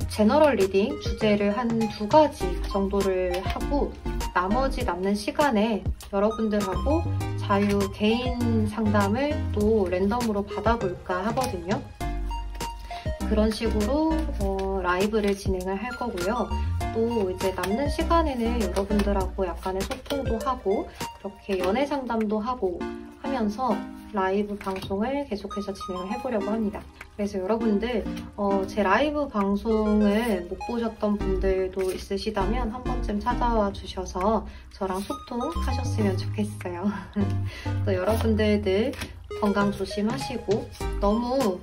제너럴 리딩 주제를 한 2가지 정도를 하고 나머지 남는 시간에 여러분들하고 자유 개인 상담을 또 랜덤으로 받아볼까 하거든요. 그런 식으로 라이브를 진행을 할 거고요. 또 이제 남는 시간에는 여러분들하고 약간의 소통도 하고 그렇게 연애 상담도 하고 하면서 라이브 방송을 계속해서 진행을 해보려고 합니다. 그래서 여러분들 제 라이브 방송을 못 보셨던 분들도 있으시다면 한 번쯤 찾아와 주셔서 저랑 소통하셨으면 좋겠어요. 또 여러분들들 건강 조심하시고 너무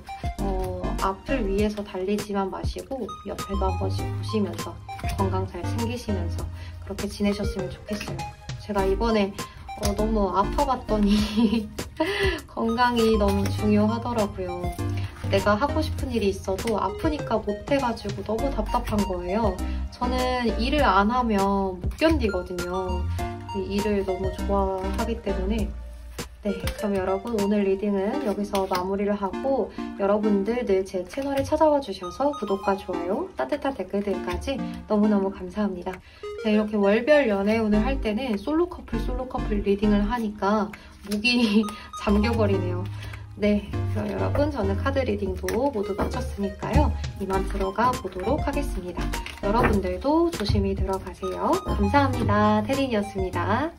앞을 위해서 달리지만 마시고 옆에도 한 번씩 보시면서 건강 잘 챙기시면서 그렇게 지내셨으면 좋겠어요. 제가 이번에 너무 아파봤더니 건강이 너무 중요하더라고요. 내가 하고 싶은 일이 있어도 아프니까 못해가지고 너무 답답한 거예요. 저는 일을 안 하면 못 견디거든요. 일을 너무 좋아하기 때문에 네, 그럼 여러분 오늘 리딩은 여기서 마무리를 하고 여러분들 늘 제 채널에 찾아와 주셔서 구독과 좋아요, 따뜻한 댓글들까지 너무너무 감사합니다. 제가 이렇게 월별 연애운을 할 때는 솔로 커플 리딩을 하니까 목이 잠겨버리네요. 네, 그럼 여러분 저는 카드 리딩도 모두 마쳤으니까요. 이만 들어가 보도록 하겠습니다. 여러분들도 조심히 들어가세요. 감사합니다. 태린이었습니다.